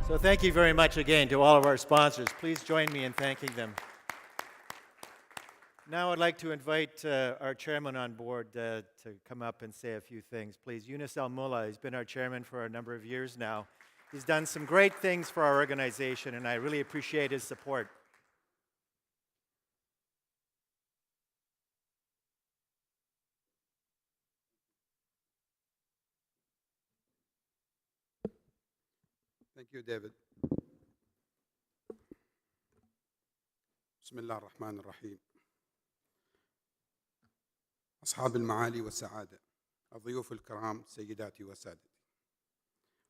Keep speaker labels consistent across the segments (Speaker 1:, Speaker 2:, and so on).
Speaker 1: So thank you very much again to all of our sponsors. Please join me in thanking them. Now I'd like to invite our chairman on board to come up and say a few things. Please, Yunus Al-Mullah, he's been our chairman for a number of years now. He's done some great things for our organization, and I really appreciate his support.
Speaker 2: Thank you, David. بسم الله الرحمن الرحيم. أصحاب المعالي والسعادة، الضيوف الكرام، سيداتي وسادتي،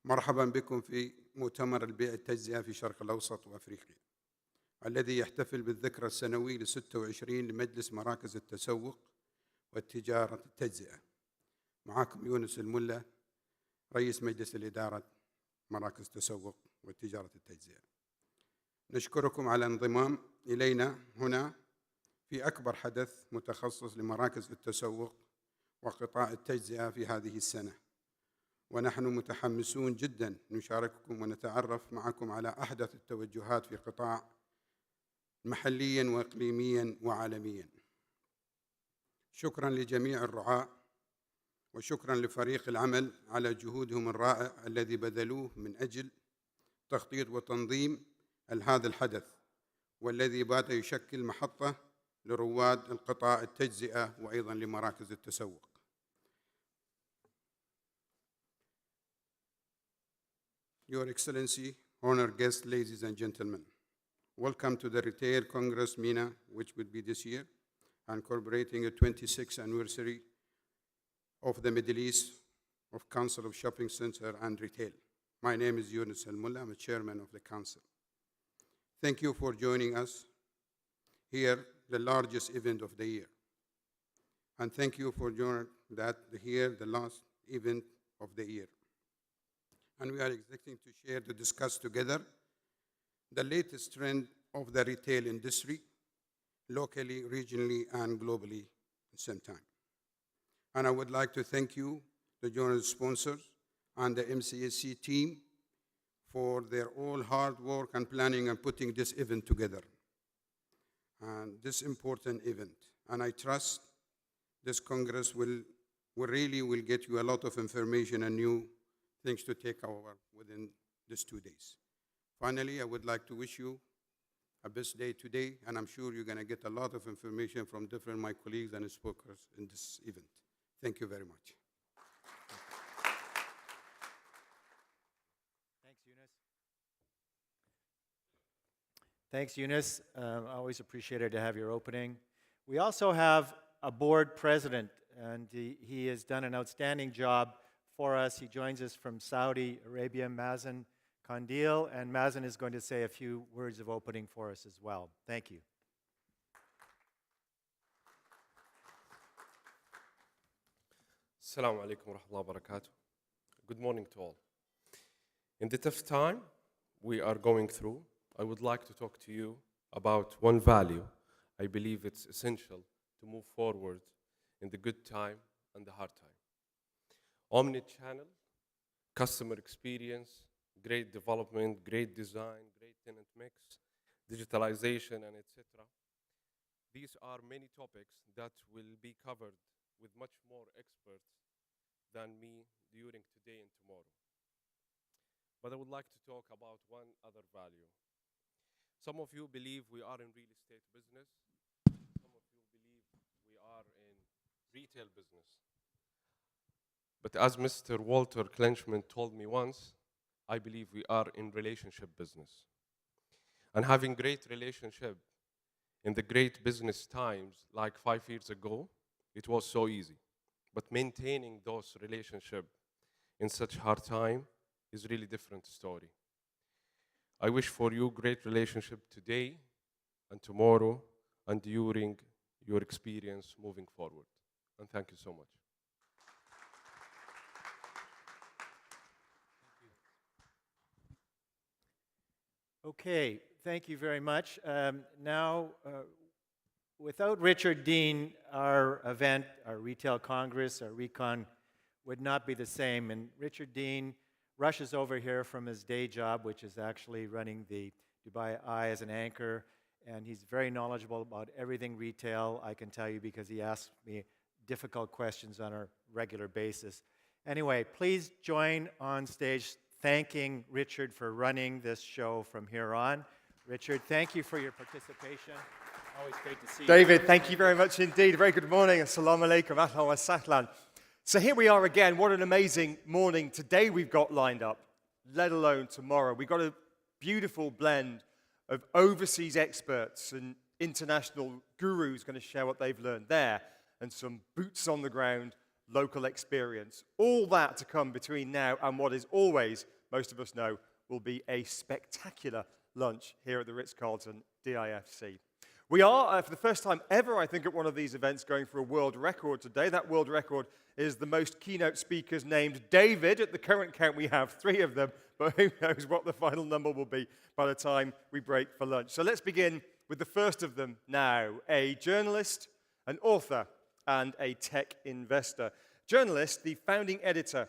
Speaker 2: مرحبا بكم في مؤتمر البيع التجزئة في الشرق الأوسط وأفريقيا، الذي يحتفل بالذكرى السنوي ل26 لمجلس مراكز التسوق والتجارة التجزئة. معكم يونس الملا، رئيس مجلس الإدارة مراكز التسوق والتجارة التجزئة. نشكركم على الانضمام إلينا هنا في أكبر حدث متخصص لمراكز التسوق وقطاع التجزئة في هذه السنة، ونحن متحمسون جدا نشارككم ونتعرف معكم على أحدث التوجهات في القطاع محليا وإقليميا وعالميا. شكرا لجميع الرعاة، وشكرا لفريق العمل على جهودهم الرائع الذي بذلوه من أجل تخطيط وتنظيم هذا الحدث، والذي بات يشكل محطة لرواد القطاع التجزئة وأيضا لمراكز التسوق. Your Excellency, honored guests, ladies and gentlemen, welcome to the Retail Congress MENA, which will be this year, incorporating a 26th anniversary of the Middle East of Council of Shopping Center and Retail. My name is Yunus Al-Mullah, I'm a chairman of the council. Thank you for joining us here, the largest event of the year. And thank you for joining the last event of the year. And we are expecting to share, to discuss together the latest trend of the retail industry, locally, regionally, and globally at the same time. And I would like to thank you, the general sponsors, and the MCAC team for their all hard work and planning and putting this event together, and this important event. And I trust this Congress will really get you a lot of information and new things to take over within these 2 days. Finally, I would like to wish you a best day today, and I'm sure you're going to get a lot of information from different my colleagues and speakers in this event. Thank you very much.
Speaker 1: Thanks, Yunus. Always appreciated to have your opening. We also have a board president, and he has done an outstanding job for us. He joins us from Saudi Arabia, Mazen Kandil, and Mazen is going to say a few words of opening for us as well. Thank you.
Speaker 3: Assalamu alaikum wa rahmatullahi wa barakatuh. Good morning to all. In the tough time we are going through, I would like to talk to you about one value. I believe it's essential to move forward in the good time and the hard time. Omni-channel, customer experience, great development, great design, great tenant mix, digitalization, and etc. These are many topics that will be covered with much more experts than me during today and tomorrow. But I would like to talk about one other value. Some of you believe we are in real estate business. Some of you believe we are in retail business. But as Mr. Walter Klenchman told me once, I believe we are in relationship business. And having great relationship in the great business times, like 5 years ago, it was so easy. But maintaining those relationships in such hard time is really different story. I wish for you great relationship today and tomorrow and during your experience moving forward. And thank you so much.
Speaker 1: Okay, thank you very much. Now, without Richard Dean, our event, our Retail Congress, our Recon, would not be the same. And Richard Dean rushes over here from his day job, which is actually running the Dubai Eye as an anchor, and he's very knowledgeable about everything retail, I can tell you, because he asks me difficult questions on a regular basis. Anyway, please join on stage thanking Richard for running this show from here on. Richard, thank you for your participation. Always great to see you.
Speaker 4: David, thank you very much indeed. Very good morning. Assalamu alaikum. Ahlan wa sahlan. So here we are again. What an amazing morning today we've got lined up, let alone tomorrow. We've got a beautiful blend of overseas experts and international gurus going to share what they've learned there, and some boots on the ground local experience. All that to come between now and what is always, most of us know, will be a spectacular lunch here at the Ritz-Carlton DIFC. We are, for the first time ever, I think, at one of these events going for a world record today. That world record is the most keynote speakers named David. At the current count, we have 3 of them, but who knows what the final number will be by the time we break for lunch. So let's begin with the first of them now, a journalist, an author, and a tech investor. Journalist, the founding editor,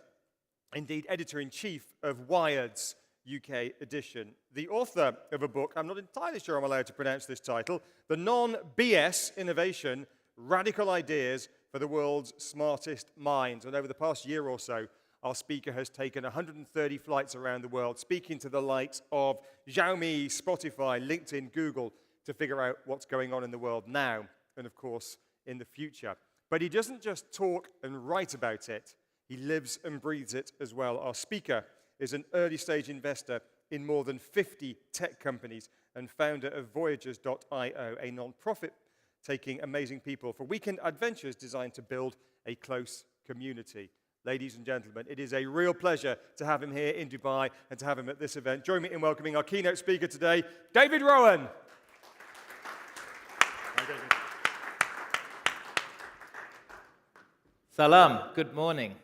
Speaker 4: indeed editor-in-chief of Wired's UK edition. The author of a book, I'm not entirely sure I'm allowed to pronounce this title, The Non-BS Innovation, Radical Ideas for the World's Smartest Minds. And over the past year or so, our speaker has taken 130 flights around the world, speaking to the likes of Xiaomi, Spotify, LinkedIn, Google, to figure out what's going on in the world now, and of course, in the future. But he doesn't just talk and write about it, he lives and breathes it as well. Our speaker is an early-stage investor in more than 50 tech companies and founder of Voyagers.io, a non-profit taking amazing people for weekend adventures designed to build a close community. Ladies and gentlemen, it is a real pleasure to have him here in Dubai and to have him at this event. Join me in welcoming our keynote speaker today, David Rowan.
Speaker 5: Salam, good morning.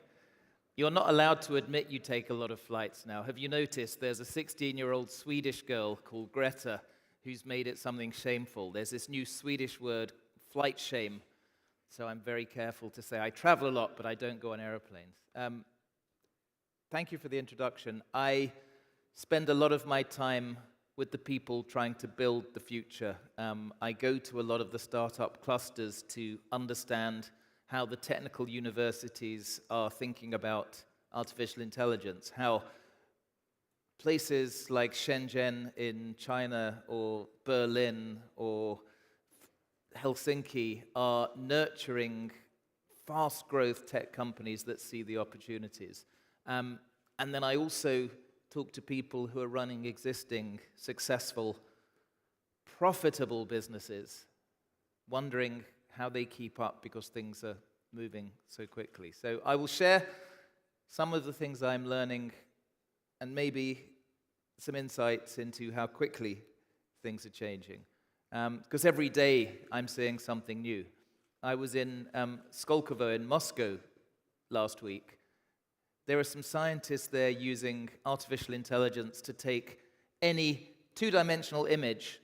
Speaker 5: You're not allowed to admit you take a lot of flights now. Have you noticed there's a 16-year-old Swedish girl called Greta who's made it something shameful? There's this new Swedish word, flight shame. So I'm very careful to say I travel a lot, but I don't go on airplanes. Thank you for the introduction. I spend a lot of my time with the people trying to build the future. I go to a lot of the startup clusters to understand how the technical universities are thinking about artificial intelligence, how places like Shenzhen in China or Berlin or Helsinki are nurturing fast growth tech companies that see the opportunities. And then I also talk to people who are running existing, successful, profitable businesses, wondering how they keep up because things are moving so quickly. So I will share some of the things I'm learning and maybe some insights into how quickly things are changing. Because every day I'm seeing something new. I was in Skolkovo in Moscow last week. There are some scientists there using artificial intelligence to take any two-dimensional image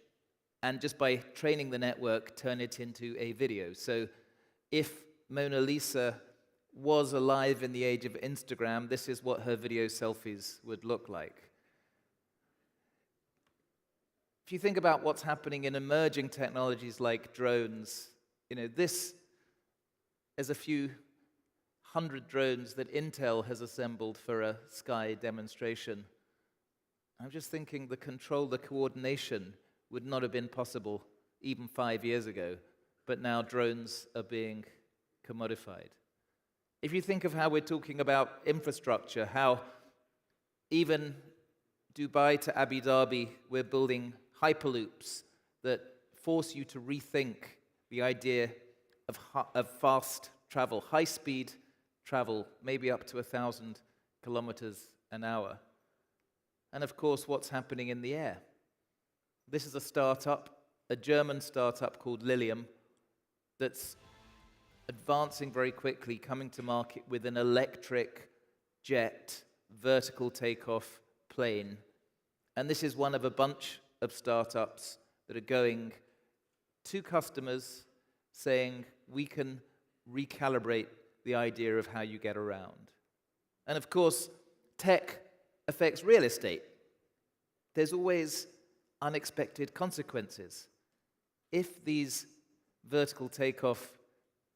Speaker 5: and just by training the network, turn it into a video. So if Mona Lisa was alive in the age of Instagram, this is what her video selfies would look like. If you think about what's happening in emerging technologies like drones, this is a few hundred drones that Intel has assembled for a Sky demonstration. I'm just thinking the control, the coordination would not have been possible even 5 years ago, but now drones are being commodified. If you think of how we're talking about infrastructure, how even Dubai to Abu Dhabi, we're building hyperloops that force you to rethink the idea of fast travel, high-speed travel, maybe up to 1,000 kilometers an hour. And of course, what's happening in the air? This is a startup, a German startup called Lilium, that's advancing very quickly, coming to market with an electric jet vertical takeoff plane. And this is one of a bunch of startups that are going to customers saying, we can recalibrate the idea of how you get around. And of course, tech affects real estate. There's always unexpected consequences. If these vertical takeoff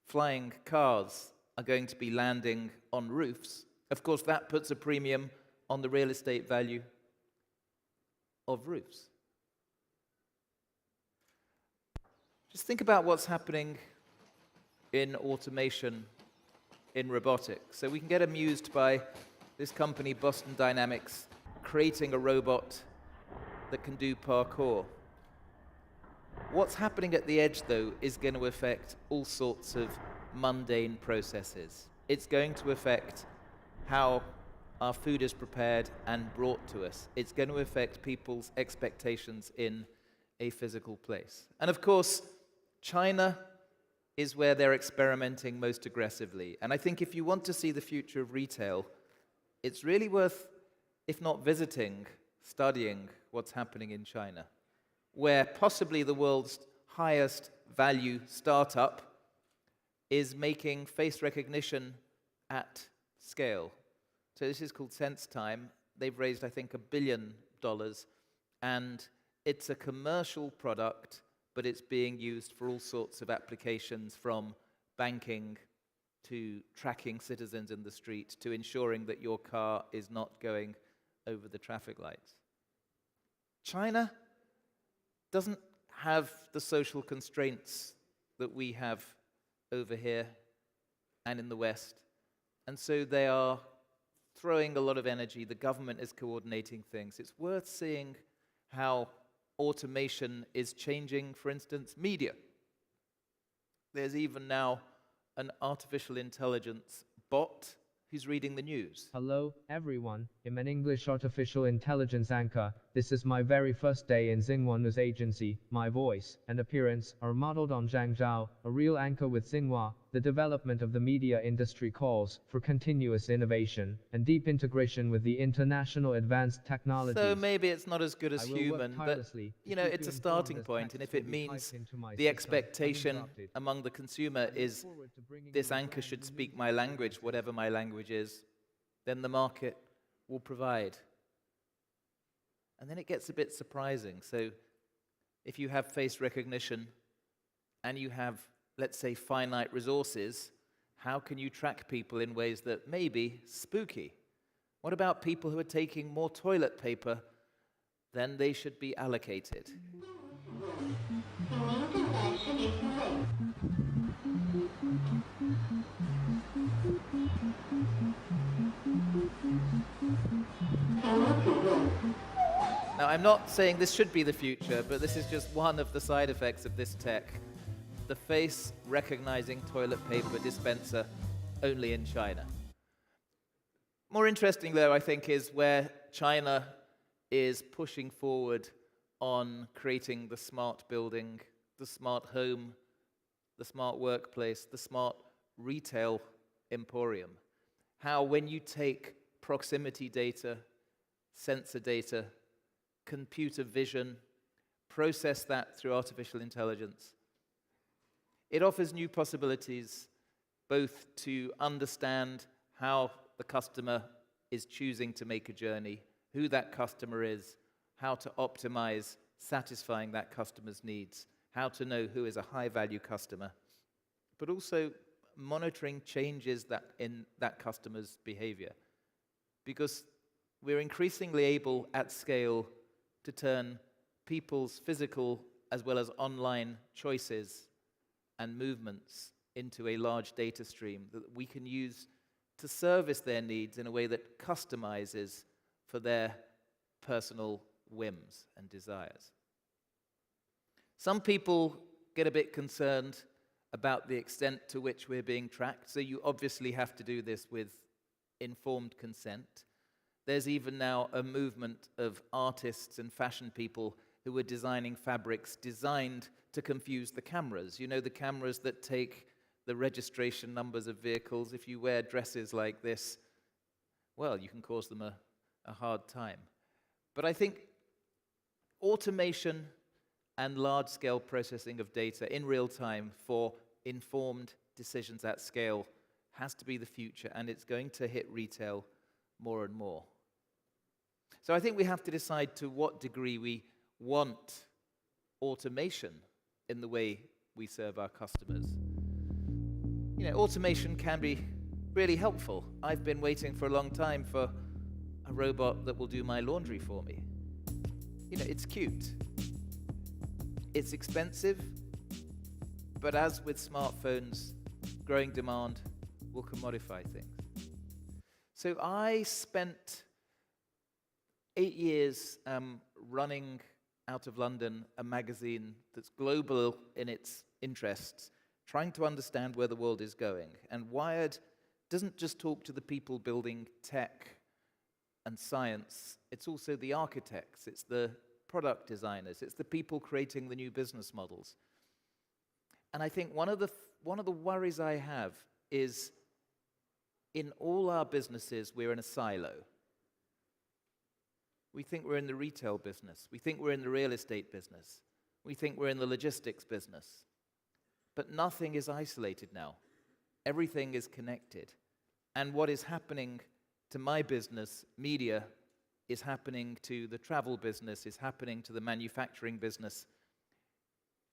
Speaker 5: flying cars are going to be landing on roofs, of course that puts a premium on the real estate value of roofs. Just think about what's happening in automation, in robotics. So we can get amused by this company, Boston Dynamics, creating a robot that can do parkour. What's happening at the edge, though, is going to affect all sorts of mundane processes. It's going to affect how our food is prepared and brought to us. It's going to affect people's expectations in a physical place. And of course, China is where they're experimenting most aggressively. And I think if you want to see the future of retail, it's really worth, if not visiting, studying what's happening in China, where possibly the world's highest value startup is making face recognition at scale. So this is called SenseTime. They've raised, I think, $1 billion, and it's a commercial product, but it's being used for all sorts of applications, from banking to tracking citizens in the street to ensuring that your car is not going over the traffic lights. China doesn't have the social constraints that we have over here and in the West, and so they are throwing a lot of energy. The government is coordinating things. It's worth seeing how automation is changing, for instance, media. There's even now an artificial intelligence bot who's reading the news.
Speaker 6: Hello, everyone. I'm an English artificial intelligence anchor. This is my very first day in Xinhua News Agency. My voice and appearance are modeled on Zhang Zhao, a real anchor with Xinhua. The development of the media industry calls for continuous innovation and deep integration with the international advanced technologies.
Speaker 5: So maybe it's not as good as
Speaker 6: I will work
Speaker 5: human, but
Speaker 6: tirelessly to
Speaker 5: you know,
Speaker 6: keep
Speaker 5: it's
Speaker 6: you
Speaker 5: a starting
Speaker 6: informed as
Speaker 5: point, and
Speaker 6: text
Speaker 5: if it
Speaker 6: will be
Speaker 5: means
Speaker 6: typed into my
Speaker 5: the
Speaker 6: system
Speaker 5: expectation
Speaker 6: uninterrupted.
Speaker 5: among the consumer
Speaker 6: I look
Speaker 5: is
Speaker 6: forward to bringing
Speaker 5: this
Speaker 6: you
Speaker 5: anchor
Speaker 6: brand
Speaker 5: should
Speaker 6: new
Speaker 5: speak
Speaker 6: media
Speaker 5: my language,
Speaker 6: services.
Speaker 5: whatever my language is, then the market will provide. And then it gets a bit surprising. So if you have face recognition and you have, let's say, finite resources, how can you track people in ways that may be spooky? What about people who are taking more toilet paper than they should be allocated? Now, I'm not saying this should be the future, but this is just one of the side effects of this tech. The face recognizing toilet paper dispenser only in China. More interesting, though, I think, is where China is pushing forward on creating the smart building, the smart home, the smart workplace, the smart retail emporium. How when you take proximity data, sensor data, computer vision, process that through artificial intelligence, it offers new possibilities both to understand how the customer is choosing to make a journey, who that customer is, how to optimize satisfying that customer's needs, how to know who is a high-value customer, but also monitoring changes in that customer's behavior. Because we're increasingly able at scale to turn people's physical as well as online choices and movements into a large data stream that we can use to service their needs in a way that customizes for their personal whims and desires. Some people get a bit concerned about the extent to which we're being tracked, so you obviously have to do this with informed consent. There's even now a movement of artists and fashion people who are designing fabrics designed to confuse the cameras. You know, the cameras that take the registration numbers of vehicles. If you wear dresses like this, well, you can cause them a hard time. But I think automation and large-scale processing of data in real time for informed decisions at scale has to be the future, and it's going to hit retail more and more. So I think we have to decide to what degree we want automation in the way we serve our customers. You know, automation can be really helpful. I've been waiting for a long time for a robot that will do my laundry for me. You know, it's cute. It's expensive, but as with smartphones, growing demand will commodify things. So I spent 8 years running out of London a magazine that's global in its interests, trying to understand where the world is going. And Wired doesn't just talk to the people building tech and science, it's also the architects, it's the product designers, it's the people creating the new business models. And I think one of the worries I have is in all our businesses, we're in a silo. We think we're in the retail business. We think we're in the real estate business. We think we're in the logistics business. But nothing is isolated now. Everything is connected. And what is happening to my business, media, is happening to the travel business, is happening to the manufacturing business.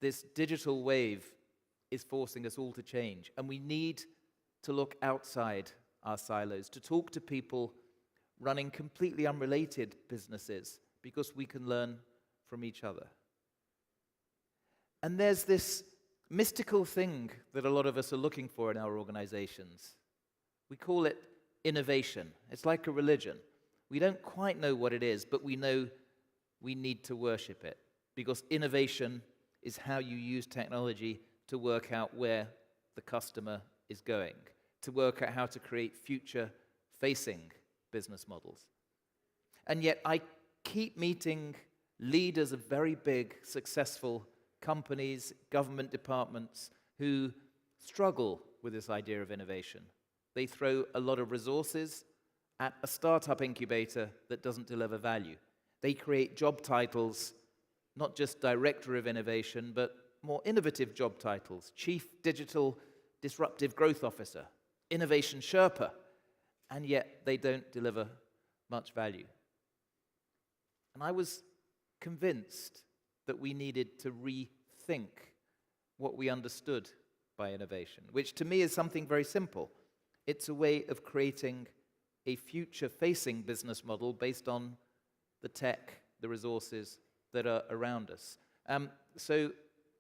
Speaker 5: This digital wave is forcing us all to change. And we need to look outside our silos, to talk to people running completely unrelated businesses, because we can learn from each other. And there's this mystical thing that a lot of us are looking for in our organizations. We call it innovation. It's like a religion. We don't quite know what it is, but we know we need to worship it, because innovation is how you use technology to work out where the customer is going, to work out how to create future-facing business models. And yet I keep meeting leaders of very big, successful companies, government departments, who struggle with this idea of innovation. They throw a lot of resources at a startup incubator that doesn't deliver value. They create job titles, not just Director of Innovation, but more innovative job titles: Chief Digital Disruptive Growth Officer, Innovation Sherpa, and yet they don't deliver much value. And I was convinced that we needed to rethink what we understood by innovation, which to me is something very simple. It's a way of creating a future-facing business model based on the tech, the resources that are around us. So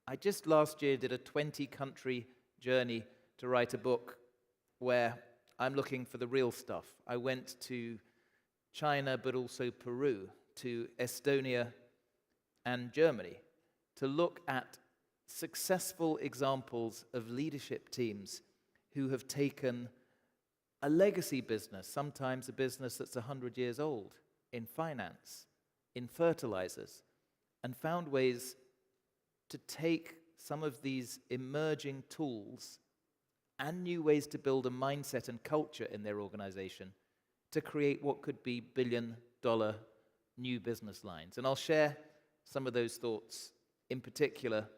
Speaker 5: I just last year did a 20-country journey to write a book where I'm looking for the real stuff. I went to China, but also Peru, to Estonia and Germany, to look at successful examples of leadership teams who have taken a legacy business, sometimes a business that's 100 years old, in finance, in fertilizers, and found ways to take some of these emerging tools and new ways to build a mindset and culture in their organization to create what could be billion-dollar new business lines. And I'll share some of those thoughts, in particular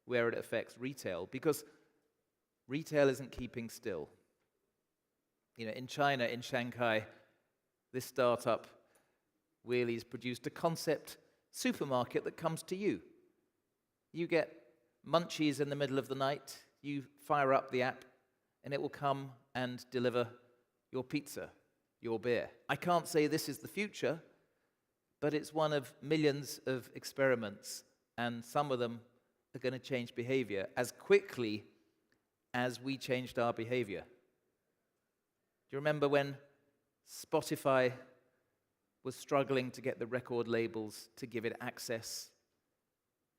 Speaker 5: where it affects retail, because retail isn't keeping still. You know, in China, in Shanghai, this startup Wheelie's produced a concept supermarket that comes to you. You get munchies in the middle of the night, you fire up the app, and it will come and deliver your pizza, your beer. I can't say this is the future, but it's one of millions of experiments, and some of them are going to change behavior as quickly as we changed our behavior. Do you remember when Spotify was struggling to get the record labels to give it access?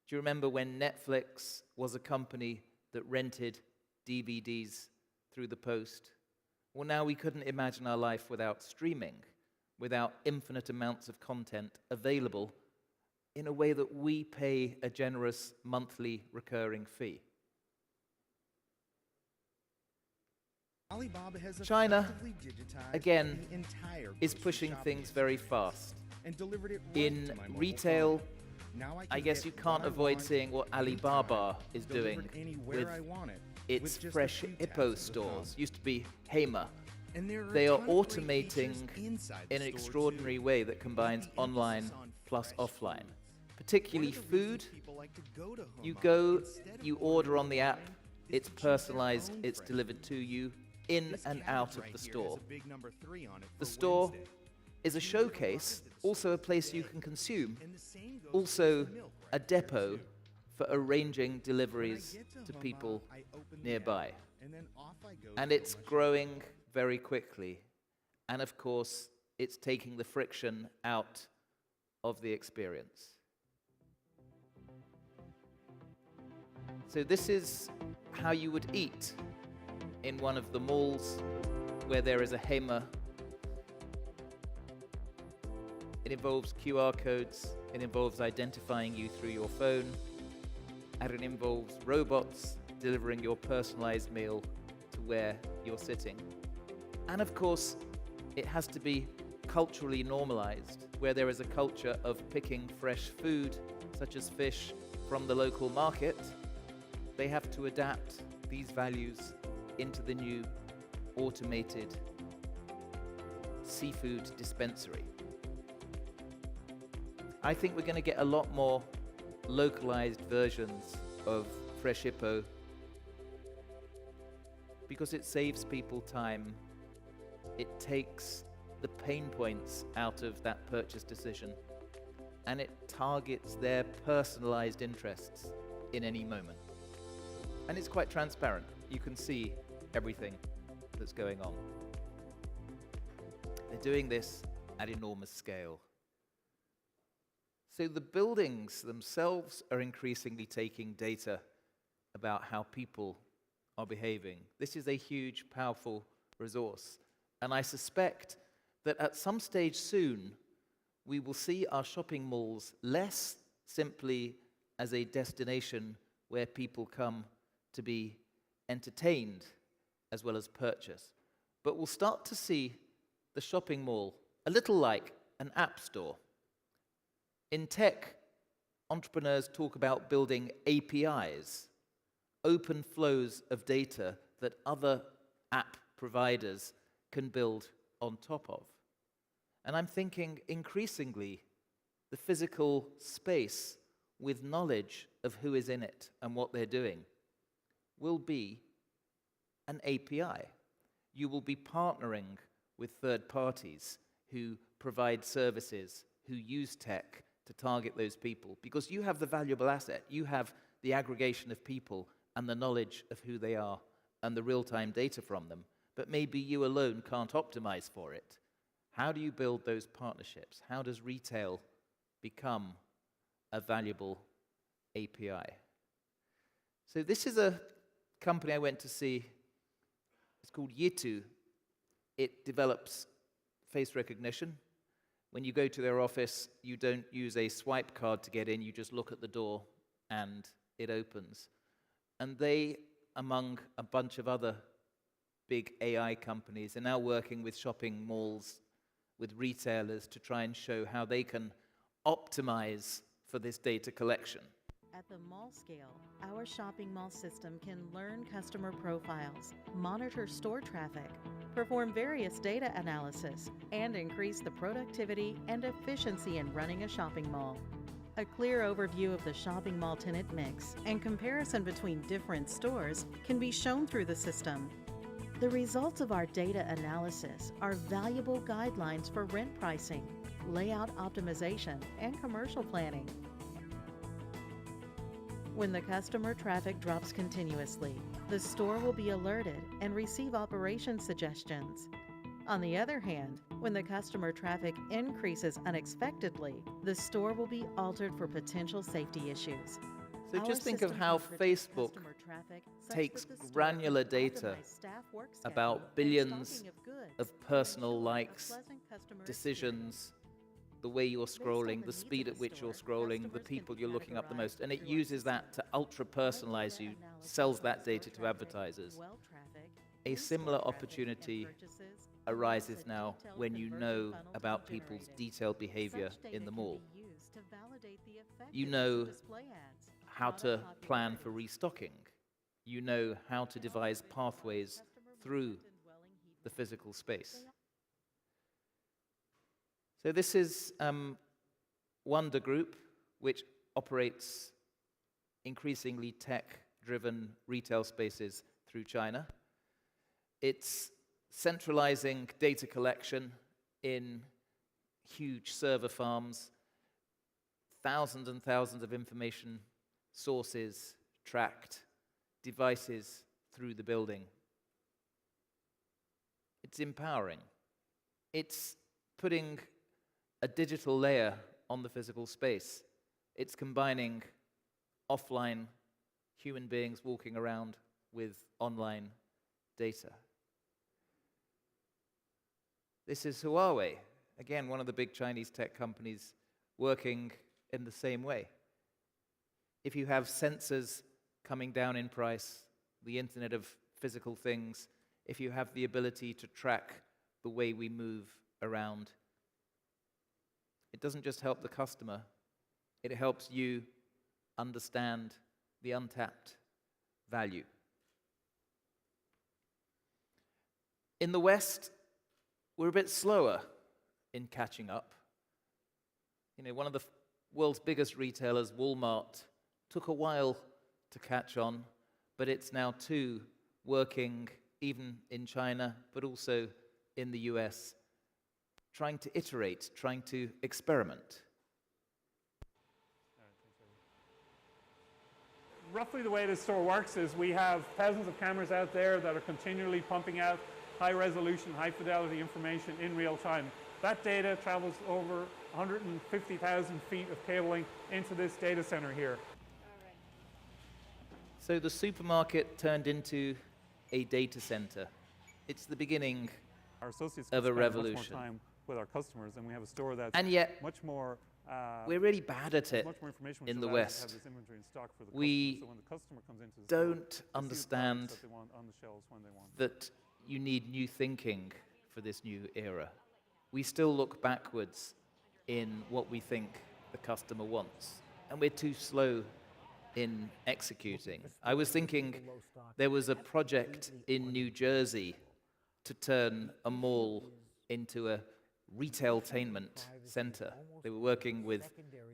Speaker 5: Do you remember when Netflix was a company that rented DVDs through the post? Well, now we couldn't imagine our life without streaming, without infinite amounts of content available in a way that we pay a generous monthly recurring fee. China, again, is pushing things very fast. In retail, I guess you can't avoid seeing what Alibaba is doing with its fresh Hippo stores. Used to be Hema. They are automating in an extraordinary way that combines online plus offline, particularly food. You go, you order on the app, it's personalized, it's delivered to you in and out of the store. The store is a showcase, also a place you can consume, also a depot for arranging deliveries to people nearby. And it's growing very quickly. And of course, it's taking the friction out of the experience. So this is how you would eat in one of the malls where there is a HEMA. It involves QR codes, it involves identifying you through your phone, and it involves robots delivering your personalized meal to where you're sitting. And of course, it has to be culturally normalized, where there is a culture of picking fresh food, such as fish, from the local market. They have to adapt these values into the new automated seafood dispensary. I think we're going to get a lot more localized versions of Fresh Hippo because it saves people time. It takes the pain points out of that purchase decision, and it targets their personalized interests in any moment. And it's quite transparent. You can see everything that's going on. They're doing this at enormous scale. So the buildings themselves are increasingly taking data about how people are behaving. This is a huge, powerful resource. And I suspect that at some stage soon, we will see our shopping malls less simply as a destination where people come to be entertained as well as purchase. But we'll start to see the shopping mall a little like an app store. In tech, entrepreneurs talk about building APIs, open flows of data that other app providers can build on top of. And I'm thinking increasingly the physical space with knowledge of who is in it and what they're doing will be an API. You will be partnering with third parties who provide services, who use tech to target those people, because you have the valuable asset. You have the aggregation of people and the knowledge of who they are and the real-time data from them, but maybe you alone can't optimize for it. How do you build those partnerships? How does retail become a valuable API? So this is a company I went to see. It's called Yitu. It develops face recognition. When you go to their office, you don't use a swipe card to get in. You just look at the door and it opens. And they, among a bunch of other big AI companies, are now working with shopping malls, with retailers to try and show how they can optimize for this data collection.
Speaker 7: At the mall scale, our shopping mall system can learn customer profiles, monitor store traffic, perform various data analysis, and increase the productivity and efficiency in running a shopping mall. A clear overview of the shopping mall tenant mix and comparison between different stores can be shown through the system. The results of our data analysis are valuable guidelines for rent pricing, layout optimization, and commercial planning. When the customer traffic drops continuously, the store will be alerted and receive operation suggestions. On the other hand, when the customer traffic increases unexpectedly, the store will be altered for potential safety issues.
Speaker 5: So
Speaker 7: Our
Speaker 5: just think of
Speaker 7: system
Speaker 5: how
Speaker 7: can predict
Speaker 5: Facebook
Speaker 7: customer traffic such
Speaker 5: takes
Speaker 7: that the store
Speaker 5: granular
Speaker 7: can
Speaker 5: data
Speaker 7: optimize staff work schedule
Speaker 5: about
Speaker 7: and
Speaker 5: billions
Speaker 7: stocking of goods
Speaker 5: of
Speaker 7: and
Speaker 5: personal
Speaker 7: ensure a
Speaker 5: likes,
Speaker 7: pleasant customer
Speaker 5: decisions, the way you're
Speaker 7: Based on
Speaker 5: scrolling,
Speaker 7: the
Speaker 5: the
Speaker 7: needs
Speaker 5: speed
Speaker 7: of
Speaker 5: at
Speaker 7: the
Speaker 5: which you're
Speaker 7: store,
Speaker 5: scrolling, the
Speaker 7: customers can
Speaker 5: people
Speaker 7: be
Speaker 5: you're looking up the most, and it
Speaker 7: categorized through our
Speaker 5: uses that to ultra-personalize you, sells that data to advertisers. A similar opportunity arises now when you know about people's detailed behavior in the mall. You know how to plan for restocking. You know how to devise pathways through the physical space. So this is Wonder Group, which operates increasingly tech-driven retail spaces through China. It's centralizing data collection in huge server farms, thousands and thousands of information sources tracked, devices through the building. It's empowering. It's putting a digital layer on the physical space. It's combining offline human beings walking around with online data. This is Huawei, again, one of the big Chinese tech companies working in the same way. If you have sensors coming down in price, the Internet of Physical Things, if you have the ability to track the way we move around, it doesn't just help the customer, it helps you understand the untapped value. In the West, we're a bit slower in catching up. You know, one of the world's biggest retailers, Walmart, took a while to catch on, but it's now too working even in China, but also in the US, trying to iterate, trying to experiment.
Speaker 8: Roughly the way this store works is we have thousands of cameras out there that are continually pumping out high resolution, high fidelity information in real time. That data travels over 150,000 feet of cabling into this data center here.
Speaker 5: So the supermarket turned into a data center. It's the beginning
Speaker 8: Our associates
Speaker 5: of
Speaker 8: can
Speaker 5: a
Speaker 8: spend
Speaker 5: revolution.
Speaker 8: much more time with our customers, and we have a store that's
Speaker 5: And yet,
Speaker 8: much more
Speaker 5: we're really bad at it
Speaker 8: much more information, which
Speaker 5: in the
Speaker 8: allows us to
Speaker 5: West.
Speaker 8: have this inventory in stock for the
Speaker 5: We
Speaker 8: customer. So when the customer comes into the store,
Speaker 5: don't
Speaker 8: they see the
Speaker 5: understand
Speaker 8: products that they want on the shelves when they want them.
Speaker 5: that you need new thinking for this new era. We still look backwards in what we think the customer wants, and we're too slow in executing. I was thinking there was a project in New Jersey to turn a mall into a retailtainment center. They were working with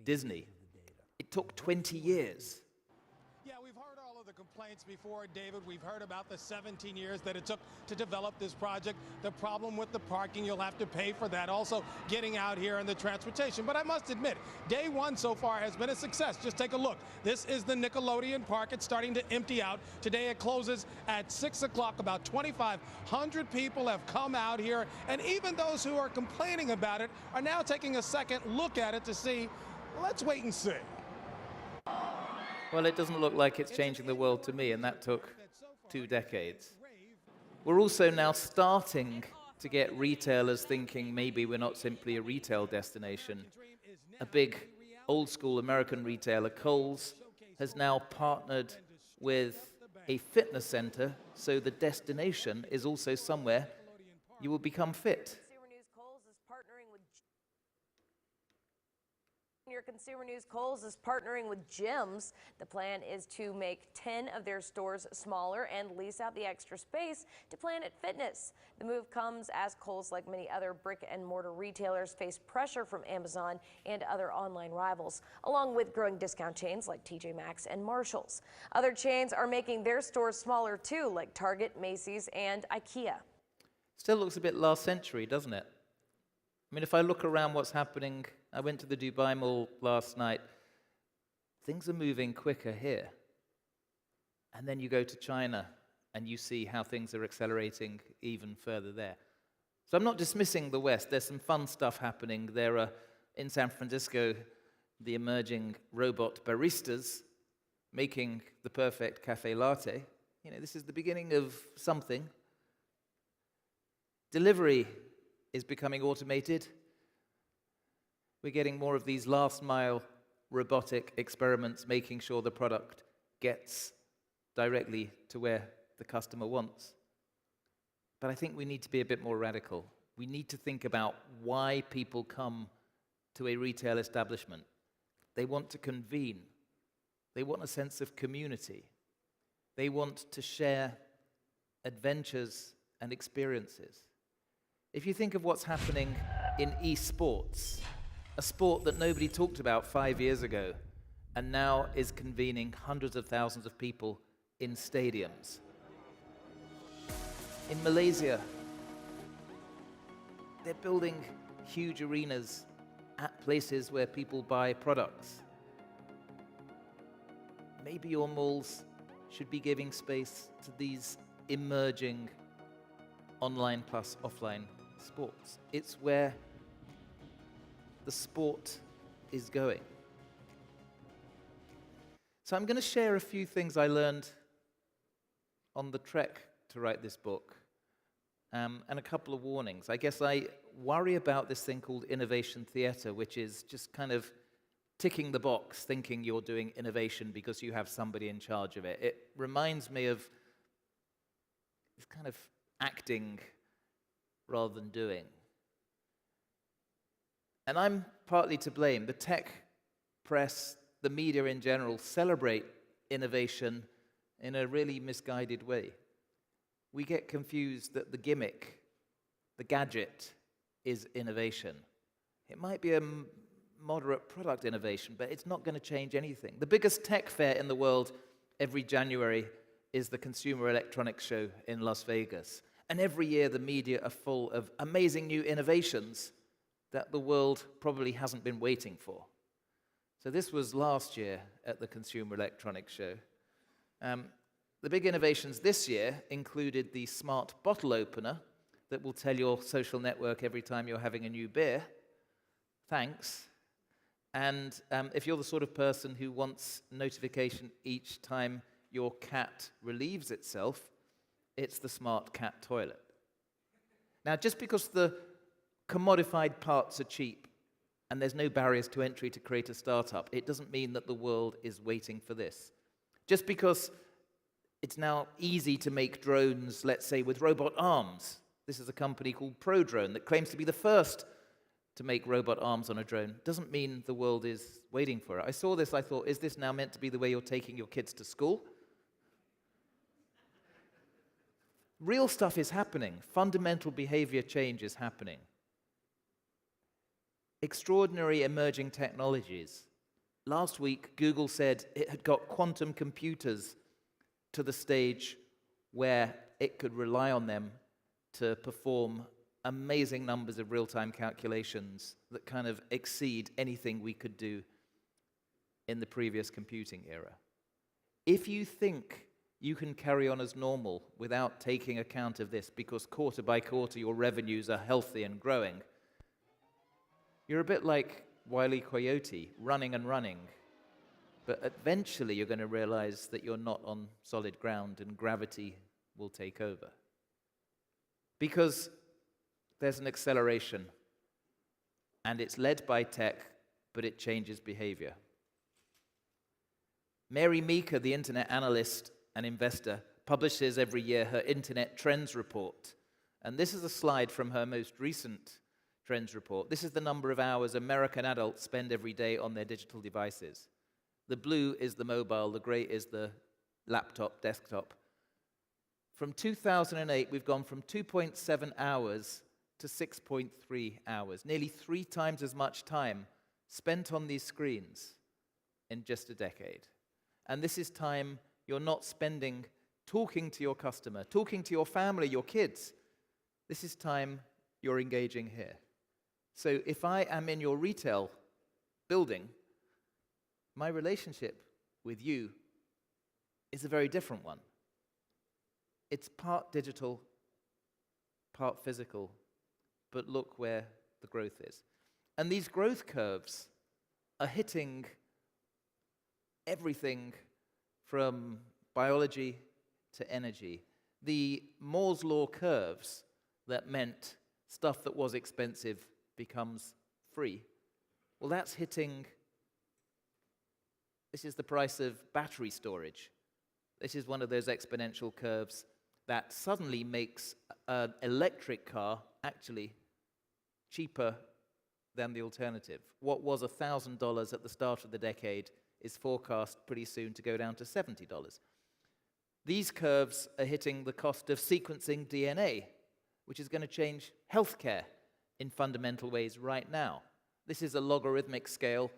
Speaker 5: Disney. It took 20 years.
Speaker 9: Yeah, we've heard all of the complaints before, David. We've heard about the 17 years that it took to develop this project. The problem with the parking, you'll have to pay for that. Also, getting out here and the transportation. But I must admit, day one so far has been a success. Just take a look. This is the Nickelodeon Park. It's starting to empty out. Today it closes at 6 o'clock. About 2,500 people have come out here. And even those who are complaining about it are now taking a second look at it to see, let's wait and see.
Speaker 5: Well, it doesn't look like it's changing the world to me, and that took 2 decades. We're also now starting to get retailers thinking maybe we're not simply a retail destination. A big old-school American retailer, Kohl's, has now partnered with a fitness center, so the destination is also somewhere you will become fit.
Speaker 10: Your Consumer News, Kohl's is partnering with gyms. The plan is to make 10 of their stores smaller and lease out the extra space to Planet Fitness. The move comes as Kohl's, like many other brick and mortar retailers, face pressure from Amazon and other online rivals, along with growing discount chains like TJ Maxx and Marshall's. Other chains are making their stores smaller too, like Target, Macy's, and IKEA.
Speaker 5: Still looks a bit last century, doesn't it? I mean, if I look around what's happening, I went to the Dubai Mall last night. Things are moving quicker here. And then you go to China and you see how things are accelerating even further there. So I'm not dismissing the West. There's some fun stuff happening. There are, in San Francisco, the emerging robot baristas making the perfect cafe latte. You know, this is the beginning of something. Delivery is becoming automated. We're getting more of these last-mile robotic experiments, making sure the product gets directly to where the customer wants. But I think we need to be a bit more radical. We need to think about why people come to a retail establishment. They want to convene. They want a sense of community. They want to share adventures and experiences. If you think of what's happening in esports, a sport that nobody talked about 5 years ago and now is convening hundreds of thousands of people in stadiums. In Malaysia, they're building huge arenas at places where people buy products. Maybe your malls should be giving space to these emerging online plus offline sports. It's where the sport is going. So I'm going to share a few things I learned on the trek to write this book, and a couple of warnings. I guess I worry about this thing called innovation theater, which is just kind of ticking the box, thinking you're doing innovation because you have somebody in charge of it. It reminds me of this kind of acting rather than doing. And I'm partly to blame. The tech press, the media in general, celebrate innovation in a really misguided way. We get confused that the gimmick, the gadget, is innovation. It might be a moderate product innovation, but it's not going to change anything. The biggest tech fair in the world every January is the Consumer Electronics Show in Las Vegas. And every year the media are full of amazing new innovations that the world probably hasn't been waiting for. So this was last year at the Consumer Electronics Show. The big innovations this year included the smart bottle opener that will tell your social network every time you're having a new beer. Thanks. And if you're the sort of person who wants notification each time your cat relieves itself, it's the smart cat toilet. Now, just because the commodified parts are cheap and there's no barriers to entry to create a startup, it doesn't mean that the world is waiting for this. Just because it's now easy to make drones, let's say, with robot arms. This is a company called ProDrone that claims to be the first to make robot arms on a drone. Doesn't mean the world is waiting for it. I saw this, I thought, is this now meant to be the way you're taking your kids to school? Real stuff is happening. Fundamental behavior change is happening. Extraordinary emerging technologies. Last week, Google said it had got quantum computers to the stage where it could rely on them to perform amazing numbers of real-time calculations that kind of exceed anything we could do in the previous computing era. If you think you can carry on as normal without taking account of this because quarter by quarter your revenues are healthy and growing, you're a bit like Wile E. Coyote, running and running. But eventually you're going to realize that you're not on solid ground and gravity will take over. Because there's an acceleration, and it's led by tech, but it changes behavior. Mary Meeker, the internet analyst and investor, publishes every year her Internet Trends Report. And this is a slide from her most recent Trends Report. This is the number of hours American adults spend every day on their digital devices. The blue is the mobile, the gray is the laptop, desktop. From 2008, we've gone from 2.7 hours to 6.3 hours, nearly 3 times as much time spent on these screens in just a decade. And this is time you're not spending talking to your customer, talking to your family, your kids. This is time you're engaging here. So if I am in your retail building, my relationship with you is a very different one. It's part digital, part physical, but look where the growth is. And these growth curves are hitting everything from biology to energy. The Moore's law curves that meant stuff that was expensive becomes free. Well, that's hitting. This is the price of battery storage. This is one of those exponential curves that suddenly makes an electric car actually cheaper than the alternative. What was $1,000 at the start of the decade is forecast pretty soon to go down to $70. These curves are hitting the cost of sequencing DNA. which is going to change healthcare in fundamental ways right now. This is a logarithmic scale.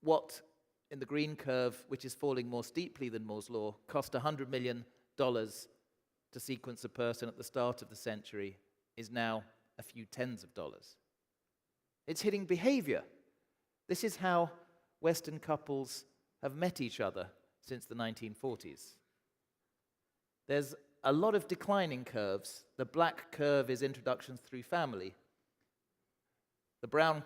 Speaker 5: What, in the green curve, which is falling more steeply than Moore's law, cost $100 million to sequence a person at the start of the century is now a few tens of dollars. It's hitting behavior. This is how Western couples have met each other since the 1940s. There's a lot of declining curves. The black curve is introductions through family. The brown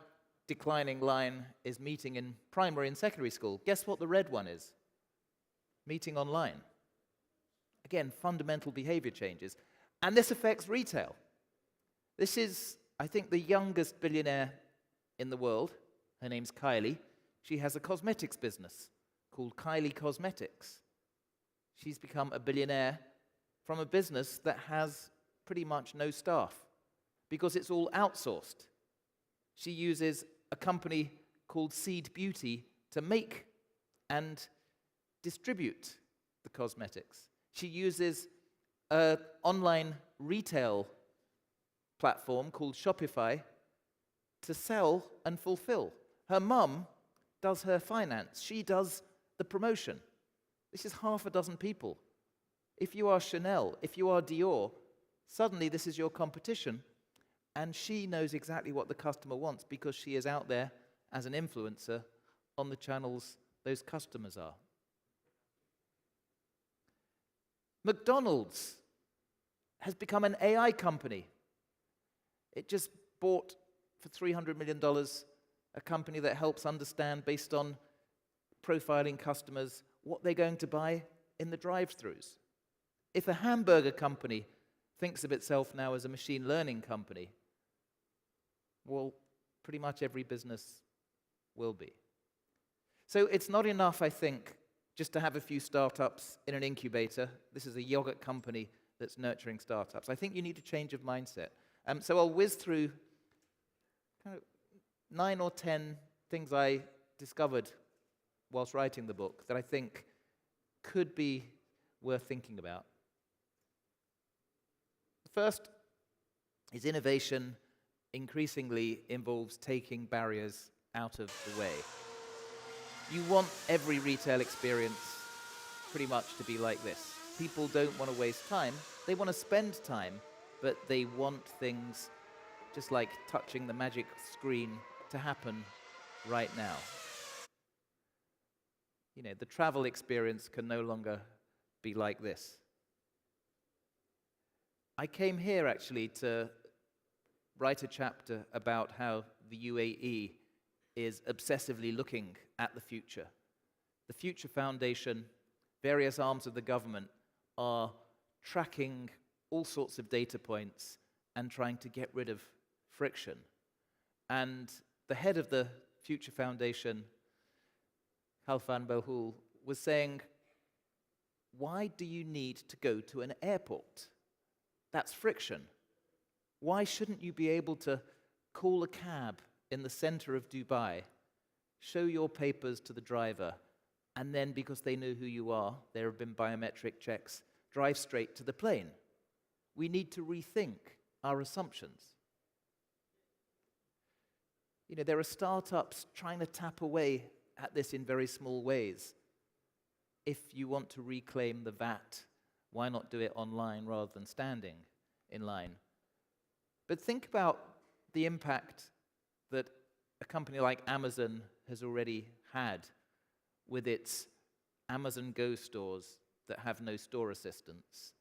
Speaker 5: declining line is meeting in primary and secondary school. Guess what the red one is? Meeting online. Again, fundamental behavior changes. And this affects retail. This is, I think, the youngest billionaire in the world. Her name's Kylie. She has a cosmetics business called Kylie Cosmetics. She's become a billionaire from a business that has pretty much no staff because it's all outsourced. She uses a company called Seed Beauty to make and distribute the cosmetics. She uses an online retail platform called Shopify to sell and fulfill. Her mum does her finance. She does the promotion. This is half a dozen people. If you are Chanel, if you are Dior, suddenly this is your competition, and she knows exactly what the customer wants because she is out there as an influencer on the channels those customers are. McDonald's has become an AI company. It just bought for $300 million a company that helps understand, based on profiling customers, what they're going to buy in the drive-thrus. If a hamburger company thinks of itself now as a machine learning company, well, pretty much every business will be. So it's not enough, I think, just to have a few startups in an incubator. This is a yogurt company that's nurturing startups. I think you need a change of mindset. So I'll whiz through kind of 9 or 10 things I discovered whilst writing the book that I think could be worth thinking about. The first is innovation increasingly involves taking barriers out of the way. You want every retail experience pretty much to be like this. People don't want to waste time. They want to spend time, but they want things just like touching the magic screen to happen right now. You know, the travel experience can no longer be like this. I came here actually to write a chapter about how the UAE is obsessively looking at the future. The Future Foundation, various arms of the government are tracking all sorts of data points and trying to get rid of friction. And the head of the Future Foundation, Khalfan Belhoul, was saying, why do you need to go to an airport? That's friction. Why shouldn't you be able to call a cab in the center of Dubai, show your papers to the driver, and then, because they know who you are, there have been biometric checks, drive straight to the plane? We need to rethink our assumptions. You know, there are startups trying to tap away at this in very small ways. If you want to reclaim the VAT, why not do it online rather than standing in line? But think about the impact that a company like Amazon has already had with its Amazon Go stores that have no store assistants.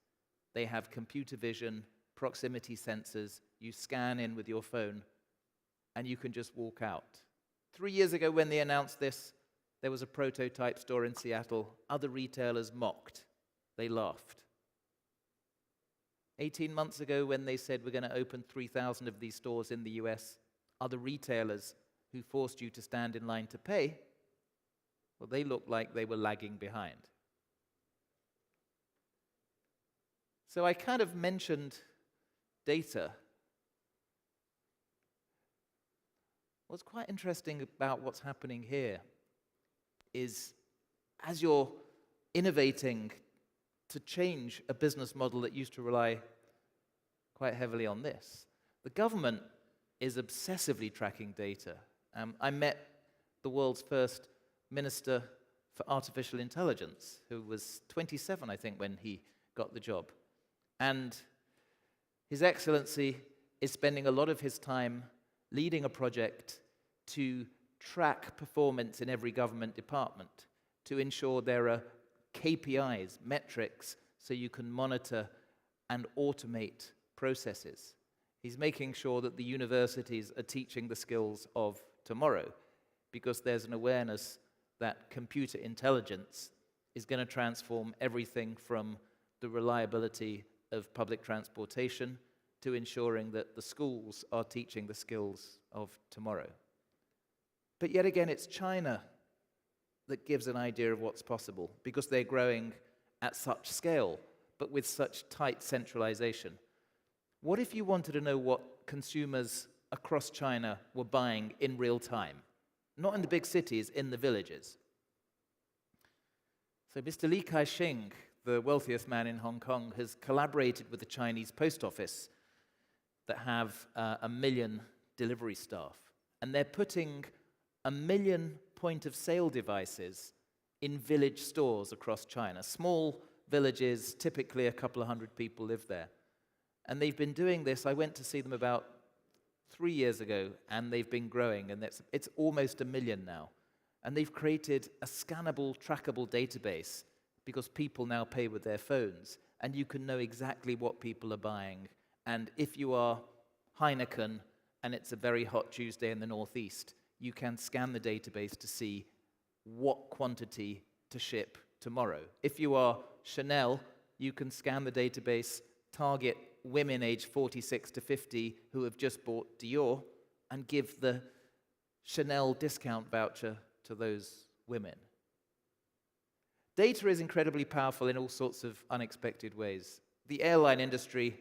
Speaker 5: They have computer vision, proximity sensors. You scan in with your phone, and you can just walk out. 3 years ago, when they announced this, there was a prototype store in Seattle. Other retailers mocked. They laughed. 18 months ago, when they said we're going to open 3,000 of these stores in the US, other retailers who forced you to stand in line to pay, well, they looked like they were lagging behind. So I kind of mentioned data. What's quite interesting about what's happening here is, as you're innovating to change a business model that used to rely quite heavily on this. The government is obsessively tracking data. I met the world's first minister for artificial intelligence, who was 27, I think, when he got the job. And His Excellency is spending a lot of his time leading a project to track performance in every government department, to ensure there are KPIs, metrics, so you can monitor and automate processes. He's making sure that the universities are teaching the skills of tomorrow, because there's an awareness that computer intelligence is going to transform everything from the reliability of public transportation to ensuring that the schools are teaching the skills of tomorrow. But yet again, it's China that gives an idea of what's possible, because they're growing at such scale, but with such tight centralization. What if you wanted to know what consumers across China were buying in real time? Not in the big cities, in the villages. So Mr. Li Ka-shing, the wealthiest man in Hong Kong, has collaborated with the Chinese post office that have 1 million delivery staff. And they're putting 1 million point-of-sale devices in village stores across China. Small villages, typically a couple of hundred people live there. And they've been doing this. I went to see them about 3 years ago, and they've been growing, and it's almost 1 million now. And they've created a scannable, trackable database, because people now pay with their phones, and you can know exactly what people are buying. And if you are Heineken, and it's a very hot Tuesday in the Northeast, you can scan the database to see what quantity to ship tomorrow. If you are Chanel, you can scan the database, target women aged 46 to 50 who have just bought Dior, and give the Chanel discount voucher to those women. Data is incredibly powerful in all sorts of unexpected ways. The airline industry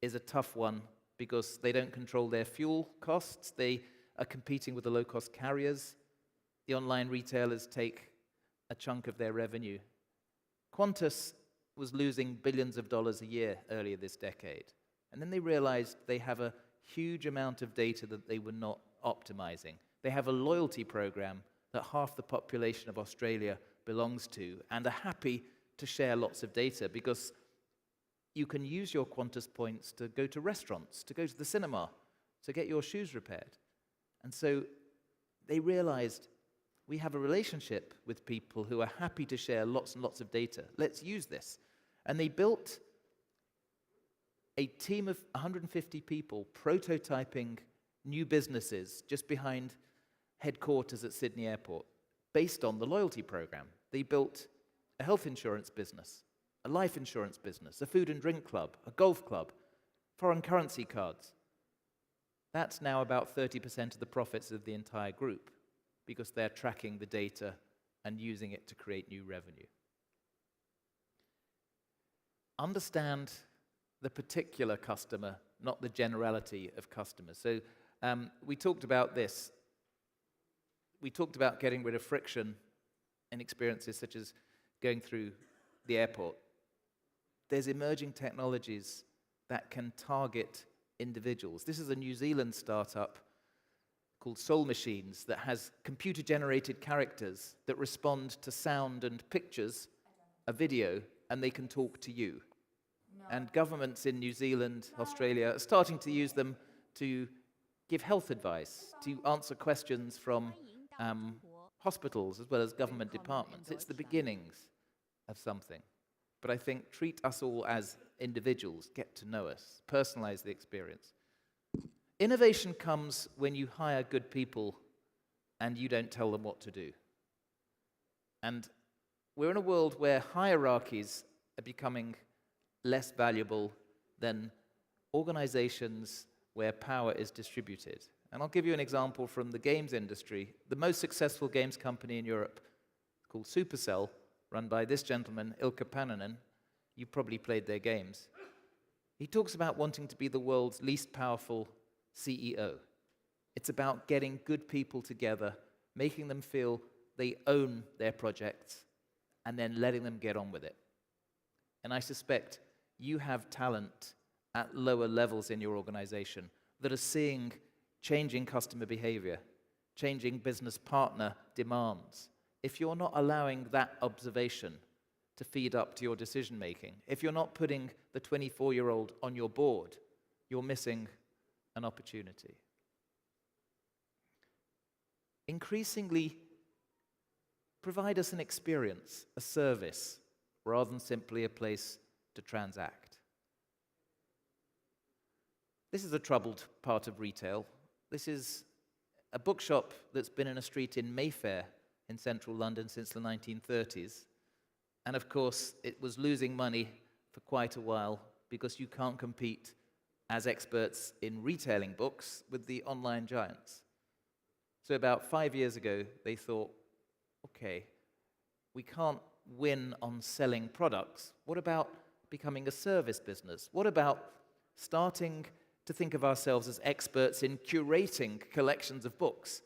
Speaker 5: is a tough one because they don't control their fuel costs. They are competing with the low-cost carriers. The online retailers take a chunk of their revenue. Qantas was losing billions of dollars a year earlier this decade. And then they realized they have a huge amount of data that they were not optimizing. They have a loyalty program that half the population of Australia belongs to, and are happy to share lots of data, because you can use your Qantas points to go to restaurants, to go to the cinema, to get your shoes repaired. And so they realized we have a relationship with people who are happy to share lots and lots of data. Let's use this. And they built a team of 150 people prototyping new businesses just behind headquarters at Sydney Airport, based on the loyalty program. They built a health insurance business, a life insurance business, a food and drink club, a golf club, foreign currency cards. That's now about 30% of the profits of the entire group, because they're tracking the data and using it to create new revenue. Understand the particular customer, not the generality of customers. So we talked about this. We talked about getting rid of friction in experiences such as going through the airport. There's emerging technologies that can target individuals. This is a New Zealand startup called Soul Machines that has computer-generated characters that respond to sound and pictures, a video, and they can talk to you. And governments in New Zealand, Australia, are starting to use them to give health advice, to answer questions from hospitals as well as government departments. It's the beginnings of something. But I think treat us all as individuals, get to know us, personalize the experience. Innovation comes when you hire good people and you don't tell them what to do. And we're in a world where hierarchies are becoming less valuable than organizations where power is distributed. And I'll give you an example from the games industry. The most successful games company in Europe, called Supercell, run by this gentleman, Ilkka Pannonen. You probably played their games. He talks about wanting to be the world's least powerful CEO. It's about getting good people together, making them feel they own their projects, and then letting them get on with it. And I suspect you have talent at lower levels in your organization that are seeing changing customer behavior, changing business partner demands, if you're not allowing that observation to feed up to your decision making, if you're not putting the 24-year-old on your board, you're missing an opportunity. Increasingly, provide us an experience, a service, rather than simply a place to transact. This is a troubled part of retail. This is a bookshop that's been in a street in Mayfair in central London since the 1930s. And of course, it was losing money for quite a while because you can't compete as experts in retailing books with the online giants. So about 5 years ago, they thought, okay, we can't win on selling products. What about becoming a service business? What about starting to think of ourselves as experts in curating collections of books?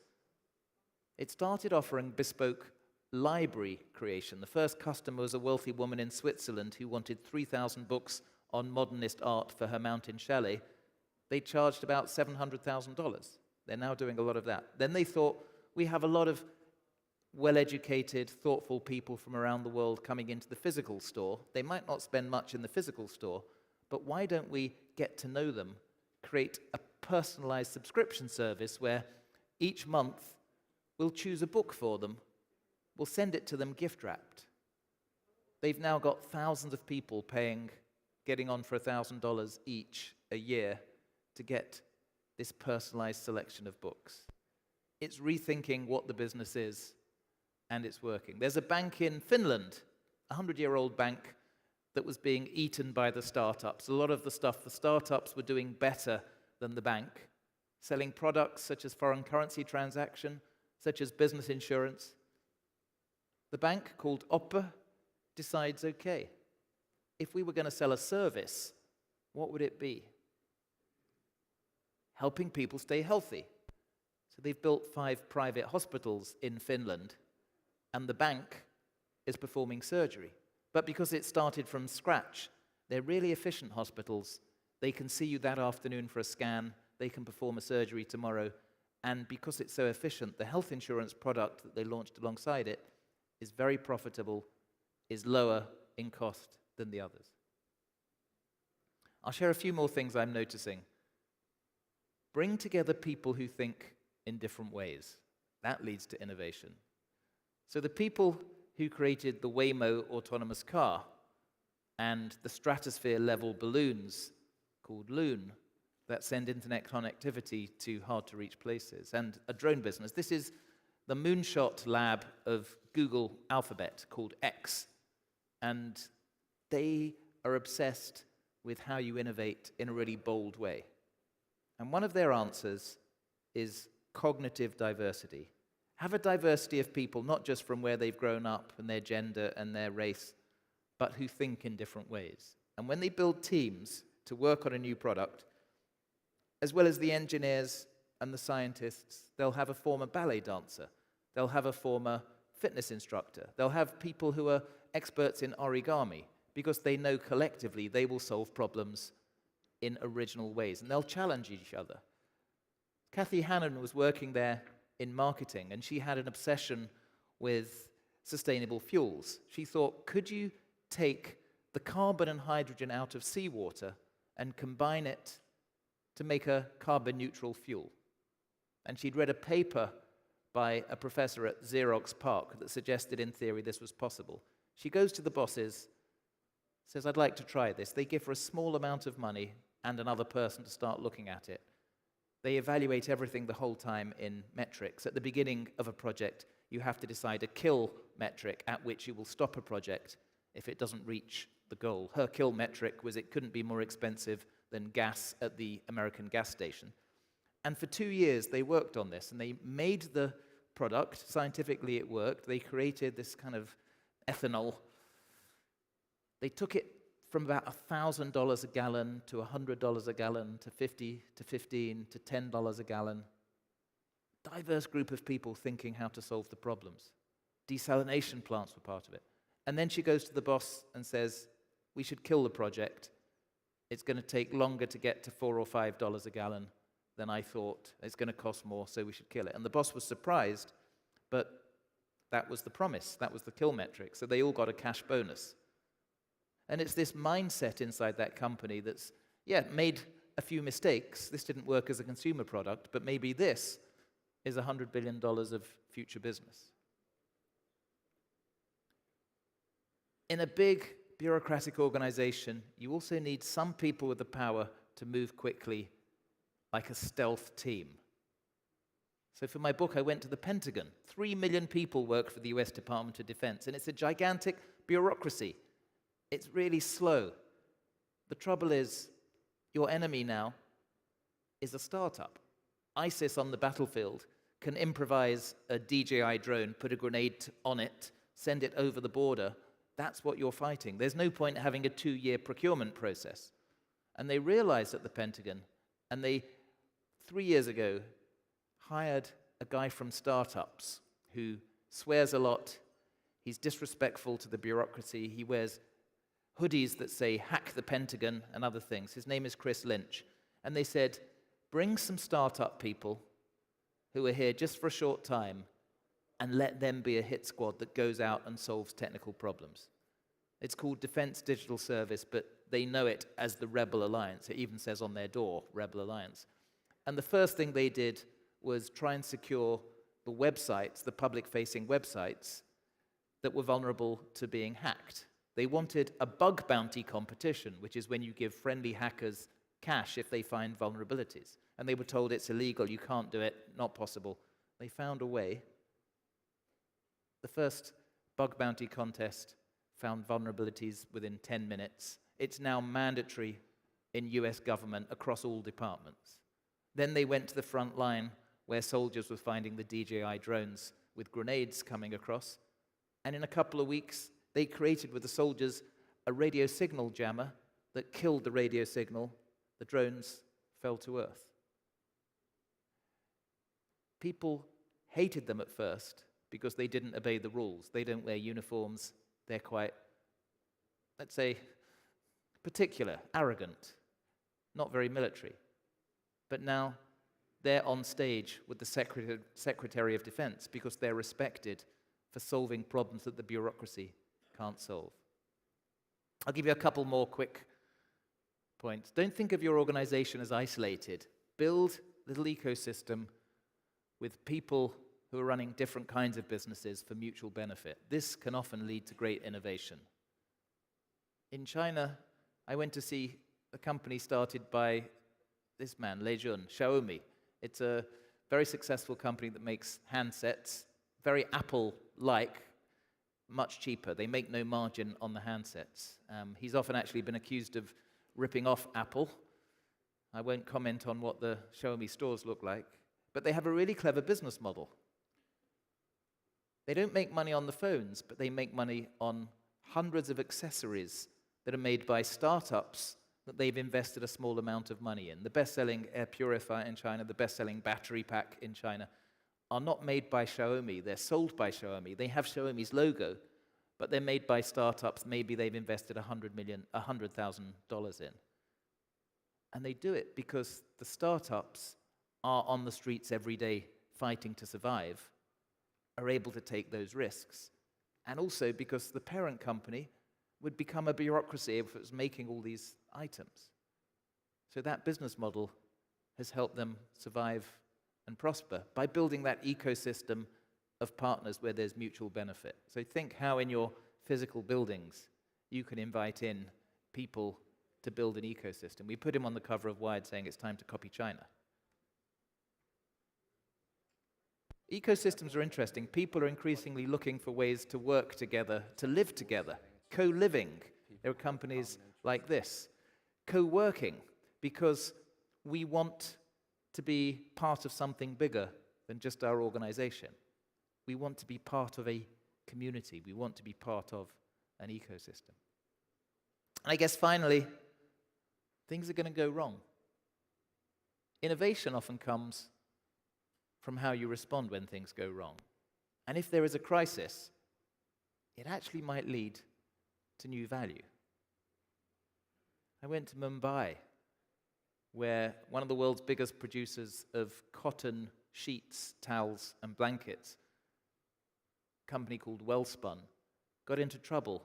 Speaker 5: It started offering bespoke library creation. The first customer was a wealthy woman in Switzerland who wanted 3,000 books on modernist art for her mountain chalet. They charged about $700,000. They're now doing a lot of that. Then they thought, we have a lot of well-educated, thoughtful people from around the world coming into the physical store. They might not spend much in the physical store, but why don't we get to know them, create a personalized subscription service where each month we'll choose a book for them, we'll send it to them gift-wrapped. They've now got thousands of people getting on for $1,000 each a year to get this personalized selection of books. It's rethinking what the business is, and it's working. There's a bank in Finland, a 100-year-old bank, that was being eaten by the startups. A lot of the stuff the startups were doing better than the bank, selling products such as foreign currency transaction, such as business insurance. The bank, called Oppa, decides, okay, if we were going to sell a service, what would it be? Helping people stay healthy. So they've built 5 private hospitals in Finland, and the bank is performing surgery. But because it started from scratch, they're really efficient hospitals. They can see you that afternoon for a scan, they can perform a surgery tomorrow, and because it's so efficient, the health insurance product that they launched alongside it is very profitable, is lower in cost than the others. I'll share a few more things I'm noticing. Bring together people who think in different ways. That leads to innovation. So the people who created the Waymo autonomous car and the stratosphere-level balloons called Loon that send internet connectivity to hard-to-reach places, and a drone business. This is the moonshot lab of Google Alphabet called X, and they are obsessed with how you innovate in a really bold way. And one of their answers is cognitive diversity. Have a diversity of people, not just from where they've grown up and their gender and their race, but who think in different ways. And when they build teams to work on a new product, as well as the engineers and the scientists, they'll have a former ballet dancer, they'll have a former fitness instructor, they'll have people who are experts in origami, because they know collectively they will solve problems in original ways, and they'll challenge each other. Kathy Hannon was working there in marketing, and she had an obsession with sustainable fuels. She thought, could you take the carbon and hydrogen out of seawater and combine it to make a carbon-neutral fuel? And she'd read a paper by a professor at Xerox PARC that suggested, in theory, this was possible. She goes to the bosses, says, I'd like to try this. They give her a small amount of money and another person to start looking at it. They evaluate everything the whole time in metrics. At the beginning of a project, you have to decide a kill metric at which you will stop a project if it doesn't reach the goal. Her kill metric was it couldn't be more expensive than gas at the American gas station. And for 2 years, they worked on this, and they made the product. Scientifically, it worked. They created this kind of ethanol. They took it from about $1,000 a gallon to $100 a gallon to $50 to $15 to $10 a gallon. Diverse group of people thinking how to solve the problems. Desalination plants were part of it. And then she goes to the boss and says, we should kill the project. it's going to take longer to get to $4 or $5 a gallon than I thought. It's going to cost more, so we should kill it. And the boss was surprised, but that was the promise. That was the kill metric. So they all got a cash bonus. And it's this mindset inside that company that's, yeah, made a few mistakes. This didn't work as a consumer product, but maybe this is $100 billion of future business. In a big bureaucratic organization, you also need some people with the power to move quickly, like a stealth team. So for my book, I went to the Pentagon. 3 million people work for the US Department of Defense, and it's a gigantic bureaucracy. It's really slow. The trouble is, your enemy now is a startup. ISIS on the battlefield can improvise a DJI drone, put a grenade on it, send it over the border. That's what you're fighting. There's no point having a 2-year procurement process. And they realized at the Pentagon, and they, 3 years ago, hired a guy from startups who swears a lot. He's disrespectful to the bureaucracy. He wears hoodies that say hack the Pentagon and other things. His name is Chris Lynch. And they said, bring some startup people who are here just for a short time and let them be a hit squad that goes out and solves technical problems. It's called Defense Digital Service, but they know it as the Rebel Alliance. It even says on their door, Rebel Alliance. And the first thing they did was try and secure the websites, the public-facing websites, that were vulnerable to being hacked. They wanted a bug bounty competition, which is when you give friendly hackers cash if they find vulnerabilities. And they were told it's illegal, you can't do it, not possible. They found a way. The first bug bounty contest found vulnerabilities within 10 minutes. It's now mandatory in US government across all departments. Then they went to the front line where soldiers were finding the DJI drones with grenades coming across. And in a couple of weeks, they created with the soldiers a radio signal jammer that killed the radio signal. The drones fell to earth. People hated them at first because they didn't obey the rules. They don't wear uniforms. They're quite, let's say, particular, arrogant, not very military. But now they're on stage with the Secretary of Defense because they're respected for solving problems that the bureaucracy can't solve. I'll give you a couple more quick points. Don't think of your organization as isolated. Build a little ecosystem with people who are running different kinds of businesses for mutual benefit. This can often lead to great innovation. In China, I went to see a company started by this man, Lei Jun, Xiaomi. It's a very successful company that makes handsets, very Apple-like, much cheaper. They make no margin on the handsets. He's often actually been accused of ripping off Apple. I won't comment on what the Xiaomi stores look like, but they have a really clever business model. They don't make money on the phones, but they make money on hundreds of accessories that are made by startups that they've invested a small amount of money in. The best-selling air purifier in China, the best-selling battery pack in China, are not made by Xiaomi. They're sold by Xiaomi. They have Xiaomi's logo, but they're made by startups maybe they've invested $100,000 in. And they do it because the startups are on the streets every day fighting to survive, are able to take those risks. And also because the parent company would become a bureaucracy if it was making all these items. So that business model has helped them survive and prosper by building that ecosystem of partners where there's mutual benefit. So think how in your physical buildings you can invite in people to build an ecosystem. We put him on the cover of Wired saying it's time to copy China. Ecosystems are interesting. People are increasingly looking for ways to work together, to live together. Co-living. There are companies like this. Co-working, because we want to be part of something bigger than just our organization. We want to be part of a community. We want to be part of an ecosystem. And I guess finally, things are going to go wrong. Innovation often comes from how you respond when things go wrong. And if there is a crisis, it actually might lead to new value. I went to Mumbai, where one of the world's biggest producers of cotton sheets, towels, and blankets, a company called Wellspun, got into trouble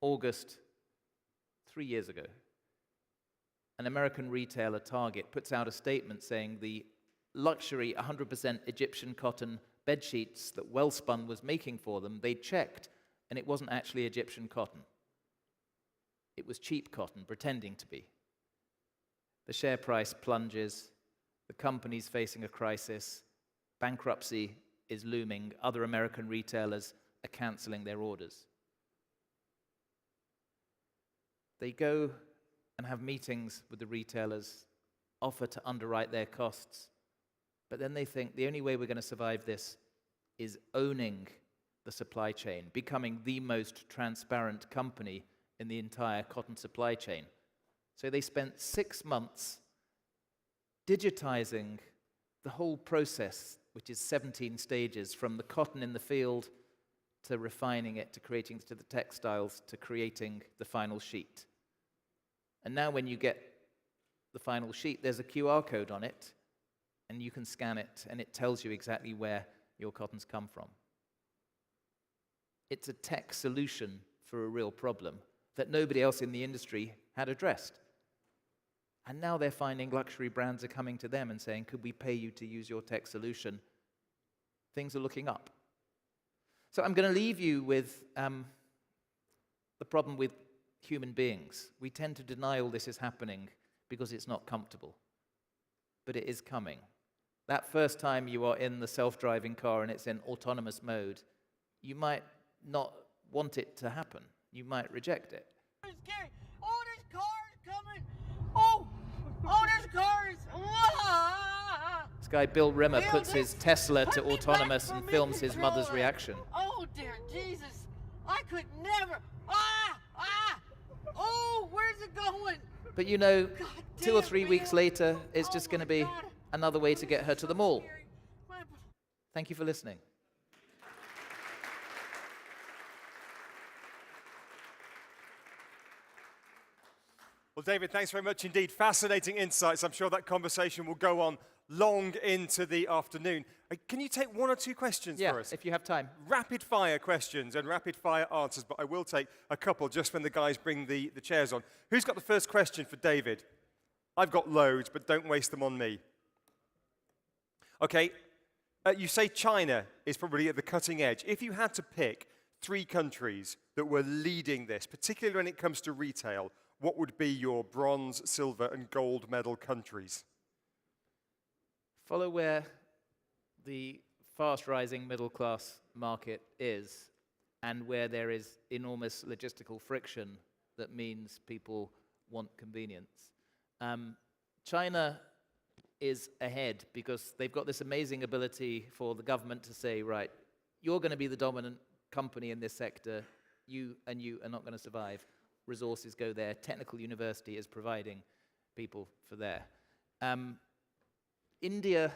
Speaker 5: August 3 years ago. An American retailer, Target, puts out a statement saying the luxury 100% Egyptian cotton bed sheets that Wellspun was making for them, they checked, and it wasn't actually Egyptian cotton. It was cheap cotton, pretending to be. The share price plunges. The company's facing a crisis. Bankruptcy is looming. Other American retailers are canceling their orders. They go and have meetings with the retailers, offer to underwrite their costs, but then they think the only way we're going to survive this is owning the supply chain, becoming the most transparent company in the entire cotton supply chain. So they spent 6 months digitizing the whole process, which is 17 stages, from the cotton in the field to refining it, to creating to the textiles, to creating the final sheet. And now when you get the final sheet, there's a QR code on it, and you can scan it, and it tells you exactly where your cotton's come from. It's a tech solution for a real problem that nobody else in the industry had addressed. And now they're finding luxury brands are coming to them and saying, could we pay you to use your tech solution? Things are looking up. So I'm going to leave you with the problem with human beings. We tend to deny all this is happening because it's not comfortable. But it is coming. That first time you are in the self-driving car and it's in autonomous mode, you might not want it to happen. You might reject it.
Speaker 11: Oh, there's cars coming! Oh, there's cars!
Speaker 5: This guy, Bill Rimmer,
Speaker 11: Bill,
Speaker 5: puts his Tesla to
Speaker 11: put me
Speaker 5: autonomous
Speaker 11: back
Speaker 5: and
Speaker 11: from
Speaker 5: films
Speaker 11: the
Speaker 5: his mother's
Speaker 11: controller.
Speaker 5: reaction.
Speaker 11: Oh, dear Jesus. I could never. Oh, where's it going?
Speaker 5: But you know,
Speaker 11: God
Speaker 5: 2 or
Speaker 11: damn,
Speaker 5: 3 weeks
Speaker 11: Bill.
Speaker 5: later, it's
Speaker 11: Oh
Speaker 5: just going to
Speaker 11: my
Speaker 5: be
Speaker 11: God.
Speaker 5: another way to get her to the mall.
Speaker 11: Scary.
Speaker 5: Thank you for listening.
Speaker 4: Well, David, thanks very much indeed. Fascinating insights. I'm sure that conversation will go on long into the afternoon. Can you take 1 or 2 questions
Speaker 5: Yeah,
Speaker 4: for us?
Speaker 5: if you have time.
Speaker 4: Rapid fire questions and rapid fire answers, but I will take a couple just when the guys bring the chairs on. Who's got the first question for David? I've got loads, but don't waste them on me. Okay, you say China is probably at the cutting edge. If you had to pick 3 countries that were leading this, particularly when it comes to retail, what would be your bronze, silver, and gold medal countries?
Speaker 5: Follow where the fast-rising middle-class market is and where there is enormous logistical friction that means people want convenience. China is ahead because they've got this amazing ability for the government to say, right, you're going to be the dominant company in this sector, you are not going to survive. Resources go there. Technical University is providing people for there. India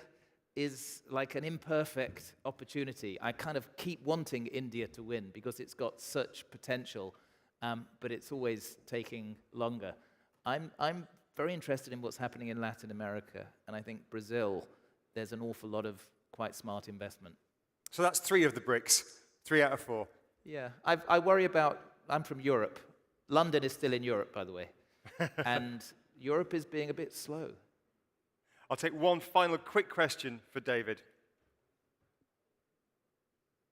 Speaker 5: is like an imperfect opportunity. I kind of keep wanting India to win because it's got such potential, but it's always taking longer. I'm very interested in what's happening in Latin America, and I think Brazil, there's an awful lot of quite smart investment.
Speaker 4: So that's 3 of the bricks, 3 out of 4.
Speaker 5: Yeah, I worry about, I'm from Europe. London is still in Europe, by the way. And Europe is being a bit slow.
Speaker 4: I'll take 1 final quick question for David.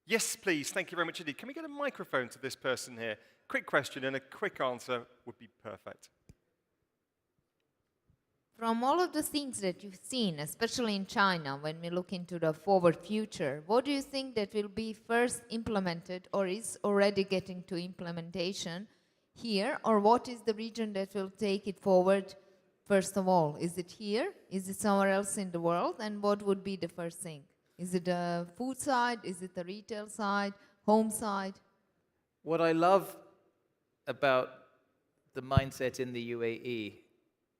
Speaker 4: Yes, please. Thank you very much indeed. Can we get a microphone to this person here? Quick question and a quick answer would be perfect.
Speaker 12: From all of the things that you've seen, especially in China, when we look into the forward future, what do you think that will be first implemented or is already getting to implementation here, or what is the region that will take it forward first of all? Is it here? Is it somewhere else in the world? And what would be the first thing? Is it the food side? Is it the retail side? Home side?
Speaker 5: What I love about the mindset in the UAE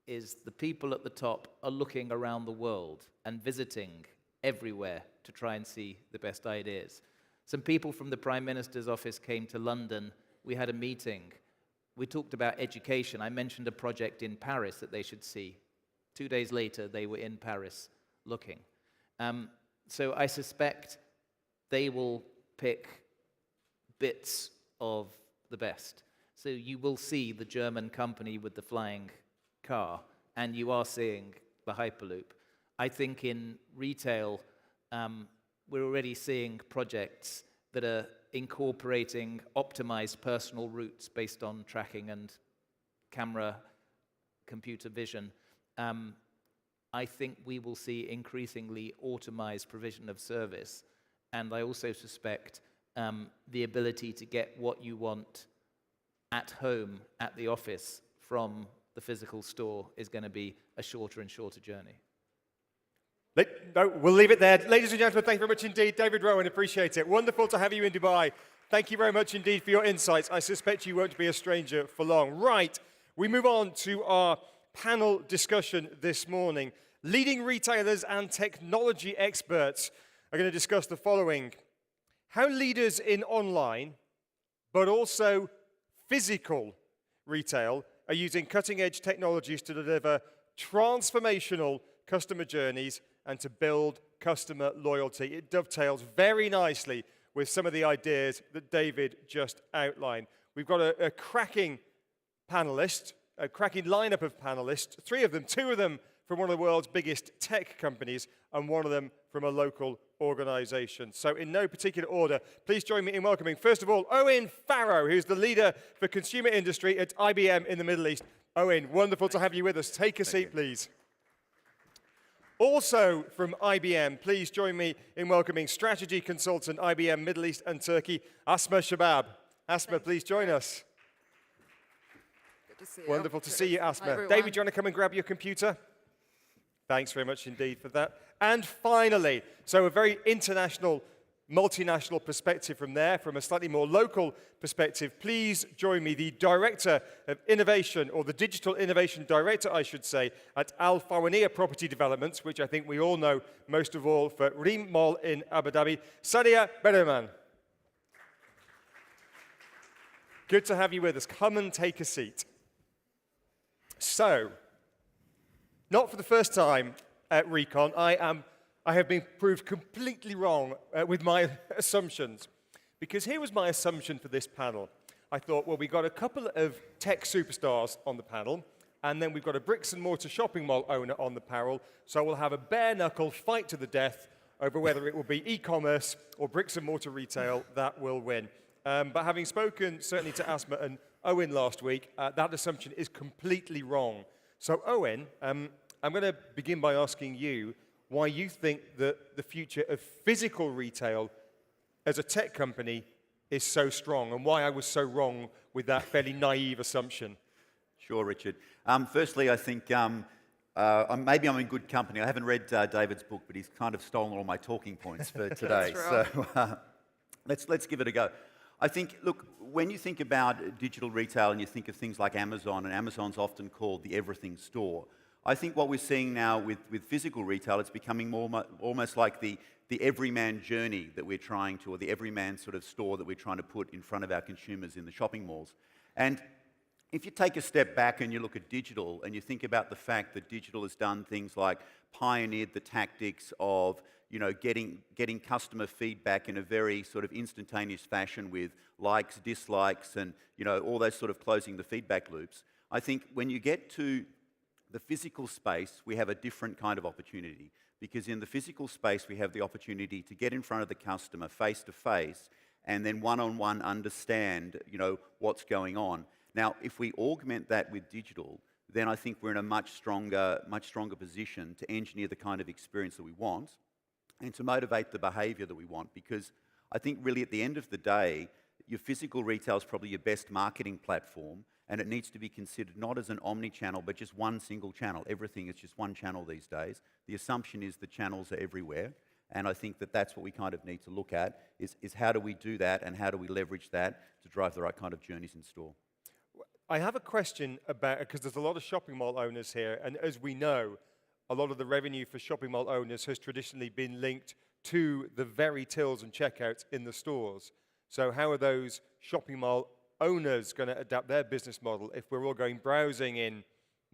Speaker 5: is the people at the top are looking around the world and visiting everywhere to try and see the best ideas. Some people from the Prime Minister's office came to London. We had a meeting. we talked about education. I mentioned a project in Paris that they should see. 2 days later, they were in Paris looking. So I suspect they will pick bits of the best. So you will see the German company with the flying car, and you are seeing the Hyperloop. I think in retail, we're already seeing projects that are incorporating optimized personal routes based on tracking and camera computer vision. I think we will see increasingly automized provision of service. And I also suspect the ability to get what you want at home, at the office, from the physical store is going to be a shorter and shorter journey.
Speaker 4: No, we'll leave it there. Ladies and gentlemen, thank you very much indeed. David Rowan, appreciate it. Wonderful to have you in Dubai. Thank you very much indeed for your insights. I suspect you won't be a stranger for long. Right, we move on to our panel discussion this morning. Leading retailers and technology experts are going to discuss the following: how leaders in online, but also physical retail, are using cutting-edge technologies to deliver transformational customer journeys and to build customer loyalty. It dovetails very nicely with some of the ideas that David just outlined. We've got a cracking panelist, a cracking lineup of panelists, 3 of them, 2 of them from one of the world's biggest tech companies, and 1 of them from a local organization. So in no particular order, please join me in welcoming, first of all, Owen Farrow, who's the leader for consumer industry at IBM in the Middle East. Owen, wonderful to have you with us. Take a seat, please. Also from IBM, please join me in welcoming strategy consultant, IBM Middle East and Turkey, Asma Shabab. Asma, please join us.
Speaker 13: Good to see you.
Speaker 4: Wonderful to see you, Asma.
Speaker 13: Hi,
Speaker 4: David, do you want to come and grab your computer? Thanks very much indeed for that. And finally, so a very international, multinational perspective from there, from a slightly more local perspective, please join me, the Director of Innovation, or the Digital Innovation Director, I should say, at Al Fawaniya Property Developments, which I think we all know most of all for Reem Mall in Abu Dhabi, Sadia Berriman. Good to have you with us. Come and take a seat. So, not for the first time at Recon, I have been proved completely wrong with my assumptions. Because here was my assumption for this panel. I thought, well, we've got a couple of tech superstars on the panel, and then we've got a bricks and mortar shopping mall owner on the panel, so we'll have a bare-knuckle fight to the death over whether it will be e-commerce or bricks and mortar retail that will win. But having spoken certainly to Asma and Owen last week, that assumption is completely wrong. So Owen, I'm going to begin by asking you why you think that the future of physical retail as a tech company is so strong, and why I was so wrong with that fairly naive assumption.
Speaker 14: Sure, Richard. Firstly, I think maybe I'm in good company. I haven't read David's book, but he's kind of stolen all my talking points for today. So let's give it a go. I think, look, when you think about digital retail and you think of things like Amazon, and Amazon's often called the everything store, I think what we're seeing now with physical retail, it's becoming almost like the everyman journey that we're trying to, or the everyman sort of store that we're trying to put in front of our consumers in the shopping malls. And if you take a step back and you look at digital and you think about the fact that digital has done things like pioneered the tactics of getting customer feedback in a very sort of instantaneous fashion with likes, dislikes, and all those sort of closing the feedback loops. I think when you get to the physical space, we have a different kind of opportunity, because in the physical space we have the opportunity to get in front of the customer face to face and then one-on-one understand what's going on. Now, if we augment that with digital, then I think we're in a much stronger position to engineer the kind of experience that we want and to motivate the behavior that we want, because I think really at the end of the day, your physical retail is probably your best marketing platform, and it needs to be considered not as an omni-channel, but just one single channel. Everything is just one channel these days. The assumption is the channels are everywhere, and I think that that's what we kind of need to look at, is how do we do that, and how do we leverage that to drive the right kind of journeys in store.
Speaker 4: I have a question about, because there's a lot of shopping mall owners here, and as we know, a lot of the revenue for shopping mall owners has traditionally been linked to the very tills and checkouts in the stores. So how are those shopping mall owners going to adapt their business model if we're all going browsing in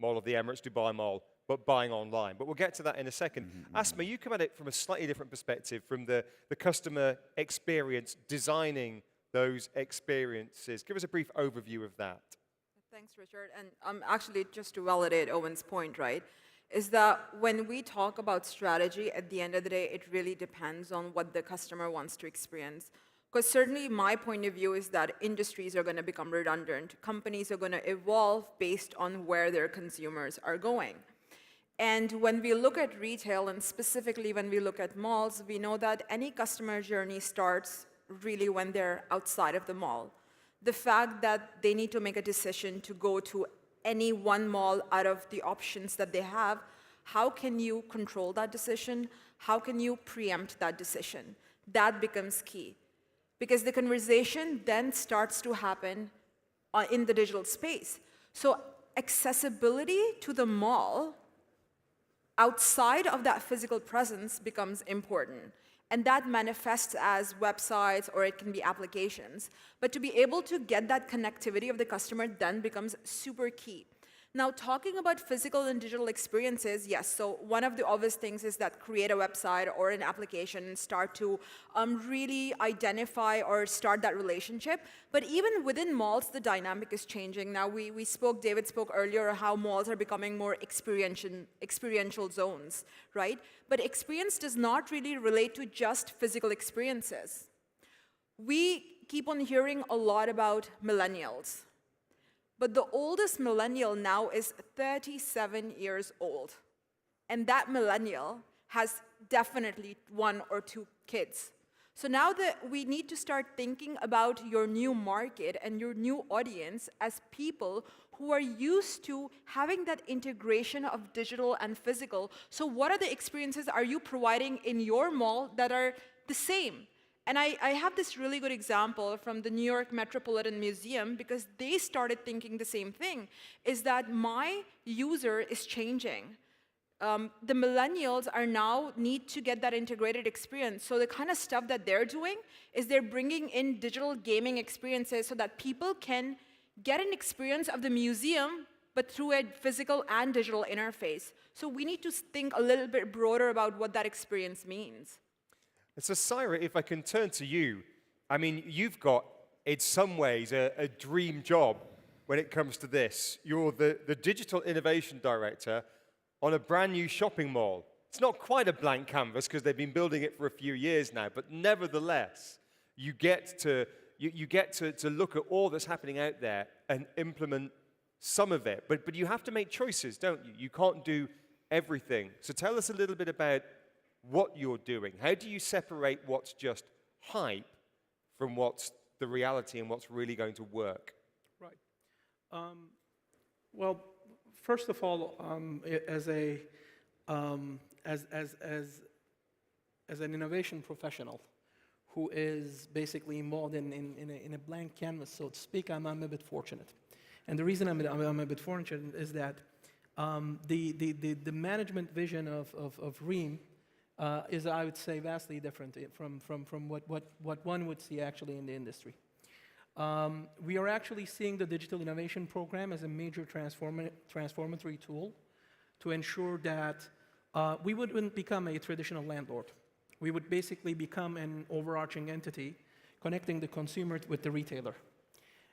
Speaker 4: Mall of the Emirates, Dubai Mall, but buying online? But we'll get to that in a second. Asma, you come at it from a slightly different perspective, from the customer experience, designing those experiences. Give us a brief overview of that.
Speaker 13: Thanks, Richard. And actually, just to validate Owen's point, right, is that when we talk about strategy, at the end of the day, it really depends on what the customer wants to experience. Because certainly my point of view is that industries are going to become redundant. Companies are going to evolve based on where their consumers are going. And when we look at retail, and specifically when we look at malls, we know that any customer journey starts really when they're outside of the mall. The fact that they need to make a decision to go to any one mall out of the options that they have, how can you control that decision? How can you preempt that decision? That becomes key. Because the conversation then starts to happen in the digital space. So accessibility to the mall outside of that physical presence becomes important. And that manifests as websites, or it can be applications. But to be able to get that connectivity of the customer then becomes super key. Now, talking about physical and digital experiences, yes, so one of the obvious things is that create a website or an application and start to really identify or start that relationship. But even within malls, the dynamic is changing. Now, David spoke earlier how malls are becoming more experiential zones, right? But experience does not really relate to just physical experiences. We keep on hearing a lot about millennials. But the oldest millennial now is 37 years old. And that millennial has definitely 1 or 2 kids. So now that we need to start thinking about your new market and your new audience as people who are used to having that integration of digital and physical. So what are the experiences are you providing in your mall that are the same? And I have this really good example from the New York Metropolitan Museum, because they started thinking the same thing, is that my user is changing. The millennials are now need to get that integrated experience. So the kind of stuff that they're doing is they're bringing in digital gaming experiences so that people can get an experience of the museum, but through a physical and digital interface. So we need to think a little bit broader about what that experience means.
Speaker 4: So, Syra, if I can turn to you, I mean, you've got, in some ways, a dream job when it comes to this. You're the Digital Innovation Director on a brand new shopping mall. It's not quite a blank canvas because they've been building it for a few years now, but nevertheless, you get to look at all that's happening out there and implement some of it. But you have to make choices, don't you? You can't do everything. So tell us a little bit about what you're doing. How do you separate what's just hype from what's the reality and what's really going to work?
Speaker 15: Right. Well, first of all, as an innovation professional who is basically involved in a blank canvas, so to speak, I'm a bit fortunate. And the reason I'm a bit fortunate is that the management vision of Reem is, I would say, vastly different from what one would see actually in the industry. We are actually seeing the Digital Innovation Program as a major transformatory tool to ensure that we wouldn't become a traditional landlord. We would basically become an overarching entity connecting the consumer with the retailer.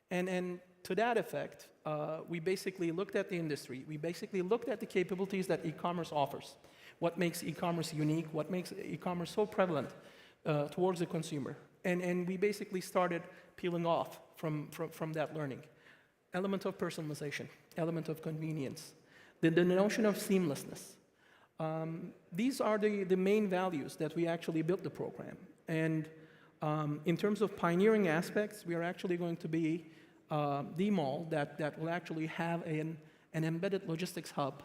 Speaker 15: And to that effect, we basically looked at the industry. We basically looked at the capabilities that e-commerce offers. What makes e-commerce unique? What makes e-commerce so prevalent towards the consumer? And we basically started peeling off from that learning. Element of personalization, element of convenience, the notion of seamlessness. These are the main values that we actually built the program. And in terms of pioneering aspects, we are actually going to be the mall that will actually have an embedded logistics hub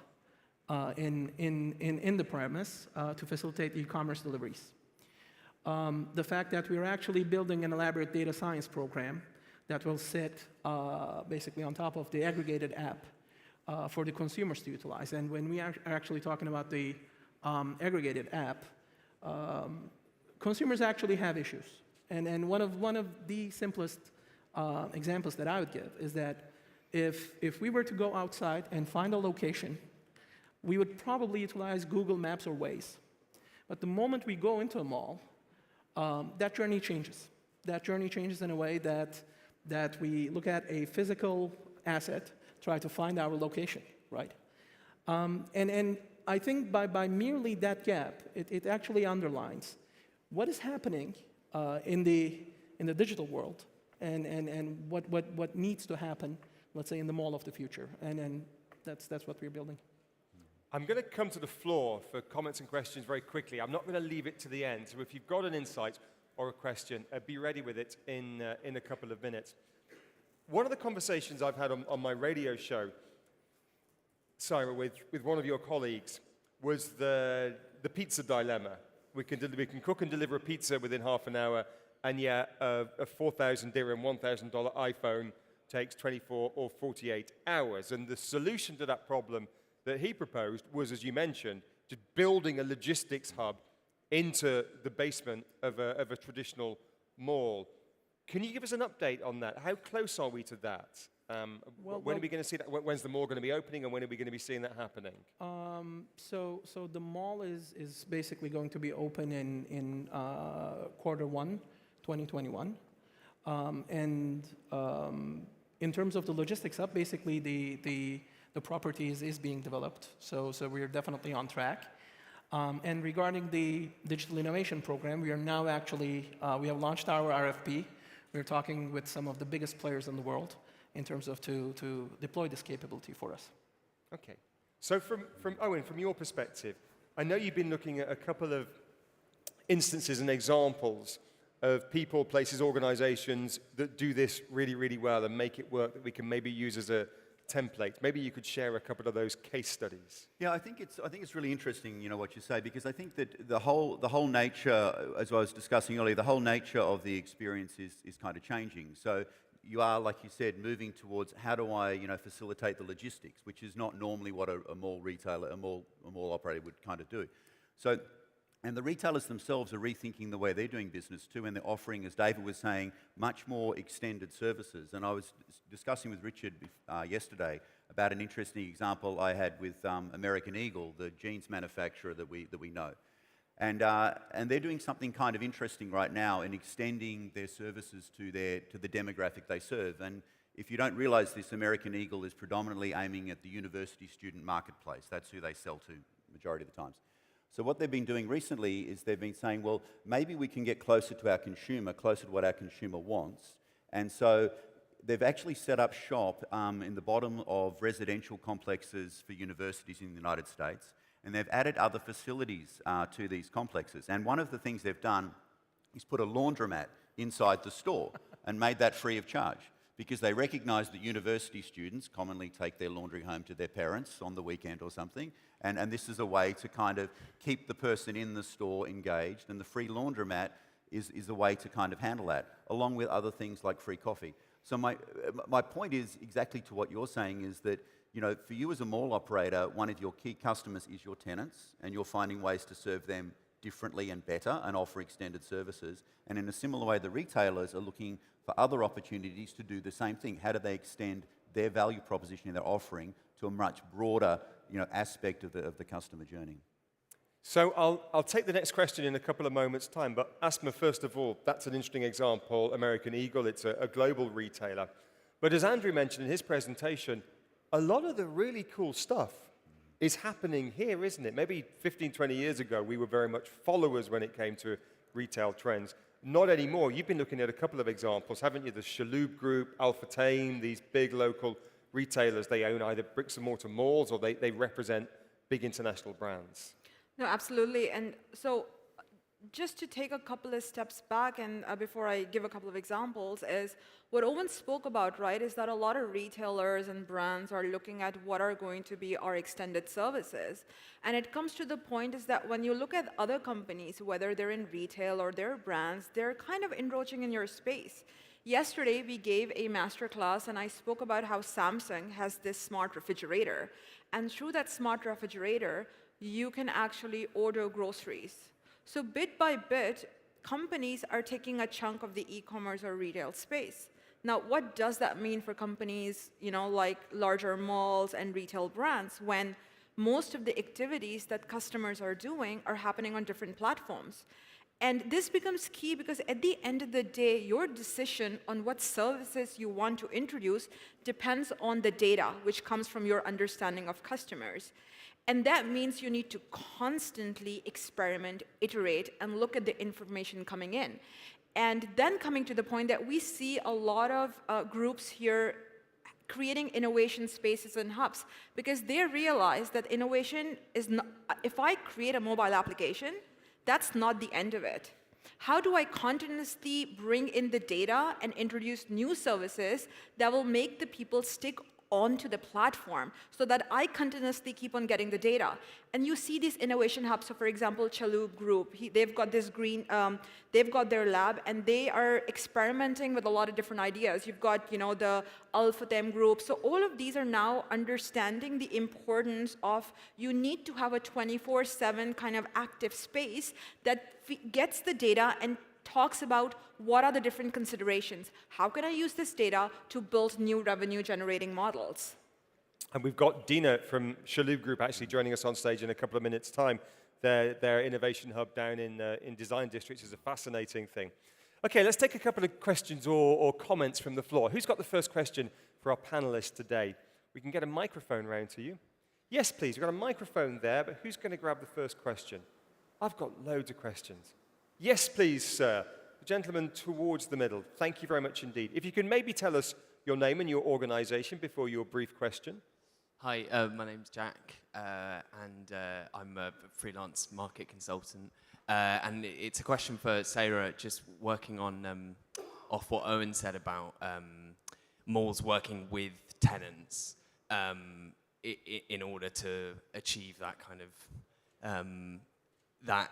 Speaker 15: in the premise to facilitate e-commerce deliveries. The fact that we're actually building an elaborate data science program that will sit basically on top of the aggregated app for the consumers to utilize. And when we are actually talking about the aggregated app, consumers actually have issues. And one of the simplest examples that I would give is that if we were to go outside and find a location, we would probably utilize Google Maps or Waze. But the moment we go into a mall, that journey changes. That journey changes in a way that we look at a physical asset, try to find our location, right? And I think by merely that gap, it actually underlines what is happening in the digital world and what needs to happen, let's say, in the mall of the future. And that's what we're building.
Speaker 4: I'm going to come to the floor for comments and questions very quickly. I'm not going to leave it to the end. So if you've got an insight or a question, be ready with it in a couple of minutes. One of the conversations I've had on my radio show, Sarah, with one of your colleagues, was the pizza dilemma. We can cook and deliver a pizza within half an hour, and yet a 4,000 dirham, $1,000 iPhone takes 24 or 48 hours. And the solution to that problem that he proposed was, as you mentioned, just building a logistics hub into the basement of a traditional mall. Can you give us an update on that? How close are we to that? When are we going to see that? When's the mall going to be opening, and when are we going to be seeing that happening?
Speaker 15: So the mall is basically going to be open in Q1 2021. And in terms of the logistics hub, basically the property is being developed. So we're definitely on track. And regarding the digital innovation program, we are now actually, we have launched our RFP. We're talking with some of the biggest players in the world in terms of to deploy this capability for us.
Speaker 4: Okay. So from Owen, from your perspective, I know you've been looking at a couple of instances and examples of people, places, organizations that do this really, really well and make it work that we can maybe use as a template. Maybe you could share a couple of those case studies.
Speaker 14: Yeah, I think it's really interesting, you know, what you say, because I think that the whole nature, as I was discussing earlier, the whole nature of the experience is kind of changing. So you are, like you said, moving towards how do I, you know, facilitate the logistics, which is not normally what a mall retailer, a mall operator would kind of do. So, and the retailers themselves are rethinking the way they're doing business too, and they're offering, as David was saying, much more extended services. And I was discussing with Richard yesterday about an interesting example I had with American Eagle, the jeans manufacturer that we know. And they're doing something kind of interesting right now in extending their services to the demographic they serve. And if you don't realize this, American Eagle is predominantly aiming at the university student marketplace. That's who they sell to majority of the times. So what they've been doing recently is they've been saying, well, maybe we can get closer to our consumer, closer to what our consumer wants. And so they've actually set up shop in the bottom of residential complexes for universities in the United States. And they've added other facilities to these complexes. And one of the things they've done is put a laundromat inside the store and made that free of charge, because they recognize that university students commonly take their laundry home to their parents on the weekend or something. And this is a way to kind of keep the person in the store engaged. And the free laundromat is a way to kind of handle that, along with other things like free coffee. So my point is exactly to what you're saying, is that, you know, for you as a mall operator, one of your key customers is your tenants, and you're finding ways to serve them differently and better and offer extended services. And in a similar way, the retailers are looking for other opportunities to do the same thing. How do they extend their value proposition in their offering to a much broader, you know, aspect of the customer journey?
Speaker 4: So I'll take the next question in a couple of moments' time, but Asma, first of all, that's an interesting example. American Eagle, it's a global retailer. But as Andrew mentioned in his presentation, a lot of the really cool stuff is happening here, isn't it? Maybe 15, 20 years ago, we were very much followers when it came to retail trends. Not anymore. You've been looking at a couple of examples, haven't you? The Shaloub Group, Alpha Tain, these big local retailers. They own either bricks and mortar malls, or they represent big international brands.
Speaker 13: No, absolutely. And so just to take a couple of steps back and before I give a couple of examples, is what Owen spoke about, right, is that a lot of retailers and brands are looking at what are going to be our extended services. And it comes to the point is that when you look at other companies, whether they're in retail or they're brands, they're kind of encroaching in your space. Yesterday, we gave a masterclass, and I spoke about how Samsung has this smart refrigerator. And through that smart refrigerator, you can actually order groceries. So bit by bit, companies are taking a chunk of the e-commerce or retail space. Now, what does that mean for companies, like larger malls and retail brands, when most of the activities that customers are doing are happening on different platforms? And this becomes key because at the end of the day, your decision on what services you want to introduce depends on the data, which comes from your understanding of customers. And that means you need to constantly experiment, iterate, and look at the information coming in. And then coming to the point that we see a lot of groups here creating innovation spaces and hubs because they realize that innovation is not, if I create a mobile application, that's not the end of it. How do I continuously bring in the data and introduce new services that will make the people stick onto the platform so that I continuously keep on getting the data? And you see these innovation hubs. So for example, Chalhoub Group, they've got this they've got their lab and they are experimenting with a lot of different ideas. You've got, the Al-Fatem Group. So all of these are now understanding the importance of you need to have a 24/7 kind of active space that gets the data and talks about what are the different considerations. How can I use this data to build new revenue-generating models?
Speaker 4: And we've got Dina from Chalhoub Group actually joining us on stage in a couple of minutes' time. Their innovation hub down in Design District is a fascinating thing. Okay, let's take a couple of questions or comments from the floor. Who's got the first question for our panelists today? We can get a microphone round to you. Yes, please. We've got a microphone there, but who's going to grab the first question? I've got loads of questions. Yes, please, sir. The gentleman towards the middle. Thank you very much indeed. If you can maybe tell us your name and your organization before your brief question.
Speaker 16: Hi, my name's Jack, and I'm a freelance market consultant. And it's a question for Sarah, just working on off what Owen said about malls working with tenants in order to achieve that kind of that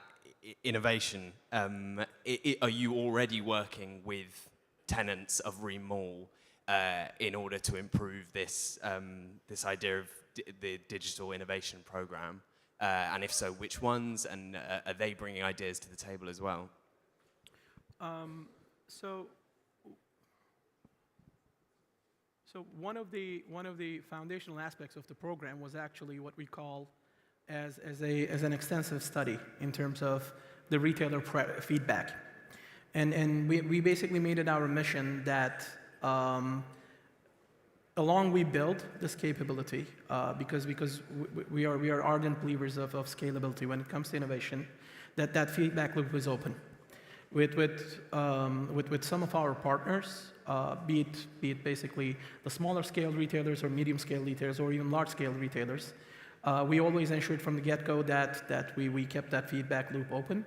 Speaker 16: innovation. Are you already working with tenants of Ream Mall in order to improve this this idea of the digital innovation program? And if so, which ones? And are they bringing ideas to the table as well?
Speaker 15: So one of the foundational aspects of the program was actually what we call as an extensive study in terms of the retailer feedback. And we basically made it our mission that along we build this capability because we are ardent believers of scalability when it comes to innovation, that feedback loop was open. With some of our partners, be it basically the smaller scale retailers or medium scale retailers or even large scale retailers, we always ensured from the get-go that we kept that feedback loop open.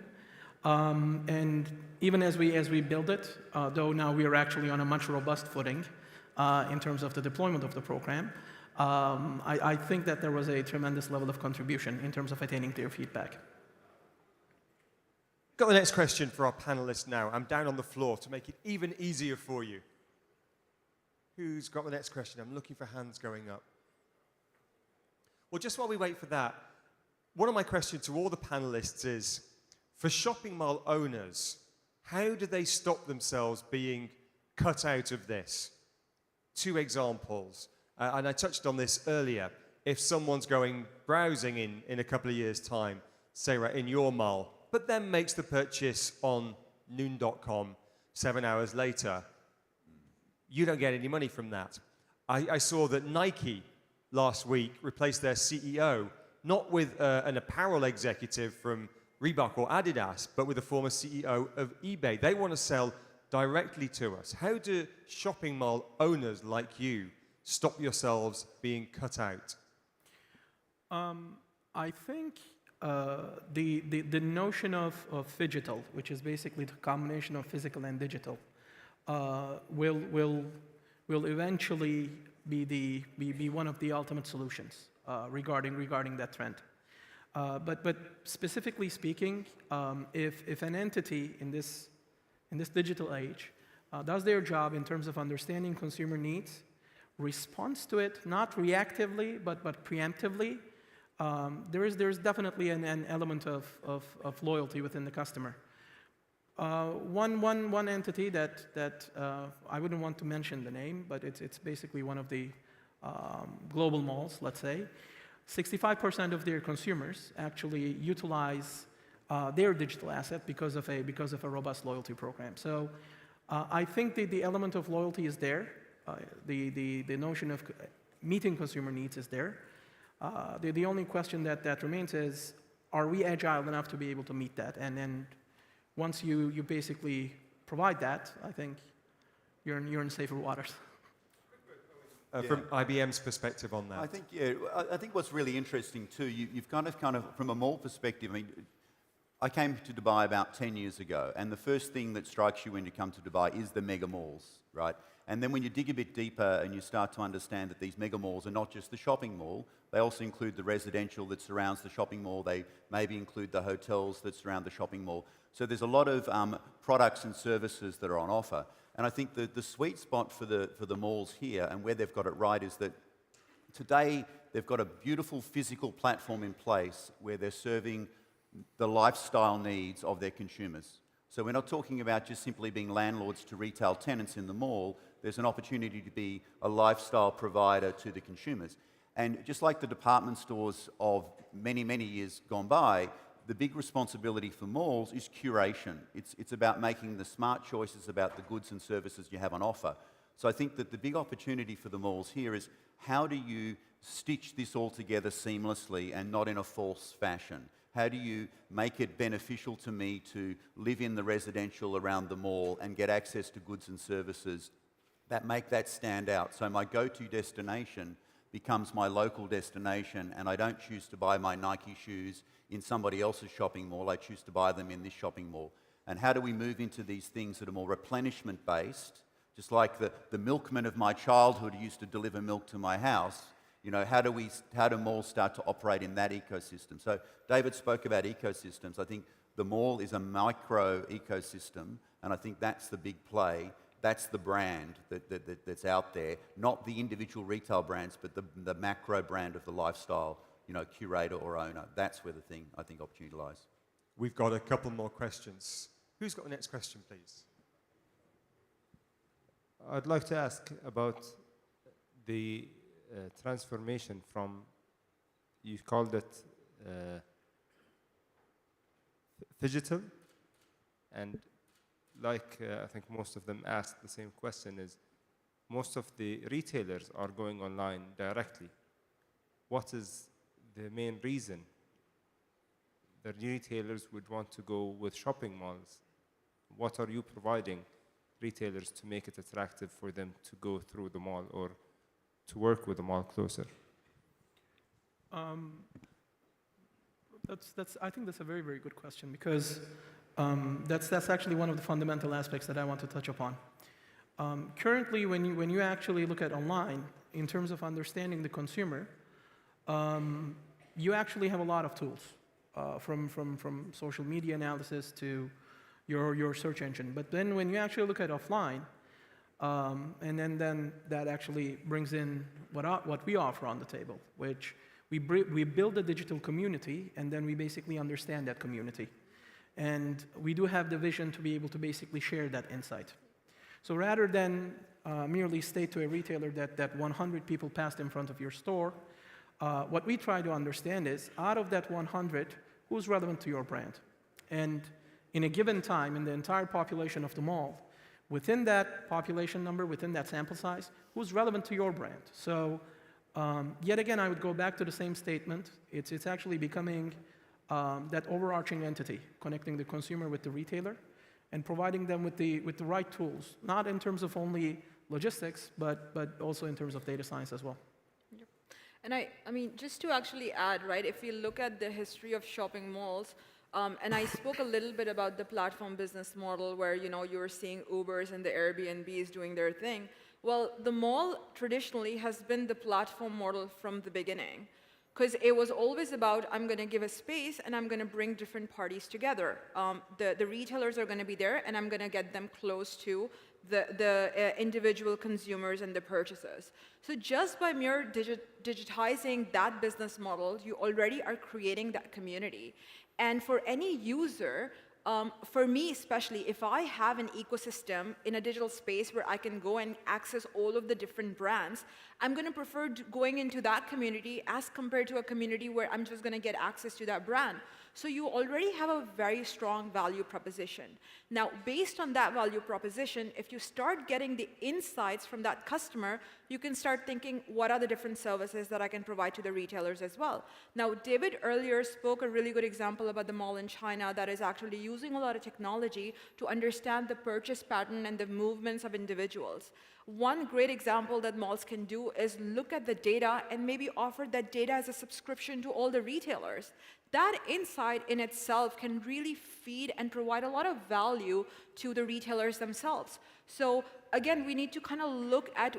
Speaker 15: And even as we build it, though now we are actually on a much robust footing in terms of the deployment of the program, I think that there was a tremendous level of contribution in terms of attaining their feedback.
Speaker 4: Got the next question for our panelists now. I'm down on the floor to make it even easier for you. Who's got the next question? I'm looking for hands going up. Well, just while we wait for that, one of my questions to all the panelists is, for shopping mall owners, how do they stop themselves being cut out of this? 2 examples, and I touched on this earlier. If someone's going browsing in a couple of years' time, say right in your mall, but then makes the purchase on noon.com 7 hours later, you don't get any money from that. I saw that Nike last week replaced their CEO, not with an apparel executive from Reebok or Adidas, but with a former CEO of eBay. They want to sell directly to us. How do shopping mall owners like you stop yourselves being cut out?
Speaker 15: I think the notion of phygital, which is basically the combination of physical and digital, will eventually be one of the ultimate solutions regarding that trend. But specifically speaking, if an entity in this digital age does their job in terms of understanding consumer needs, responds to it not reactively but preemptively, there is definitely an element of loyalty within the customer. One entity that I wouldn't want to mention the name, but it's basically one of the global malls, let's say. 65% of their consumers actually utilize their digital asset because of a robust loyalty program. So I think the element of loyalty is there. The notion of meeting consumer needs is there. The only question that remains is, are we agile enough to be able to meet that? And then once you basically provide that, I think you're in safer waters.
Speaker 17: From IBM's perspective on that.
Speaker 14: I think what's really interesting too, you've kind of, from a mall perspective, I mean, I came to Dubai about 10 years ago, and the first thing that strikes you when you come to Dubai is the mega malls, right? And then when you dig a bit deeper and you start to understand that these mega malls are not just the shopping mall, they also include the residential that surrounds the shopping mall, they maybe include the hotels that surround the shopping mall. So there's a lot of products and services that are on offer. And I think the sweet spot for the malls here and where they've got it right is that today they've got a beautiful physical platform in place where they're serving the lifestyle needs of their consumers. So we're not talking about just simply being landlords to retail tenants in the mall. There's an opportunity to be a lifestyle provider to the consumers. And just like the department stores of many, many years gone by, the big responsibility for malls is curation. It's about making the smart choices about the goods and services you have on offer. So I think that the big opportunity for the malls here is, how do you stitch this all together seamlessly and not in a false fashion? How do you make it beneficial to me to live in the residential around the mall and get access to goods and services that make that stand out? So my go-to destination becomes my local destination, and I don't choose to buy my Nike shoes in somebody else's shopping mall. I choose to buy them in this shopping mall. And how do we move into these things that are more replenishment-based? Just like the milkman of my childhood who used to deliver milk to my house, you know, how do malls start to operate in that ecosystem? So David spoke about ecosystems. I think the mall is a micro ecosystem, and I think that's the big play. That's the brand that's out there, not the individual retail brands, but the macro brand of the lifestyle, you know, curator or owner. That's where the thing, I think, opportunity lies.
Speaker 17: We've got a couple more questions. Who's got the next question, please?
Speaker 18: I'd like to ask about the transformation from, you called it digital, and like I think most of them asked the same question, is most of the retailers are going online directly. What is the main reason the retailers would want to go with shopping malls? What are you providing retailers to make it attractive for them to go through the mall or to work with the mall closer?
Speaker 15: I think that's a very, very good question, because that's actually one of the fundamental aspects that I want to touch upon. Currently, when you actually look at online, in terms of understanding the consumer, you actually have a lot of tools, from social media analysis to your search engine. But then when you actually look at offline, and then that actually brings in what we offer on the table, which we build a digital community, and then we basically understand that community. And we do have the vision to be able to basically share that insight. So rather than merely state to a retailer that 100 people passed in front of your store, what we try to understand is, out of that 100, who's relevant to your brand? And in a given time, in the entire population of the mall, within that population number, within that sample size, who's relevant to your brand? So yet again, I would go back to the same statement. It's actually becoming that overarching entity, connecting the consumer with the retailer and providing them with the right tools, not in terms of only logistics, but also in terms of data science as well.
Speaker 13: Yep. And I mean, just to actually add, right, if we look at the history of shopping malls, and I spoke a little bit about the platform business model where, you know, you were seeing Ubers and the Airbnbs doing their thing. Well, the mall traditionally has been the platform model from the beginning, because it was always about, I'm going to give a space and I'm going to bring different parties together. The retailers are going to be there, and I'm going to get them close to the individual consumers and the purchases. So just by mere digitizing that business model, you already are creating that community. And for any user, For me especially, if I have an ecosystem in a digital space where I can go and access all of the different brands, I'm going to prefer going into that community as compared to a community where I'm just going to get access to that brand. So you already have a very strong value proposition. Now, based on that value proposition, if you start getting the insights from that customer, you can start thinking, what are the different services that I can provide to the retailers as well? Now, David earlier spoke a really good example about the mall in China that is actually using a lot of technology to understand the purchase pattern and the movements of individuals. One great example that malls can do is look at the data and maybe offer that data as a subscription to all the retailers. That insight in itself can really feed and provide a lot of value to the retailers themselves. So again, we need to kind of look at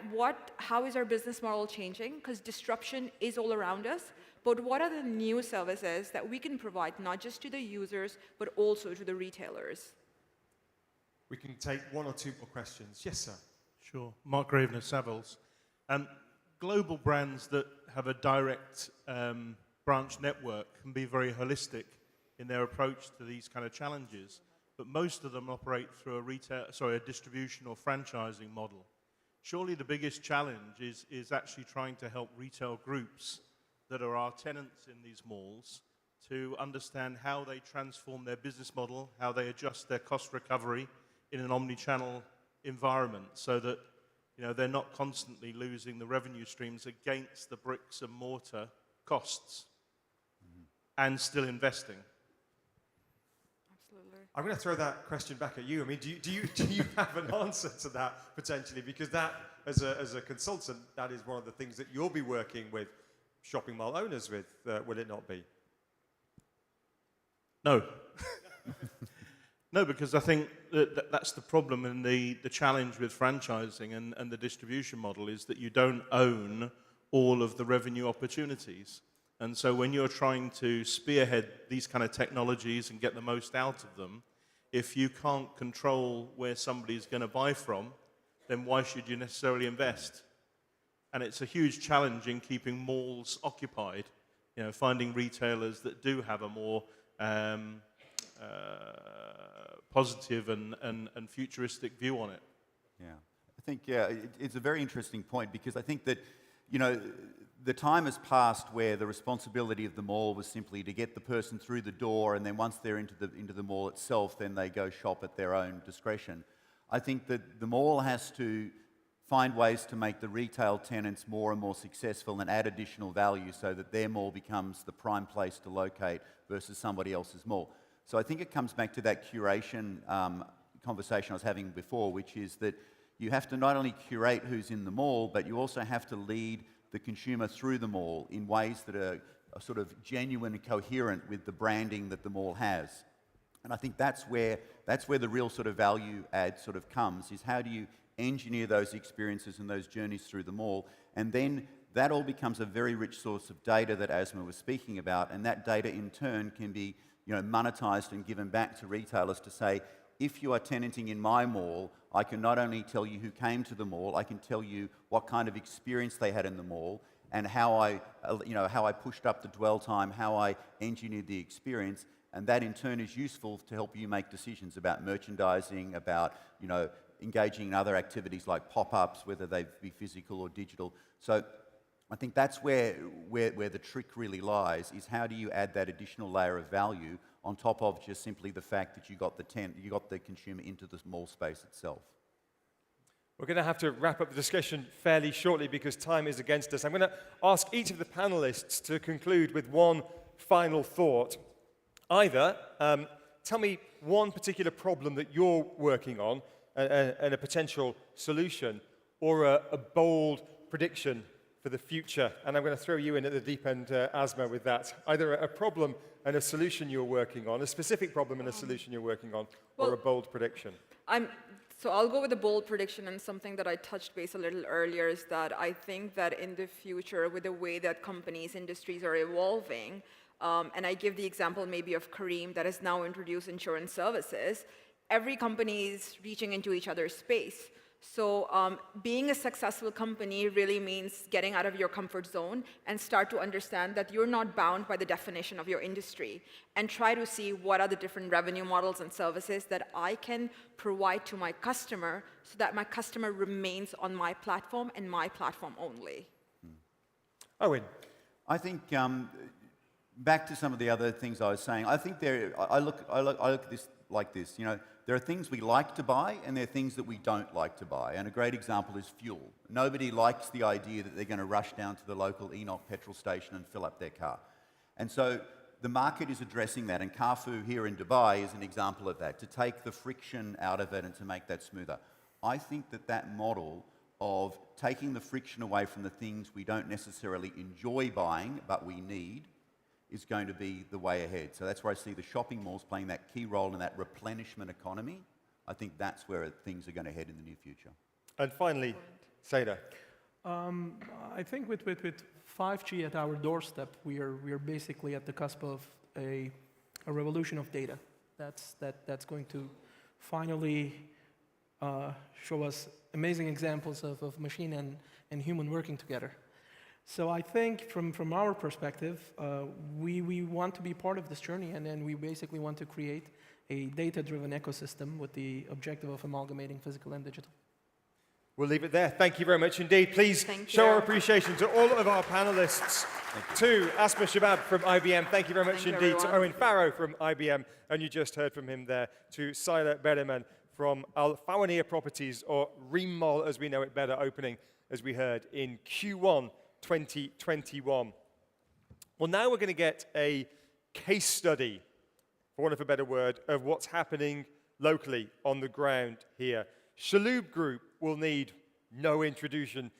Speaker 13: how is our business model changing, because disruption is all around us, but what are the new services that we can provide not just to the users, but also to the retailers?
Speaker 17: We can take one or two more questions. Yes, sir.
Speaker 19: Sure. Mark Gravener, Savills. Global brands that have a direct branch network can be very holistic in their approach to these kind of challenges, but most of them operate through a distribution or franchising model. Surely the biggest challenge is actually trying to help retail groups that are our tenants in these malls to understand how they transform their business model, how they adjust their cost recovery in an omni-channel environment, so that they're not constantly losing the revenue streams against the bricks and mortar costs and still investing.
Speaker 13: Absolutely.
Speaker 17: I'm going to throw that question back at you. I mean, do you have an answer to that potentially? Because that, as a consultant, that is one of the things that you'll be working with shopping mall owners with, will it not be?
Speaker 19: No. No, because I think that's the problem and the challenge with franchising and the distribution model is that you don't own all of the revenue opportunities. And so when you're trying to spearhead these kind of technologies and get the most out of them, if you can't control where somebody's going to buy from, then why should you necessarily invest? And it's a huge challenge in keeping malls occupied, finding retailers that do have a more positive and futuristic view on it.
Speaker 14: Yeah, I think it's a very interesting point, because I think that the time has passed where the responsibility of the mall was simply to get the person through the door, and then once they're into the mall itself, then they go shop at their own discretion. I think that the mall has to find ways to make the retail tenants more and more successful and add additional value so that their mall becomes the prime place to locate versus somebody else's mall. So I think it comes back to that curation conversation I was having before, which is that you have to not only curate who's in the mall, but you also have to lead the consumer through the mall in ways that are sort of genuine and coherent with the branding that the mall has. And I think that's where the real sort of value add sort of comes, is how do you engineer those experiences and those journeys through the mall, and then that all becomes a very rich source of data that Asma was speaking about, and that data in turn can be monetized and given back to retailers to say, if you are tenanting in my mall, I can not only tell you who came to the mall, I can tell you what kind of experience they had in the mall, and how I pushed up the dwell time, how I engineered the experience, and that in turn is useful to help you make decisions about merchandising, about engaging in other activities like pop-ups, whether they be physical or digital. So I think that's where the trick really lies, is how do you add that additional layer of value on top of just simply the fact that you got the consumer into the mall space itself.
Speaker 4: We're going to have to wrap up the discussion fairly shortly because time is against us. I'm going to ask each of the panelists to conclude with one final thought. Either tell me one particular problem that you're working on and a potential solution, or a bold prediction for the future. And I'm going to throw you in at the deep end, Asma, with that. Either a problem and a solution you're working on, a specific problem and a solution you're working on, or a bold prediction.
Speaker 13: So I'll go with a bold prediction, and something that I touched base a little earlier is that I think that in the future, with the way that companies, industries are evolving, and I give the example maybe of Kareem that has now introduced insurance services, every company is reaching into each other's space. So being a successful company really means getting out of your comfort zone and start to understand that you're not bound by the definition of your industry, and try to see what are the different revenue models and services that I can provide to my customer so that my customer remains on my platform and my platform only.
Speaker 4: Owen.
Speaker 14: I think back to some of the other things I was saying, I think I look at this like this. You know, there are things we like to buy and there are things that we don't like to buy. And a great example is fuel. Nobody likes the idea that they're going to rush down to the local Enoch petrol station and fill up their car. And so the market is addressing that, and Carrefour here in Dubai is an example of that, to take the friction out of it and to make that smoother. I think that that model of taking the friction away from the things we don't necessarily enjoy buying but we need is going to be the way ahead. So that's where I see the shopping malls playing that key role in that replenishment economy. I think that's where things are going to head in the near future.
Speaker 4: And finally, Seda.
Speaker 15: I think with 5G at our doorstep, we are basically at the cusp of a revolution of data. That's going to finally show us amazing examples of machine and human working together. So I think from our perspective, we want to be part of this journey, and then we basically want to create a data-driven ecosystem with the objective of amalgamating physical and digital.
Speaker 4: We'll leave it there. Thank you very much indeed. Please show our appreciation to all of our panelists. To Asma Shabab from IBM, thank you very much indeed. To Owen Farrow from IBM, and you just heard from him there. To Saila Bereman from Al Fawaniya Properties, or Remol as we know it better, opening, as we heard, in Q1 2021. Well, now we're going to get a case study, for want of a better word, of what's happening locally on the ground here. Shaloub Group will need no introduction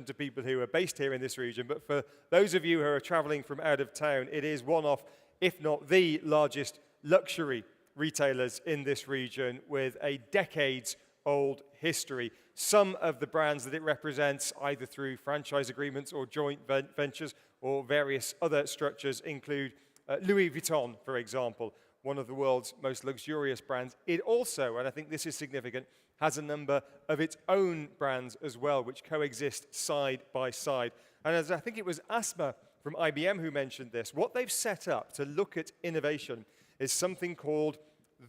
Speaker 4: to people who are based here in this region, but for those of you who are traveling from out of town, it is one of, if not the largest luxury retailers in this region with a decades-old history. Some of the brands that it represents, either through franchise agreements or joint ventures or various other structures, include Louis Vuitton, for example, one of the world's most luxurious brands. It also, and I think this is significant, has a number of its own brands as well, which coexist side by side. And as I think it was Asma from IBM who mentioned this, what they've set up to look at innovation is something called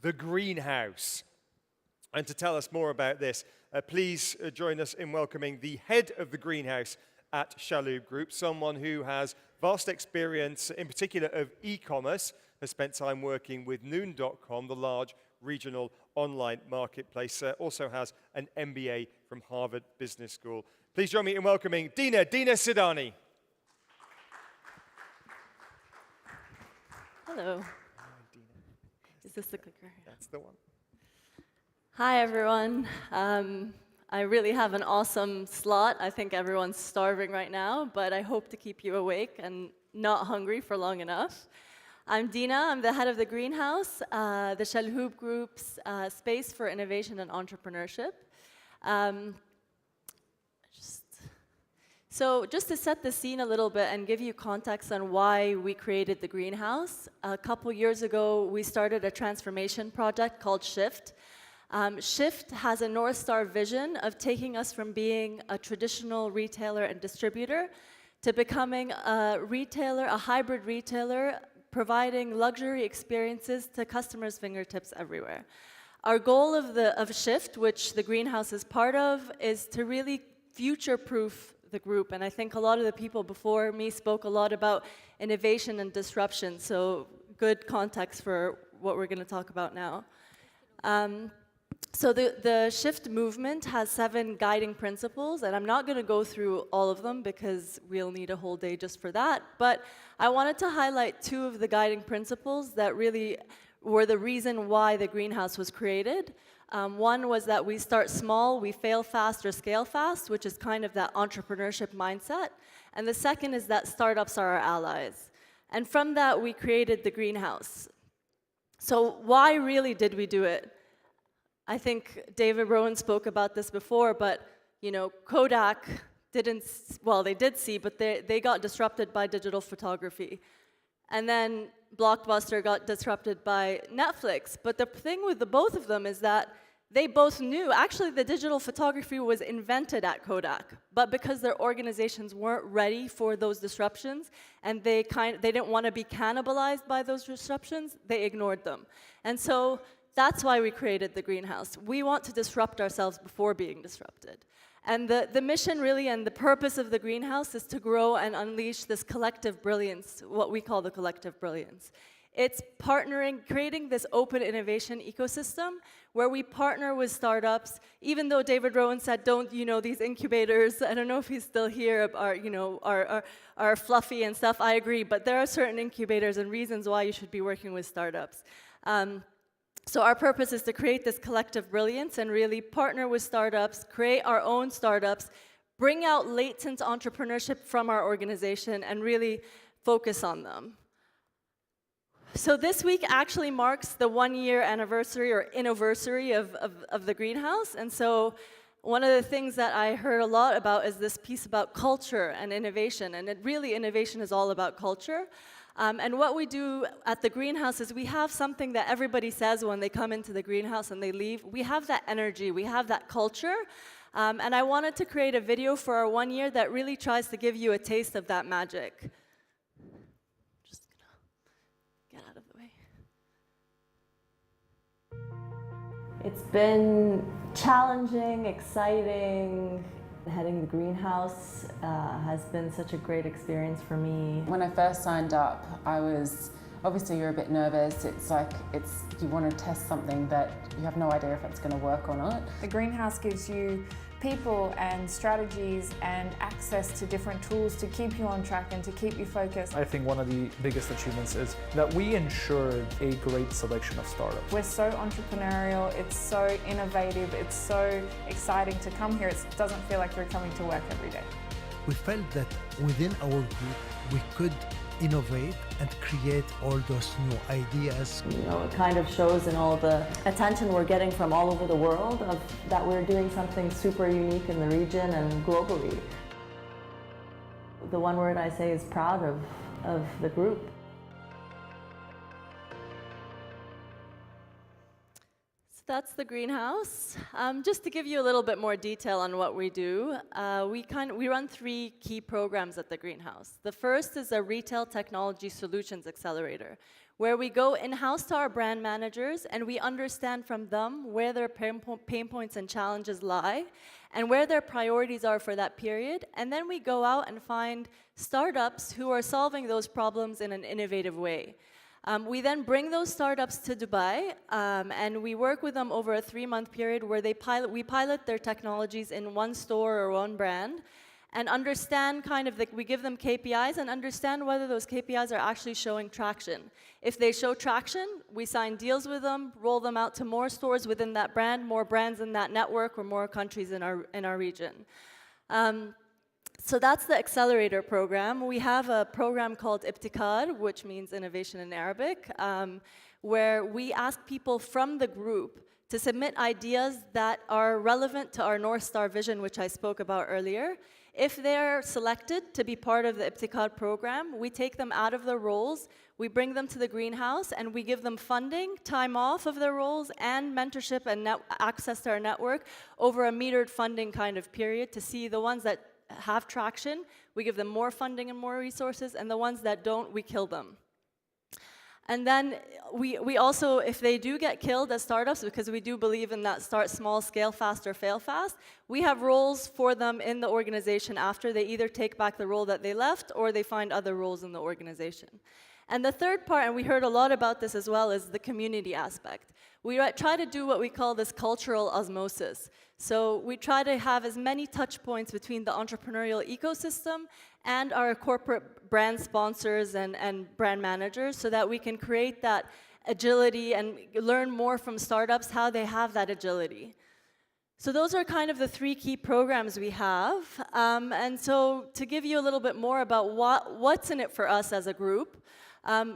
Speaker 4: the Greenhouse. And to tell us more about this, please join us in welcoming the head of the Greenhouse at Shaloub Group, someone who has vast experience, in particular of e-commerce, has spent time working with Noon.com, the large regional online marketplace, also has an MBA from Harvard Business School. Please join me in welcoming Dina Sidani.
Speaker 20: Hello. Is this the clicker?
Speaker 4: That's the one.
Speaker 20: Hi, everyone. I really have an awesome slot. I think everyone's starving right now, but I hope to keep you awake and not hungry for long enough. I'm Dina. I'm the head of the Greenhouse, the Shaloub Group's space for innovation and entrepreneurship. So just to set the scene a little bit and give you context on why we created the Greenhouse, a couple years ago, we started a transformation project called Shift. Shift has a North Star vision of taking us from being a traditional retailer and distributor to becoming a retailer, a hybrid retailer, providing luxury experiences to customers' fingertips everywhere. Our goal of Shift, which the Greenhouse is part of, is to really future-proof the group. And I think a lot of the people before me spoke a lot about innovation and disruption, so good context for what we're going to talk about now. So the Shift movement has 7 guiding principles, and I'm not going to go through all of them because we'll need a whole day just for that, but I wanted to highlight 2 of the guiding principles that really were the reason why the Greenhouse was created. One was that we start small, we fail fast or scale fast, which is kind of that entrepreneurship mindset. And the second is that startups are our allies. And from that, we created the Greenhouse. So why really did we do it? I think David Rowan spoke about this before, but you know, Kodak didn't, well, they did see, but they got disrupted by digital photography. And then Blockbuster got disrupted by Netflix. But the thing with the both of them is that they both knew, actually the digital photography was invented at Kodak, but because their organizations weren't ready for those disruptions and they didn't want to be cannibalized by those disruptions, they ignored them. And so that's why we created the greenhouse. We want to disrupt ourselves before being disrupted. And the mission really and the purpose of the greenhouse is to grow and unleash this collective brilliance, what we call the collective brilliance. It's partnering, creating this open innovation ecosystem where we partner with startups, even though David Rowan said, don't, these incubators, I don't know if he's still here, are fluffy and stuff, I agree, but there are certain incubators and reasons why you should be working with startups. So our purpose is to create this collective brilliance and really partner with startups, create our own startups, bring out latent entrepreneurship from our organization and really focus on them. So this week actually marks the 1-year anniversary or anniversary of the greenhouse. And so one of the things that I heard a lot about is this piece about culture and innovation. And innovation is all about culture. And what we do at the greenhouse is we have something that everybody says when they come into the greenhouse and they leave. We have that energy, we have that culture. And I wanted to create a video for our 1 year that really tries to give you a taste of that magic.
Speaker 21: It's been challenging, exciting. Heading the greenhouse has been such a great experience for me.
Speaker 22: When I first signed up, obviously you're a bit nervous. It's like you want to test something that you have no idea if it's going to work or not.
Speaker 23: The greenhouse gives you people and strategies and access to different tools to keep you on track and to keep you focused.
Speaker 24: I think one of the biggest achievements is that we ensured a great selection of startups.
Speaker 23: We're so entrepreneurial, it's so innovative, it's so exciting to come here. It doesn't feel like you're coming to work every day.
Speaker 25: We felt that within our group we could innovate and create all those new ideas.
Speaker 21: It kind of shows in all the attention we're getting from all over the world that we're doing something super unique in the region and globally. The one word I say is proud of the group.
Speaker 20: That's the greenhouse. Just to give you a little bit more detail on what we do, we run 3 key programs at the greenhouse. The first is a Retail Technology Solutions Accelerator, where we go in-house to our brand managers and we understand from them where their pain points and challenges lie and where their priorities are for that period. And then we go out and find startups who are solving those problems in an innovative way. We then bring those startups to Dubai, and we work with them over a 3-month period where we pilot their technologies in one store or one brand, and understand we give them KPIs and understand whether those KPIs are actually showing traction. If they show traction, we sign deals with them, roll them out to more stores within that brand, more brands in that network, or more countries in our region. So that's the accelerator program. We have a program called Ibtikar, which means innovation in Arabic, where we ask people from the group to submit ideas that are relevant to our North Star vision, which I spoke about earlier. If they're selected to be part of the Ibtikar program, we take them out of their roles, we bring them to the greenhouse, and we give them funding, time off of their roles, and mentorship and access to our network over a metered funding kind of period to see the ones that have traction, we give them more funding and more resources, and the ones that don't, we kill them. And then we also, if they do get killed as startups, because we do believe in that start small, scale fast, or fail fast, we have roles for them in the organization after. They either take back the role that they left or they find other roles in the organization. And the third part, and we heard a lot about this as well, is the community aspect. We try to do what we call this cultural osmosis. So we try to have as many touch points between the entrepreneurial ecosystem and our corporate brand sponsors and brand managers so that we can create that agility and learn more from startups how they have that agility. So those are kind of the 3 key programs we have. And so to give you a little bit more about what's in it for us as a group,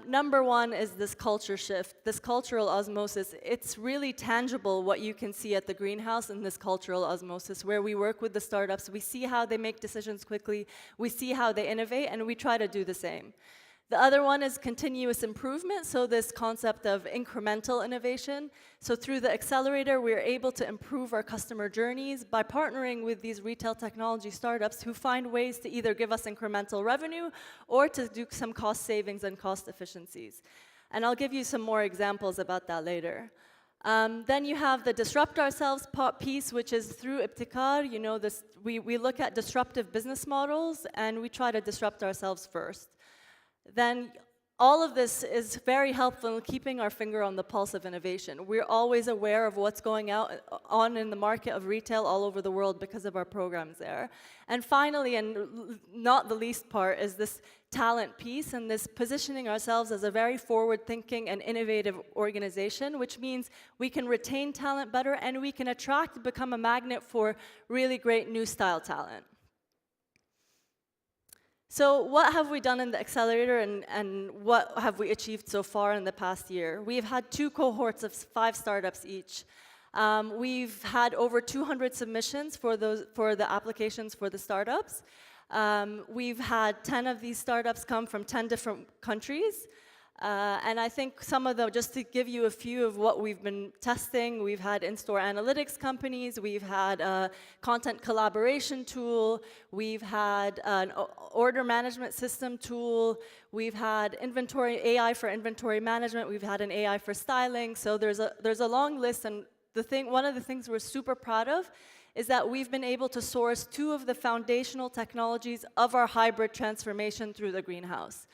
Speaker 20: number 1 is this culture shift, this cultural osmosis. It's really tangible what you can see at the greenhouse in this cultural osmosis where we work with the startups, we see how they make decisions quickly, we see how they innovate, and we try to do the same. The other one is continuous improvement, so this concept of incremental innovation. So through the accelerator, we're able to improve our customer journeys by partnering with these retail technology startups who find ways to either give us incremental revenue or to do some cost savings and cost efficiencies. And I'll give you some more examples about that later. Then you have the disrupt ourselves piece, which is through Ibtikar. You know, we look at disruptive business models, and we try to disrupt ourselves first. Then all of this is very helpful in keeping our finger on the pulse of innovation. We're always aware of what's going on in the market of retail all over the world because of our programs there. And finally, and not the least part, is this talent piece and this positioning ourselves as a very forward-thinking and innovative organization, which means we can retain talent better and we can attract, become a magnet for really great new style talent. So what have we done in the accelerator, and what have we achieved so far in the past year? We've had 2 cohorts of 5 startups each. We've had over 200 submissions for the applications for the startups. We've had 10 of these startups come from 10 different countries. And I think some of them, just to give you a few of what we've been testing, we've had in-store analytics companies, we've had a content collaboration tool, we've had an order management system tool, we've had AI for inventory management, we've had an AI for styling. So there's a long list, and one of the things we're super proud of is that we've been able to source 2 of the foundational technologies of our hybrid transformation through the greenhouse.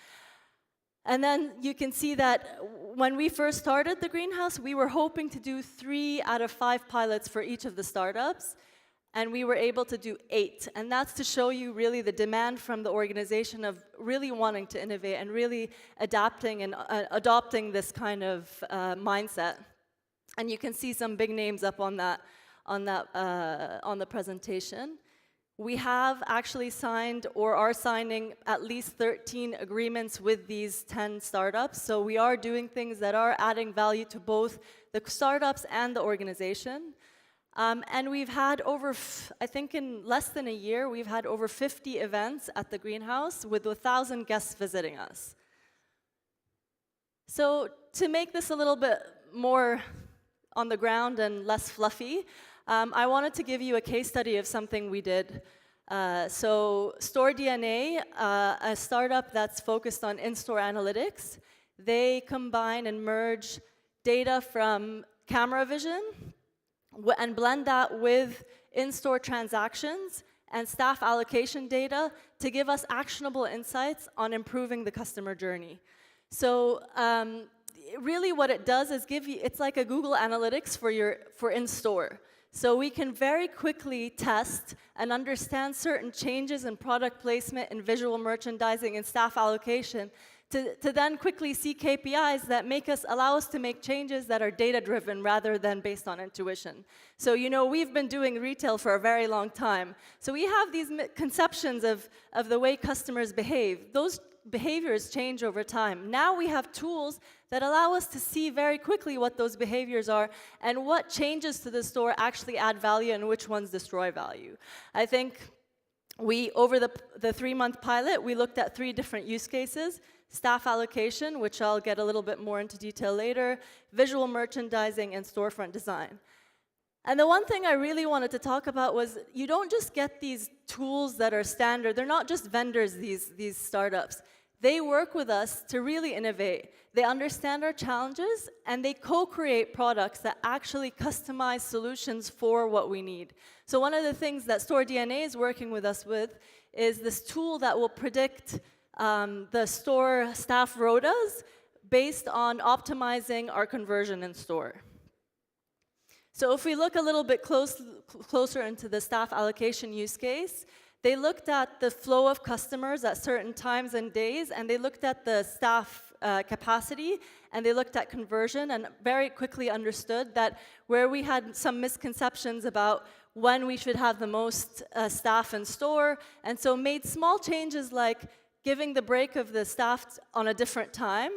Speaker 20: And then you can see that when we first started the greenhouse, we were hoping to do 3 out of 5 pilots for each of the startups, and we were able to do 8. And that's to show you really the demand from the organization of really wanting to innovate and really adapting and adopting this kind of mindset. And you can see some big names up on the presentation. We have actually signed or are signing at least 13 agreements with these 10 startups. So we are doing things that are adding value to both the startups and the organization. And we've had over, I think in less than a year, we've had over 50 events at the greenhouse with 1,000 guests visiting us. So to make this a little bit more on the ground and less fluffy, I wanted to give you a case study of something we did. So Store DNA, a startup that's focused on in-store analytics, they combine and merge data from camera vision and blend that with in-store transactions and staff allocation data to give us actionable insights on improving the customer journey. So really what it does is it's like a Google Analytics for in-store. So we can very quickly test and understand certain changes in product placement and visual merchandising and staff allocation to then quickly see KPIs that allow us to make changes that are data-driven rather than based on intuition. So, you know, we've been doing retail for a very long time. So we have these conceptions of the way customers behave. Those behaviors change over time. Now we have tools that allow us to see very quickly what those behaviors are and what changes to the store actually add value and which ones destroy value. I think over the 3-month pilot, we looked at 3 different use cases: staff allocation, which I'll get a little bit more into detail later, visual merchandising, and storefront design. And the one thing I really wanted to talk about was you don't just get these tools that are standard. They're not just vendors, these startups. They work with us to really innovate. They understand our challenges, and they co-create products that actually customize solutions for what we need. So one of the things that Store DNA is working with us with is this tool that will predict the store staff rotas based on optimizing our conversion in store. So if we look a little bit closer into the staff allocation use case, they looked at the flow of customers at certain times and days, and they looked at the staff capacity, and they looked at conversion, and very quickly understood that where we had some misconceptions about when we should have the most staff in store, and so made small changes like giving the break of the staff on a different time,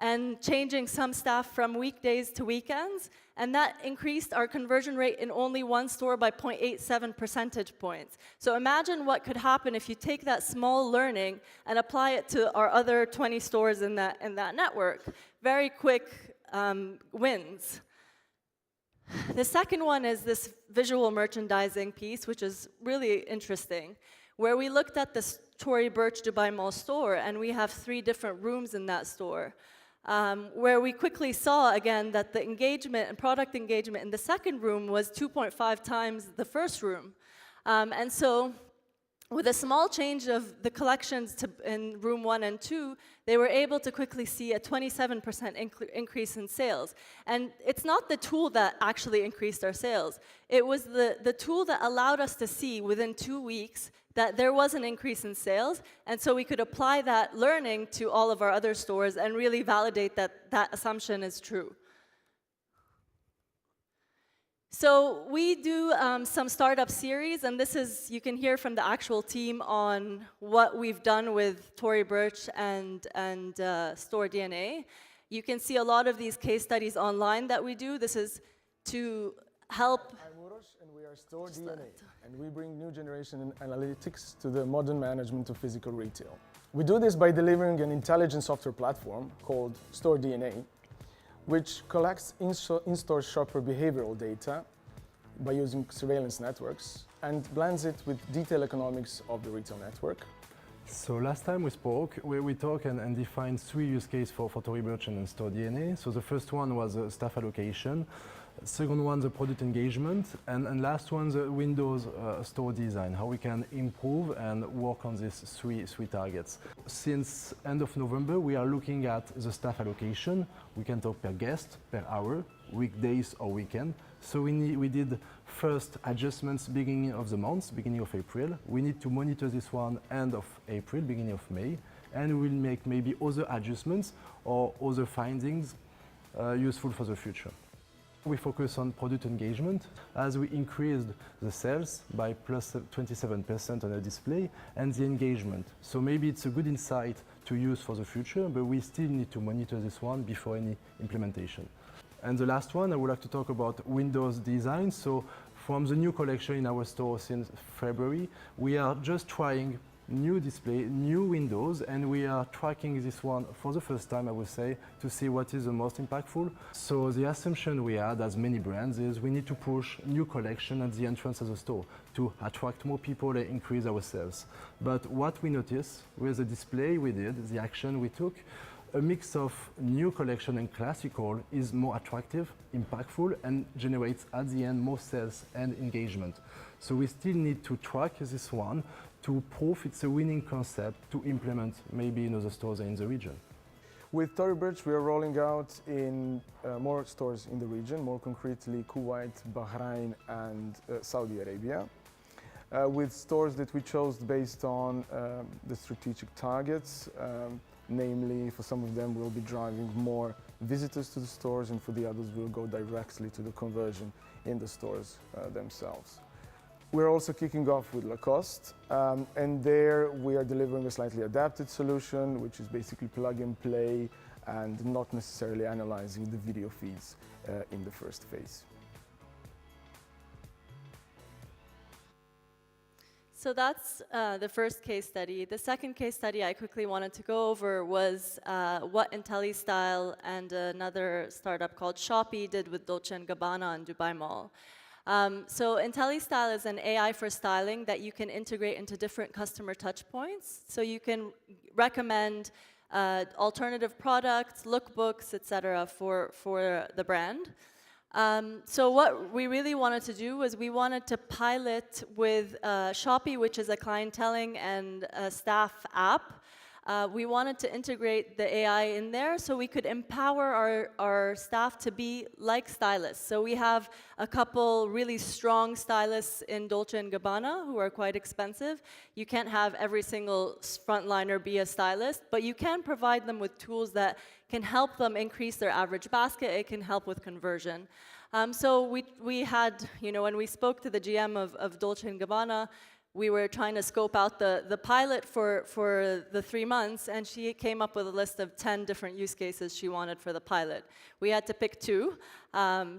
Speaker 20: and changing some staff from weekdays to weekends, and that increased our conversion rate in only one store by 0.87 percentage points. So imagine what could happen if you take that small learning and apply it to our other 20 stores in that network. Very quick wins. The second one is this visual merchandising piece, which is really interesting, where we looked at the Tory Burch Dubai Mall store, and we have 3 different rooms in that store, where we quickly saw, again, that the engagement and product engagement in the second room was 2.5 times the first room. And so with a small change of the collections in room 1 and 2, they were able to quickly see a 27% increase in sales. And it's not the tool that actually increased our sales. It was the tool that allowed us to see within 2 weeks that there was an increase in sales, and so we could apply that learning to all of our other stores and really validate that that assumption is true. So we do some startup series, and this is, you can hear from the actual team on what we've done with Tory Burch and Store DNA. You can see a lot of these case studies online that we do. This is to help.
Speaker 1: I'm Urosh, and we are Store DNA, and we bring new generation analytics to the modern management of physical retail. We do this by delivering an intelligent software platform called Store DNA, which collects in-store shopper behavioral data by using surveillance networks and blends it with detailed economics of the retail network.
Speaker 2: So last time we spoke, we talked and defined 3 use cases for Tory Burch and Store DNA. So the first one was staff allocation, second one the product engagement, and last one the Windows store design, how we can improve and work on these three targets. Since end of November, we are looking at the staff allocation. We can talk per guest, per hour, weekdays or weekend. So we did first adjustments beginning of the month, beginning of April. We need to monitor this one end of April, beginning of May, and we'll make maybe other adjustments or other findings useful for the future. We focus on product engagement as we increased the sales by plus 27% on a display and the engagement. So maybe it's a good insight to use for the future, but we still need to monitor this one before any implementation. And the last one, I would like to talk about Windows design. So from the new collection in our store since February, we are just trying new display, new windows, and we are tracking this one for the first time, I would say, to see what is the most impactful. So the assumption we had, as many brands, is we need to push new collection at the entrance of the store to attract more people and increase our sales. But what we noticed with the display we did, the action we took, a mix of new collection and classical is more attractive, impactful, and generates at the end more sales and engagement. So we still need to track this one to prove it's a winning concept to implement maybe in other stores in the region.
Speaker 1: With Tory Burch, we are rolling out in more stores in the region, more concretely Kuwait, Bahrain, and Saudi Arabia, with stores that we chose based on the strategic targets. Namely, for some of them, we'll be driving more visitors to the stores, and for the others, we'll go directly to the conversion in the stores themselves. We're also kicking off with Lacoste, and there we are delivering a slightly adapted solution, which is basically plug and play and not necessarily analyzing the video feeds in the first phase.
Speaker 20: So that's the first case study. The second case study I quickly wanted to go over was what IntelliStyle and another startup called Shopee did with Dolce & Gabbana and Dubai Mall. So IntelliStyle is an AI for styling that you can integrate into different customer touch points. So you can recommend alternative products, lookbooks, etc. for the brand. So what we really wanted to do was we wanted to pilot with Shopee, which is a clienteling and a staff app. We wanted to integrate the AI in there so we could empower our staff to be like stylists. So we have a couple really strong stylists in Dolce & Gabbana who are quite expensive. You can't have every single frontliner be a stylist, but you can provide them with tools that can help them increase their average basket. It can help with conversion. So we had, when we spoke to the GM of Dolce & Gabbana, we were trying to scope out the pilot for the 3 months, and she came up with a list of 10 different use cases she wanted for the pilot. We had to pick 2,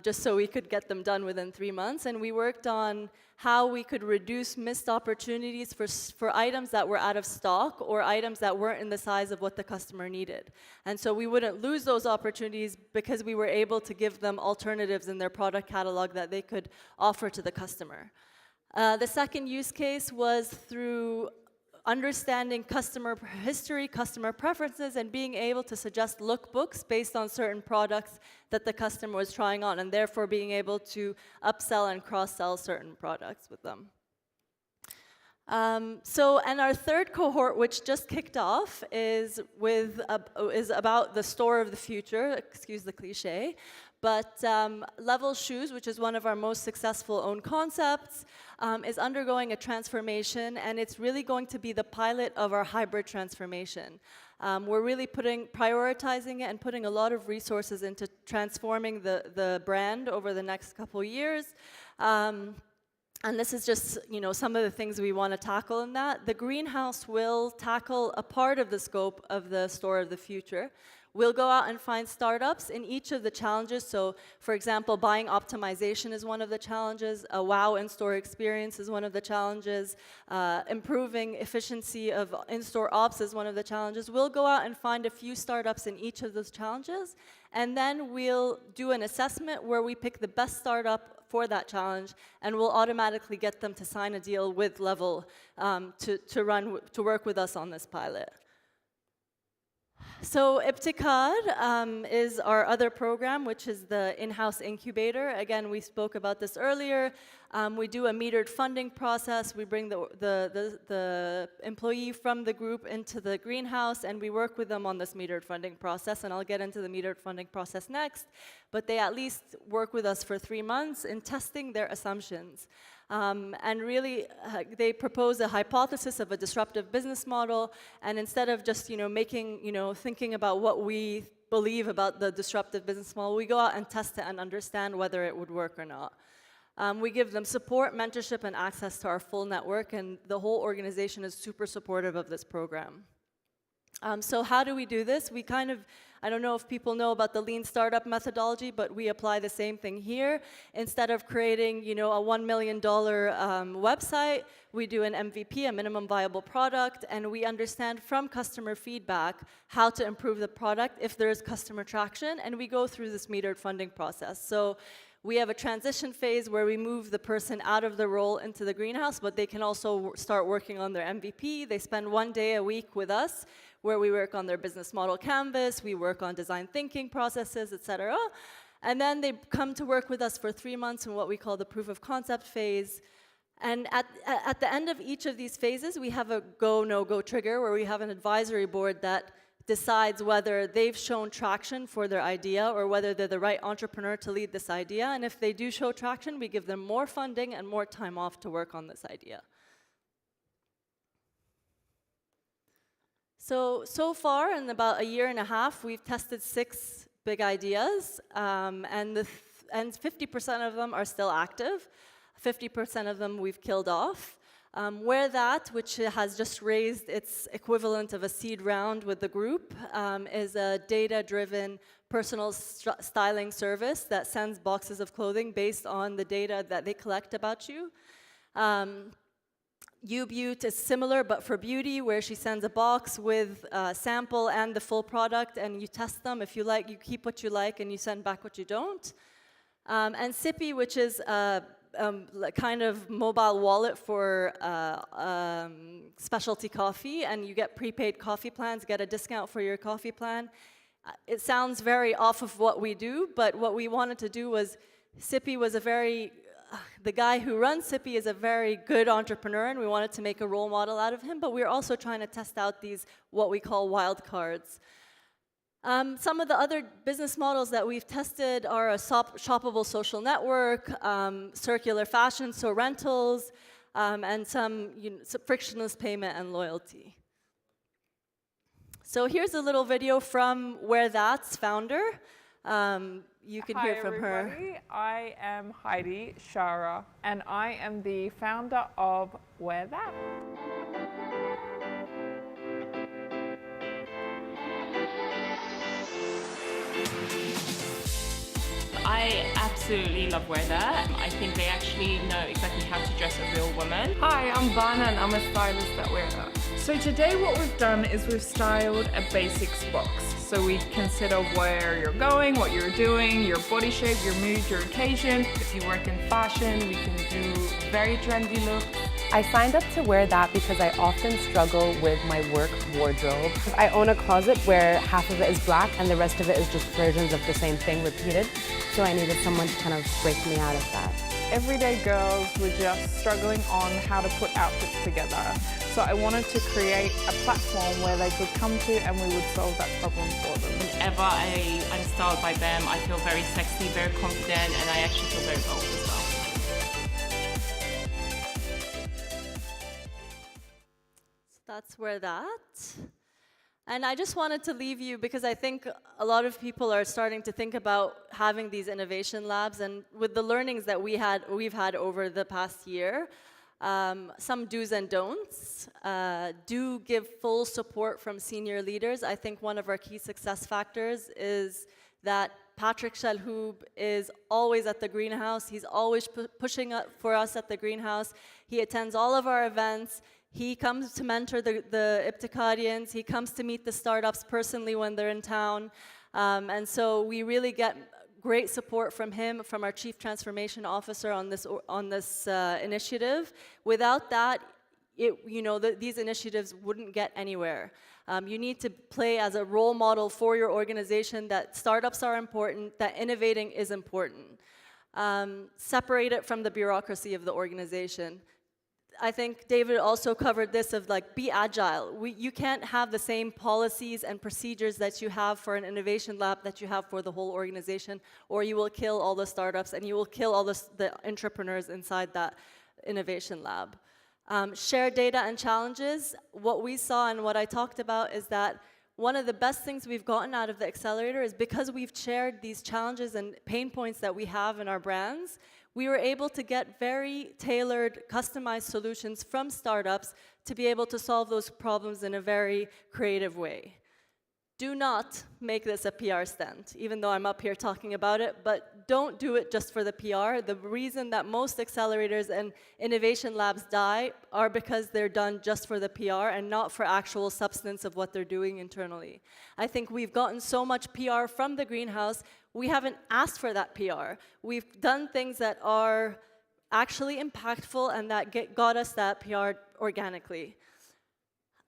Speaker 20: just so we could get them done within 3 months, and we worked on how we could reduce missed opportunities for items that were out of stock or items that weren't in the size of what the customer needed. And so we wouldn't lose those opportunities because we were able to give them alternatives in their product catalog that they could offer to the customer. The second use case was through understanding customer history, customer preferences, and being able to suggest lookbooks based on certain products that the customer was trying on, and therefore being able to upsell and cross-sell certain products with them. And our third cohort, which just kicked off, is about the store of the future, excuse the cliche, but Level Shoes, which is one of our most successful own concepts, is undergoing a transformation, and it's really going to be the pilot of our hybrid transformation. We're really prioritizing it and putting a lot of resources into transforming the brand over the next couple years. And this is just, some of the things we want to tackle in that. The greenhouse will tackle a part of the scope of the store of the future. We'll go out and find startups in each of the challenges. So, for example, buying optimization is one of the challenges. A wow in-store experience is one of the challenges. Improving efficiency of in-store ops is one of the challenges. We'll go out and find a few startups in each of those challenges. And then we'll do an assessment where we pick the best startup for that challenge, and we'll automatically get them to sign a deal with Level to work with us on this pilot. So Ibtikad is our other program, which is the in-house incubator. Again, we spoke about this earlier. We do a metered funding process. We bring the employee from the group into the greenhouse, and we work with them on this metered funding process. And I'll get into the metered funding process next. But they at least work with us for 3 months in testing their assumptions. And really, they propose a hypothesis of a disruptive business model, and instead of just, thinking about what we believe about the disruptive business model, we go out and test it and understand whether it would work or not. We give them support, mentorship, and access to our full network, and the whole organization is super supportive of this program. So how do we do this? We I don't know if people know about the lean startup methodology, but we apply the same thing here. Instead of creating, a $1 million website, we do an MVP, a minimum viable product, and we understand from customer feedback how to improve the product if there is customer traction, and we go through this metered funding process. So we have a transition phase where we move the person out of the role into the greenhouse, but they can also start working on their MVP. They spend 1 day a week with us, where we work on their business model canvas, we work on design thinking processes, etc. And then they come to work with us for 3 months in what we call the proof of concept phase. And at the end of each of these phases, we have a go, no-go trigger, where we have an advisory board that decides whether they've shown traction for their idea or whether they're the right entrepreneur to lead this idea. And if they do show traction, we give them more funding and more time off to work on this idea. So far, in about a year and a half, we've tested 6 big ideas, and 50% of them are still active. 50% of them we've killed off. Where That, which has just raised its equivalent of a seed round with the group, is a data-driven personal styling service that sends boxes of clothing based on the data that they collect about you. U-Beaut is similar, but for beauty, where she sends a box with a sample and the full product, and you test them. If you like, you keep what you like, and you send back what you don't. And Sippy, which is a kind of mobile wallet for specialty coffee, and you get prepaid coffee plans, get a discount for your coffee plan. It sounds very off of what we do, but what we wanted to do was, Sippy was the guy who runs Sippy is a very good entrepreneur, and we wanted to make a role model out of him, but we're also trying to test out these, what we call wild cards. Some of the other business models that we've tested are a shoppable social network, circular fashion, so rentals, and some frictionless payment and loyalty. So here's a little video from Where That's founder. you can
Speaker 3: Hi,
Speaker 20: hear from her.
Speaker 3: everybody. I am Heidi Shara, and I am the founder of Wear That.
Speaker 6: I absolutely love Wear That. I think they actually know exactly how to dress a real woman.
Speaker 3: Hi, I'm Vanna, and I'm a stylist at Wear That. So today what we've done is we've styled a basics box. So we consider where you're going, what you're doing, your body shape, your mood, your occasion. If you work in fashion, we can do very trendy looks.
Speaker 7: I signed up to Wear That because I often struggle with my work wardrobe. I own a closet where half of it is black and the rest of it is just versions of the same thing repeated. So I needed someone to kind of break me out of that.
Speaker 3: Everyday girls were just struggling on how to put outfits together. So I wanted to create a platform where they could come to and we would solve that problem for them.
Speaker 6: Whenever I'm styled by them, I feel very sexy, very confident, and I actually feel very bold as well.
Speaker 20: That's Wear That. And I just wanted to leave you because I think a lot of people are starting to think about having these innovation labs, and with the learnings that we've had over the past year, some do's and don'ts. Do give full support from senior leaders. I think one of our key success factors is that Patrick Shalhoub is always at the greenhouse. He's always pushing up for us at the greenhouse. He attends all of our events. He comes to mentor the Ibtikarians. He comes to meet the startups personally when they're in town. And so we really get great support from him, from our Chief Transformation Officer on this initiative. Without that, these initiatives wouldn't get anywhere. You need to play as a role model for your organization that startups are important, that innovating is important. Separate it from the bureaucracy of the organization. I think David also covered this of like, be agile. You can't have the same policies and procedures that you have for an innovation lab that you have for the whole organization, or you will kill all the startups and you will kill all the entrepreneurs inside that innovation lab. Share data and challenges. What we saw and what I talked about is that one of the best things we've gotten out of the accelerator is because we've shared these challenges and pain points that we have in our brands, we were able to get very tailored, customized solutions from startups to be able to solve those problems in a very creative way. Do not make this a PR stunt, even though I'm up here talking about it, but don't do it just for the PR. The reason that most accelerators and innovation labs die are because they're done just for the PR and not for actual substance of what they're doing internally. I think we've gotten so much PR from the greenhouse, we haven't asked for that PR. We've done things that are actually impactful and that got us that PR organically.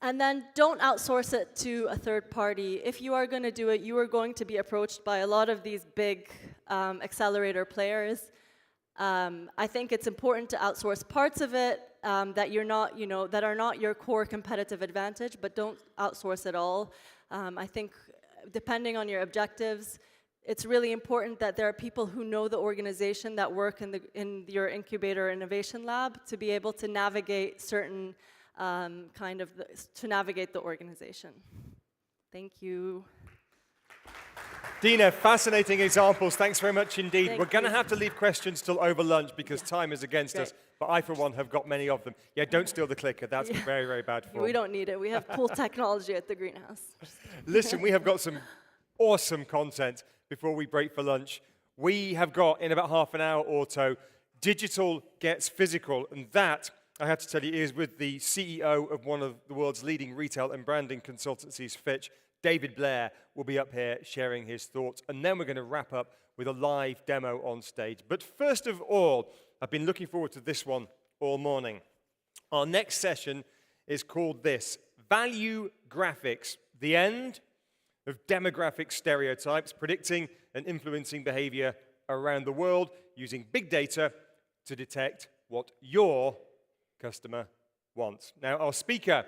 Speaker 20: And then don't outsource it to a third party. If you are going to do it, you are going to be approached by a lot of these big accelerator players. I think it's important to outsource parts of it that you're not, that are not your core competitive advantage, but don't outsource it all. I think depending on your objectives, it's really important that there are people who know the organization that work in your incubator innovation lab to be able to navigate certain to navigate the organization. Thank you.
Speaker 4: Dina, fascinating examples. Thanks very much indeed.
Speaker 20: Thank
Speaker 4: We're going to
Speaker 20: you.
Speaker 4: have to leave questions till over lunch because time is against us. But I, for one, have got many of them. Yeah, don't steal the clicker. That's very, very bad form.
Speaker 20: We don't need it. We have cool technology at the greenhouse.
Speaker 4: Listen, we have got some awesome content before we break for lunch. We have got, in about half an hour or so, Digital Gets Physical. And that, I have to tell you, is with the CEO of one of the world's leading retail and branding consultancies, Fitch. David Blair will be up here sharing his thoughts. And then we're going to wrap up with a live demo on stage. But first of all, I've been looking forward to this one all morning. Our next session is called this, Value Graphics, the end of demographic stereotypes, predicting and influencing behavior around the world using big data to detect what your customer wants. Now, our speaker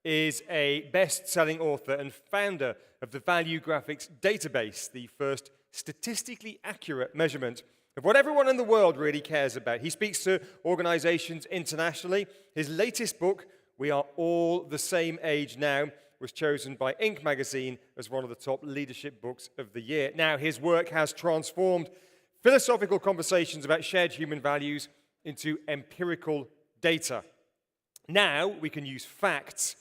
Speaker 4: is a best-selling author and founder of the Value Graphics database, the first statistically accurate measurement of what everyone in the world really cares about. He speaks to organizations internationally. His latest book, We Are All the Same Age Now, was chosen by Inc. magazine as one of the top leadership books of the year. Now, his work has transformed philosophical conversations about shared human values into empirical data. Now, we can use facts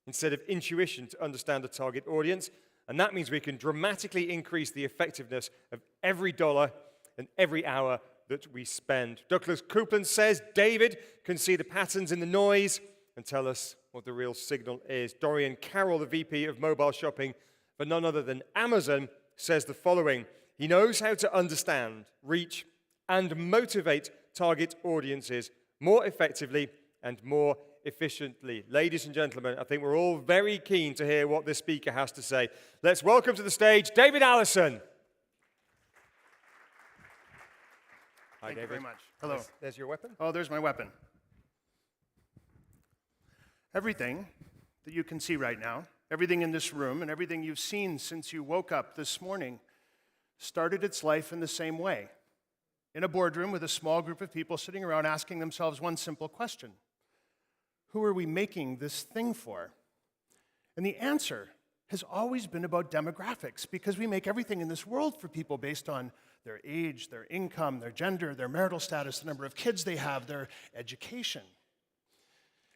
Speaker 4: instead of intuition to understand the target audience, and that means we can dramatically increase the effectiveness of every dollar and every hour that we spend. Douglas Coupland says David can see the patterns in the noise and tell us what the real signal is. Dorian Carroll, the VP of mobile shopping for none other than Amazon, says the following: he knows how to understand, reach, and motivate target audiences more effectively and more efficiently. Ladies and gentlemen, I think we're all very keen to hear what this speaker has to say. Let's welcome to the stage David Allison. Hi,
Speaker 8: Thank
Speaker 4: David.
Speaker 8: you very much. Hello.
Speaker 4: There's your weapon.
Speaker 8: Oh, there's my weapon. Everything that you can see right now, everything in this room, and everything you've seen since you woke up this morning started its life in the same way. In a boardroom with a small group of people sitting around asking themselves one simple question: who are we making this thing for? And the answer has always been about demographics, because we make everything in this world for people based on their age, their income, their gender, their marital status, the number of kids they have, their education.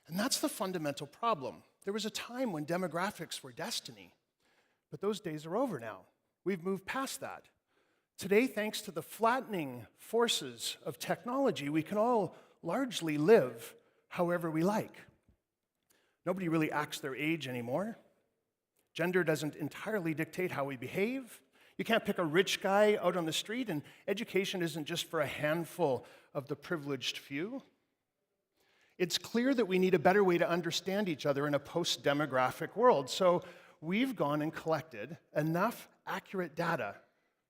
Speaker 8: And that's the fundamental problem. There was a time when demographics were destiny, but those days are over now. We've moved past that. Today, thanks to the flattening forces of technology, we can all largely live however we like. Nobody really acts their age anymore. Gender doesn't entirely dictate how we behave. You can't pick a rich guy out on the street, and education isn't just for a handful of the privileged few. It's clear that we need a better way to understand each other in a post-demographic world. So we've gone and collected enough accurate data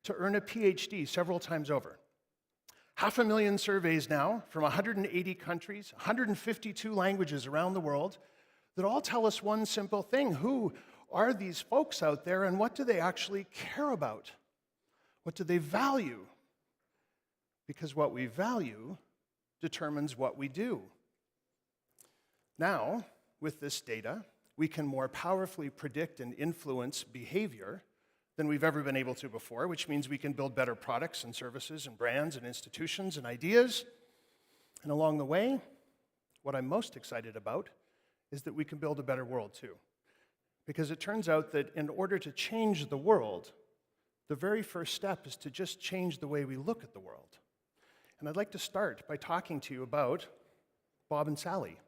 Speaker 8: to earn a PhD several times over. 500,000 surveys now from 180 countries, 152 languages around the world that all tell us one simple thing: who are these folks out there, and what do they actually care about? What do they value? Because what we value determines what we do. Now, with this data, we can more powerfully predict and influence behavior than we've ever been able to before, which means we can build better products and services and brands and institutions and ideas. And along the way, what I'm most excited about is that we can build a better world too. Because it turns out that in order to change the world, the very first step is to just change the way we look at the world. And I'd like to start by talking to you about Bob and Sally.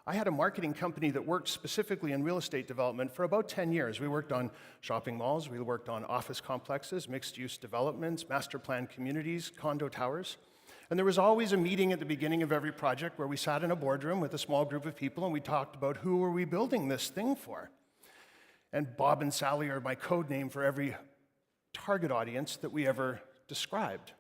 Speaker 8: I had a marketing company that worked specifically in real estate development for about 10 years. We worked on shopping malls, we worked on office complexes, mixed-use developments, master planned communities, condo towers. And there was always a meeting at the beginning of every project where we sat in a boardroom with a small group of people and we talked about who are we building this thing for. And Bob and Sally are my code name for every target audience that we ever described.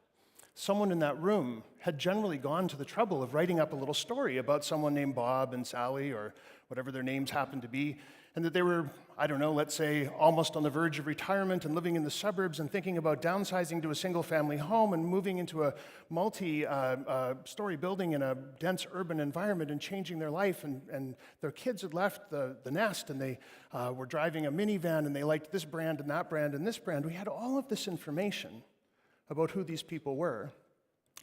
Speaker 8: Someone in that room had generally gone to the trouble of writing up a little story about someone named Bob and Sally, or whatever their names happened to be, and that they were, I don't know, let's say, almost on the verge of retirement and living in the suburbs and thinking about downsizing to a single-family home and moving into a multi-story building in a dense urban environment and changing their life. And their kids had left the nest, and they were driving a minivan, and they liked this brand and that brand and this brand. We had all of this information about who these people were,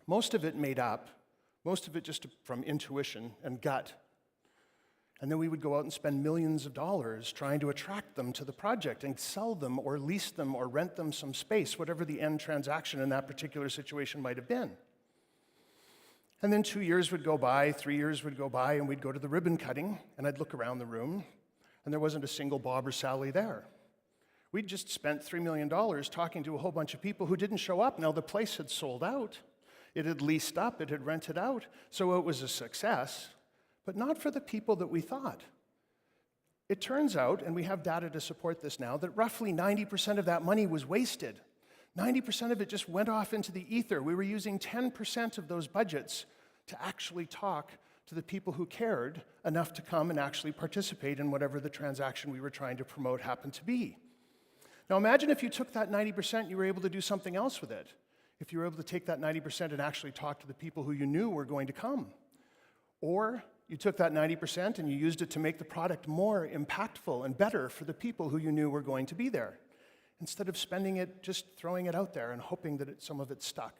Speaker 8: most of it made up, most of it just from intuition and gut. And then we would go out and spend millions of dollars trying to attract them to the project and sell them or lease them or rent them some space, whatever the end transaction in that particular situation might have been. And then 2 years would go by, 3 years would go by, and we'd go to the ribbon cutting, and I'd look around the room, and there wasn't a single Bob or Sally there. We'd just spent $3 million talking to a whole bunch of people who didn't show up. Now, the place had sold out. It had leased up. It had rented out. So it was a success, but not for the people that we thought. It turns out, and we have data to support this now, that roughly 90% of that money was wasted. 90% of it just went off into the ether. We were using 10% of those budgets to actually talk to the people who cared enough to come and actually participate in whatever the transaction we were trying to promote happened to be. Now imagine if you took that 90%, you were able to do something else with it. If you were able to take that 90% and actually talk to the people who you knew were going to come. Or You took that 90% and you used it to make the product more impactful and better for the people who you knew were going to be there, instead of spending it just throwing it out there and hoping that some of it stuck.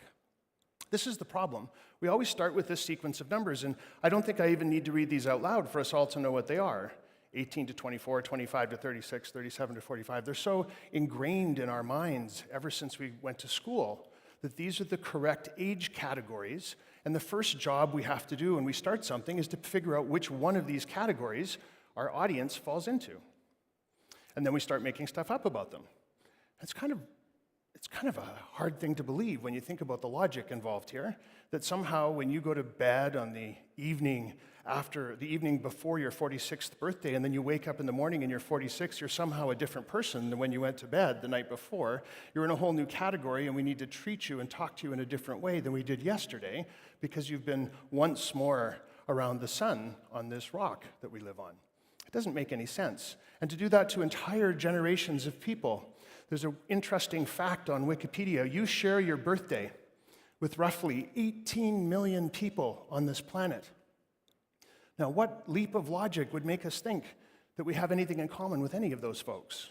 Speaker 8: This is the problem. We always start with this sequence of numbers, and I don't think I even need to read these out loud for us all to know what they are. 18 to 24, 25 to 36, 37 to 45. They're so ingrained in our minds ever since we went to school that these are the correct age categories, and the first job we have to do when we start something is to figure out which one of these categories our audience falls into. And then we start making stuff up about them. It's kind of a hard thing to believe when you think about the logic involved here, that somehow when you go to bed on the evening before your 46th birthday, and then you wake up in the morning and you're 46, you're somehow a different person than when you went to bed the night before. You're in a whole new category, and we need to treat you and talk to you in a different way than we did yesterday, because you've been once more around the sun on this rock that we live on. It doesn't make any sense. And to do that to entire generations of people, there's an interesting fact on Wikipedia. You share your birthday with roughly 18 million people on this planet. Now, what leap of logic would make us think that we have anything in common with any of those folks?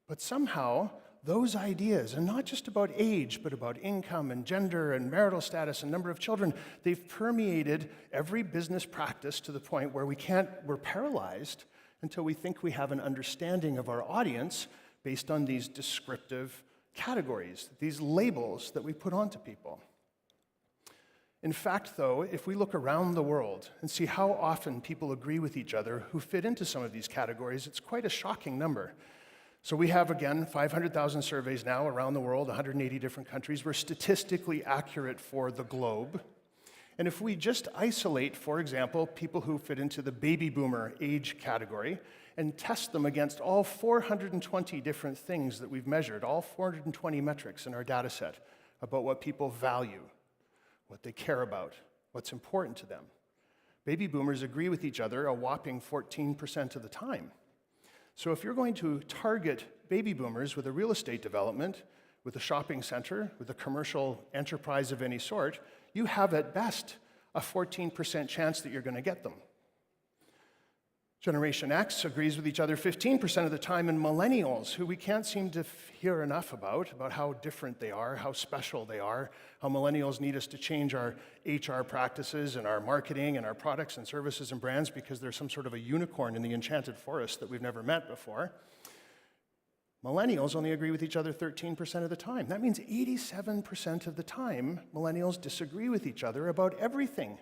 Speaker 8: But somehow, those ideas, and not just about age, but about income and gender and marital status and number of children, they've permeated every business practice to the point where we're paralyzed until we think we have an understanding of our audience based on these descriptive categories, these labels that we put onto people. In fact, though, if we look around the world and see how often people agree with each other who fit into some of these categories, it's quite a shocking number. So we have, again, 500,000 surveys now around the world, 180 different countries. We're statistically accurate for the globe. And if we just isolate, for example, people who fit into the baby boomer age category and test them against all 420 different things that we've measured, all 420 metrics in our data set about what people value, what they care about, what's important to them. Baby boomers agree with each other a whopping 14% of the time. So if you're going to target baby boomers with a real estate development, with a shopping center, with a commercial enterprise of any sort, you have at best a 14% chance that you're going to get them. Generation X agrees with each other 15% of the time, and millennials, who we can't seem to hear enough about how different they are, how special they are, how millennials need us to change our HR practices and our marketing and our products and services and brands because they're some sort of a unicorn in the enchanted forest that we've never met before. Millennials only agree with each other 13% of the time. That means 87% of the time, millennials disagree with each other about everything.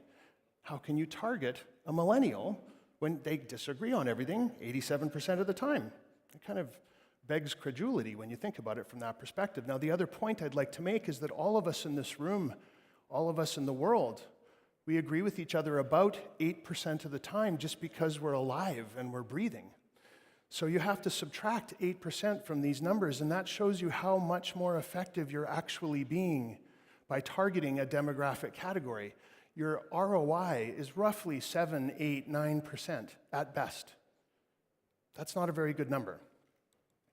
Speaker 8: How can you target a millennial when they disagree on everything 87% of the time? It kind of begs credulity when you think about it from that perspective. Now, the other point I'd like to make is that all of us in this room, all of us in the world, we agree with each other about 8% of the time just because we're alive and we're breathing. So you have to subtract 8% from these numbers, and that shows you how much more effective you're actually being by targeting a demographic category. Your ROI is roughly 7, 8, 9% at best. That's not a very good number.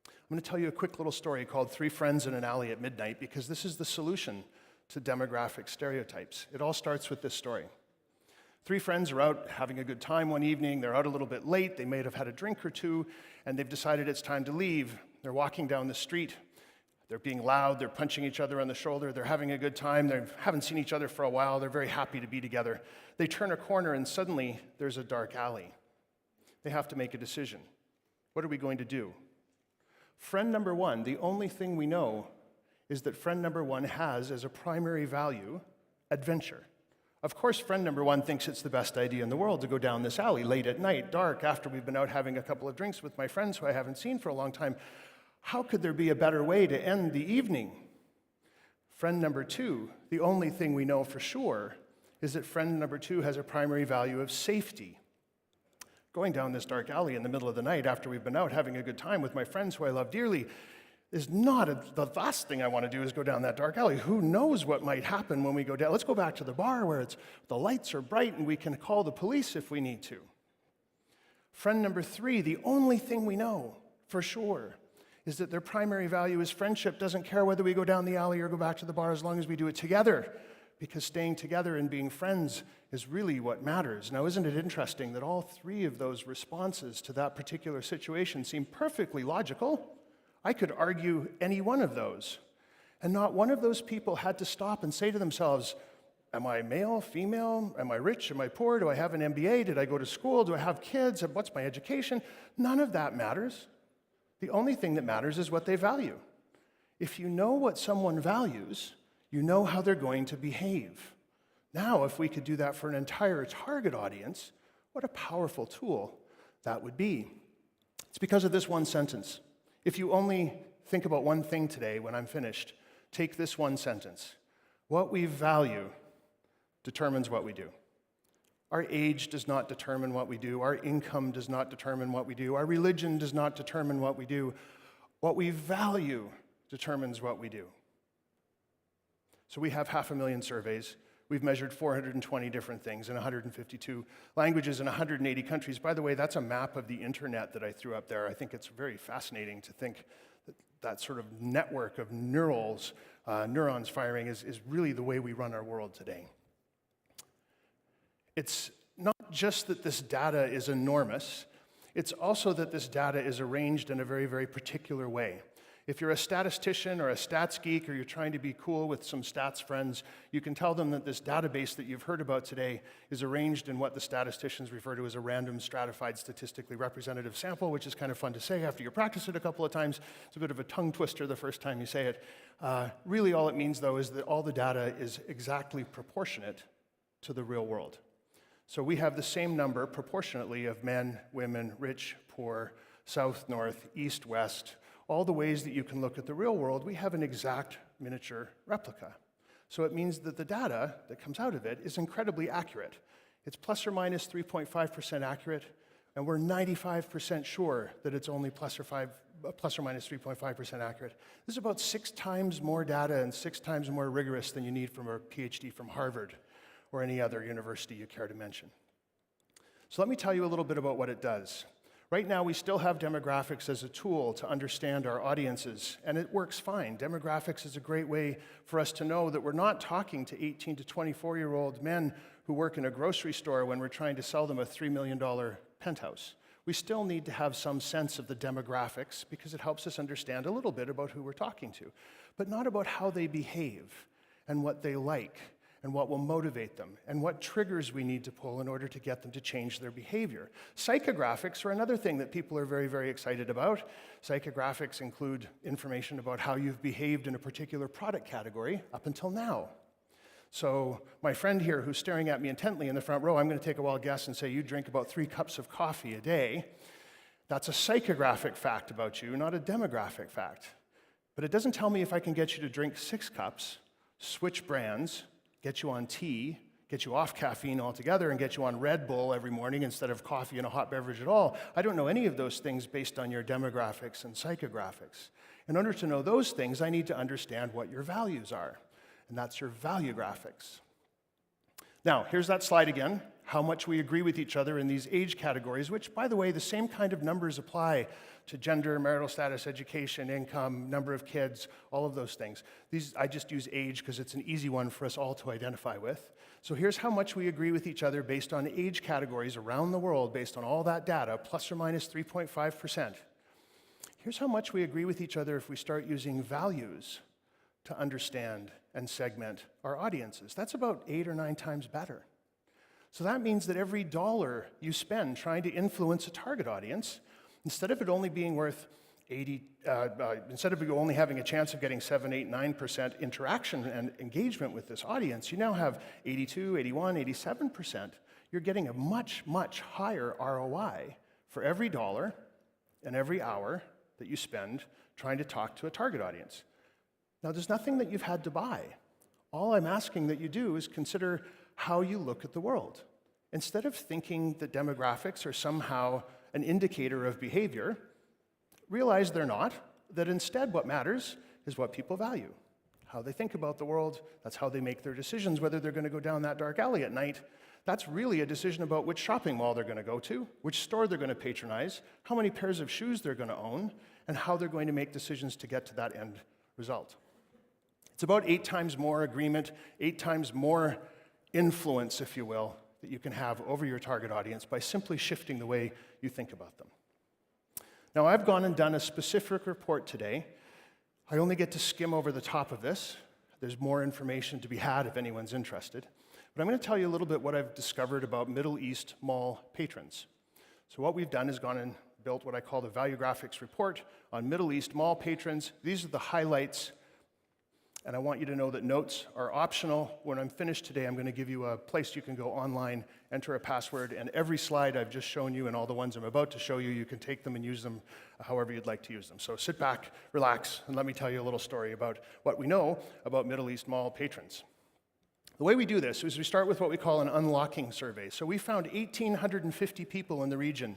Speaker 8: I'm going to tell you a quick little story called 3 Friends in an Alley at Midnight, because this is the solution to demographic stereotypes. It all starts with this story. 3 friends are out having a good time one evening. They're out a little bit late. They may have had a drink or two, and they've decided it's time to leave. They're walking down the street. They're being loud. They're punching each other on the shoulder. They're having a good time. They haven't seen each other for a while. They're very happy to be together. They turn a corner, and suddenly there's a dark alley. They have to make a decision. What are we going to do? Friend number 1, the only thing we know is that friend number 1 has as a primary value adventure. Of course, friend number 1 thinks it's the best idea in the world to go down this alley late at night, dark, after we've been out having a couple of drinks with my friends who I haven't seen for a long time. How could there be a better way to end the evening? Friend number 2, the only thing we know for sure is that friend number 2 has a primary value of safety. Going down this dark alley in the middle of the night after we've been out having a good time with my friends who I love dearly is not the last thing I want to do is go down that dark alley. Who knows what might happen when we go down? Let's go back to the bar where the lights are bright and we can call the police if we need to. Friend number 3, the only thing we know for sure is that their primary value is friendship. Doesn't care whether we go down the alley or go back to the bar as long as we do it together. because staying together and being friends is really what matters. Now, isn't it interesting that all three of those responses to that particular situation seem perfectly logical? I could argue any one of those. And not one of those people had to stop and say to themselves, am I male, female? Am I rich? Am I poor? Do I have an MBA? Did I go to school? Do I have kids? What's my education? None of that matters. The only thing that matters is what they value. If you know what someone values, you know how they're going to behave. Now, if we could do that for an entire target audience, what a powerful tool that would be. It's because of this one sentence. If you only think about one thing today when I'm finished, take this one sentence. What we value determines what we do. Our age does not determine what we do. Our income does not determine what we do. Our religion does not determine what we do. What we value determines what we do. So we have 500,000 surveys. We've measured 420 different things in 152 languages in 180 countries. By the way, that's a map of the internet that I threw up there. I think it's very fascinating to think that sort of network of neurons firing is really the way we run our world today. It's not just that this data is enormous, it's also that this data is arranged in a very, very particular way. If you're a statistician or a stats geek or you're trying to be cool with some stats friends, you can tell them that this database that you've heard about today is arranged in what the statisticians refer to as a random stratified statistically representative sample, which is kind of fun to say after you practice it a couple of times. It's a bit of a tongue twister the first time you say it. Really all it means, though, is that all the data is exactly proportionate to the real world. So we have the same number proportionately of men, women, rich, poor, south, north, east, west, all the ways that you can look at the real world. We have an exact miniature replica. So it means that the data that comes out of it is incredibly accurate. It's plus or minus 3.5% accurate, and we're 95% sure that it's only plus or minus 3.5% accurate. This is about 6 times more data and 6 times more rigorous than you need from a PhD from Harvard or any other university you care to mention. So let me tell you a little bit about what it does. Right now, we still have demographics as a tool to understand our audiences, and it works fine. Demographics is a great way for us to know that we're not talking to 18 to 24-year-old men who work in a grocery store when we're trying to sell them a $3 million penthouse. We still need to have some sense of the demographics because it helps us understand a little bit about who we're talking to, but not about how they behave and what they like and what will motivate them, and what triggers we need to pull in order to get them to change their behavior. Psychographics are another thing that people are very, very excited about. Psychographics include information about how you've behaved in a particular product category up until now. So my friend here who's staring at me intently in the front row, I'm going to take a wild guess and say you drink about 3 cups of coffee a day. That's a psychographic fact about you, not a demographic fact. But it doesn't tell me if I can get you to drink 6 cups, switch brands, get you on tea, get you off caffeine altogether, and get you on Red Bull every morning instead of coffee and a hot beverage at all. I don't know any of those things based on your demographics and psychographics. In order to know those things, I need to understand what your values are, and that's your value graphics. Now, here's that slide again, how much we agree with each other in these age categories, which, by the way, the same kind of numbers apply to gender, marital status, education, income, number of kids, all of those things. I just use age because it's an easy one for us all to identify with. So here's how much we agree with each other based on age categories around the world, based on all that data, plus or minus 3.5%. Here's how much we agree with each other if we start using values to understand and segment our audiences. That's about 8 or 9 times better. So that means that every dollar you spend trying to influence a target audience, instead of it only being worth instead of you only having a chance of getting 7, 8, 9% interaction and engagement with this audience, you now have 82, 81, 87%. You're getting a much, much higher ROI for every dollar and every hour that you spend trying to talk to a target audience. Now, there's nothing that you've had to buy. All I'm asking that you do is consider how you look at the world. Instead of thinking that demographics are somehow an indicator of behavior, realize they're not, that instead what matters is what people value, how they think about the world. That's how they make their decisions, whether they're going to go down that dark alley at night. That's really a decision about which shopping mall they're going to go to, which store they're going to patronize, how many pairs of shoes they're going to own, and how they're going to make decisions to get to that end result. It's about 8 times more agreement, 8 times more influence, if you will, that you can have over your target audience by simply shifting the way you think about them. Now, I've gone and done a specific report today. I only get to skim over the top of this. There's more information to be had if anyone's interested. But I'm going to tell you a little bit what I've discovered about Middle East mall patrons. So what we've done is gone and built what I call the Value Graphics report on Middle East mall patrons. These are the highlights. And I want you to know that notes are optional. When I'm finished today, I'm going to give you a place you can go online, enter a password, and every slide I've just shown you and all the ones I'm about to show you, you can take them and use them however you'd like to use them. So sit back, relax, and let me tell you a little story about what we know about Middle East mall patrons. The way we do this is we start with what we call an unlocking survey. So we found 1,850 people in the region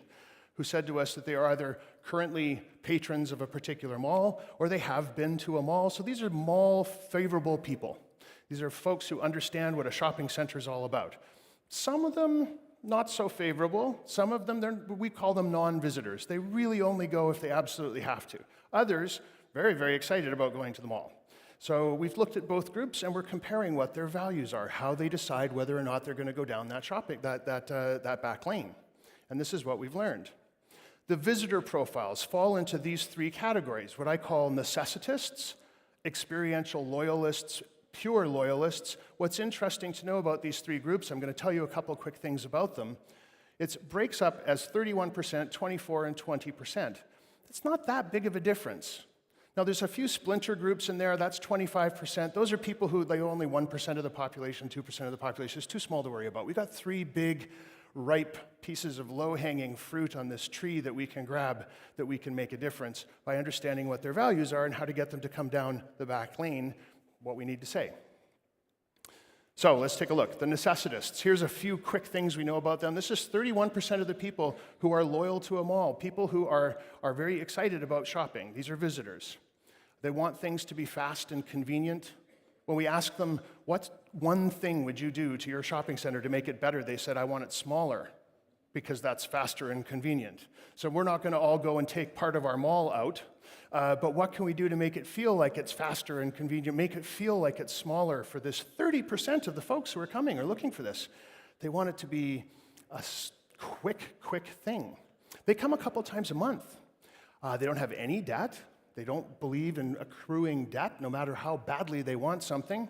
Speaker 8: who said to us that they are either currently patrons of a particular mall or they have been to a mall. So these are mall-favorable people. These are folks who understand what a shopping center is all about. Some of them, not so favorable. Some of them, we call them non-visitors. They really only go if they absolutely have to. Others, very, very excited about going to the mall. So we've looked at both groups and we're comparing what their values are, how they decide whether or not they're going to go down that back lane. And this is what we've learned. The visitor profiles fall into these 3 categories, what I call necessitists, experiential loyalists, pure loyalists. What's interesting to know about these 3 groups, I'm going to tell you a couple quick things about them. It breaks up as 31%, 24%, and 20%. It's not that big of a difference. Now, there's a few splinter groups in there. That's 25%. Those are people who, they only 1% of the population, 2% of the population. It's too small to worry about. We've got 3 big, ripe pieces of low-hanging fruit on this tree that we can grab, that we can make a difference by understanding what their values are and how to get them to come down the back lane, what we need to say. So let's take a look. The necessitists. Here's a few quick things we know about them. This is 31% of the people who are loyal to a mall, people who are very excited about shopping. These are visitors. They want things to be fast and convenient. When we ask them, what one thing would you do to your shopping center to make it better? They said, I want it smaller because that's faster and convenient. So we're not going to all go and take part of our mall out, but what can we do to make it feel like it's faster and convenient, make it feel like it's smaller for this 30% of the folks who are coming or looking for this? They want it to be a quick thing. They come a couple times a month. They don't have any debt. They don't believe in accruing debt, no matter how badly they want something.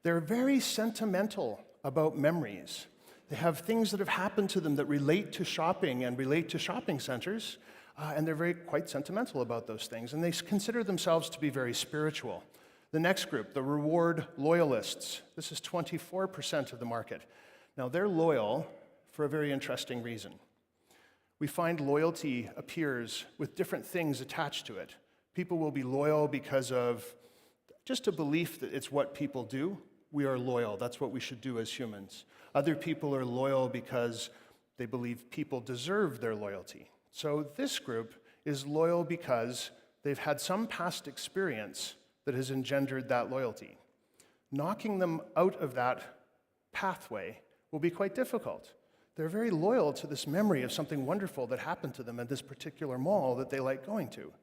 Speaker 8: They're very sentimental about memories. They have things that have happened to them that relate to shopping and relate to shopping centers, and they're quite sentimental about those things, and they consider themselves to be very spiritual. The next group, the reward loyalists. This is 24% of the market. Now, they're loyal for a very interesting reason. We find loyalty appears with different things attached to it. People will be loyal because of just a belief that it's what people do. We are loyal. That's what we should do as humans. Other people are loyal because they believe people deserve their loyalty. So this group is loyal because they've had some past experience that has engendered that loyalty. Knocking them out of that pathway will be quite difficult. They're very loyal to this memory of something wonderful that happened to them at this particular mall that they like going to.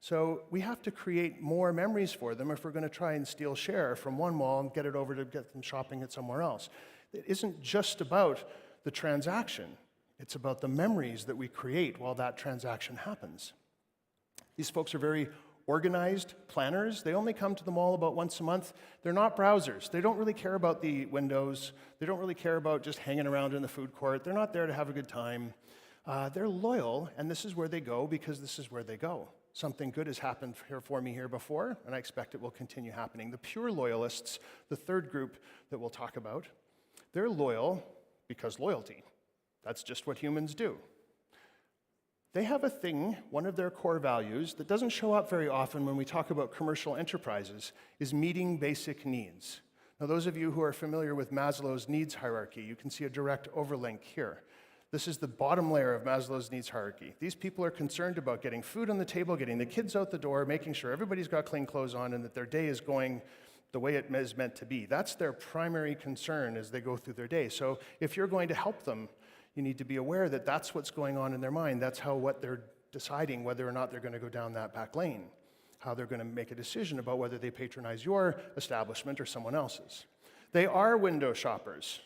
Speaker 8: So we have to create more memories for them if we're going to try and steal share from one mall and get it over to get them shopping at somewhere else. It isn't just about the transaction. It's about the memories that we create while that transaction happens. These folks are very organized planners. They only come to the mall about once a month. They're not browsers. They don't really care about the windows. They don't really care about just hanging around in the food court. They're not there to have a good time. They're loyal, and this is where they go because this is where they go. Something good has happened for me here before, and I expect it will continue happening. The pure loyalists, the third group that we'll talk about, they're loyal because loyalty. That's just what humans do. They have a thing, one of their core values, that doesn't show up very often when we talk about commercial enterprises, is meeting basic needs. Now, those of you who are familiar with Maslow's needs hierarchy, you can see a direct overlink here. This is the bottom layer of Maslow's needs hierarchy. These people are concerned about getting food on the table, getting the kids out the door, making sure everybody's got clean clothes on, and that their day is going the way it is meant to be. That's their primary concern as they go through their day. So if you're going to help them, you need to be aware that that's what's going on in their mind. That's what they're deciding whether or not they're going to go down that back lane. how they're going to make a decision about whether they patronize your establishment or someone else's. They are window shoppers.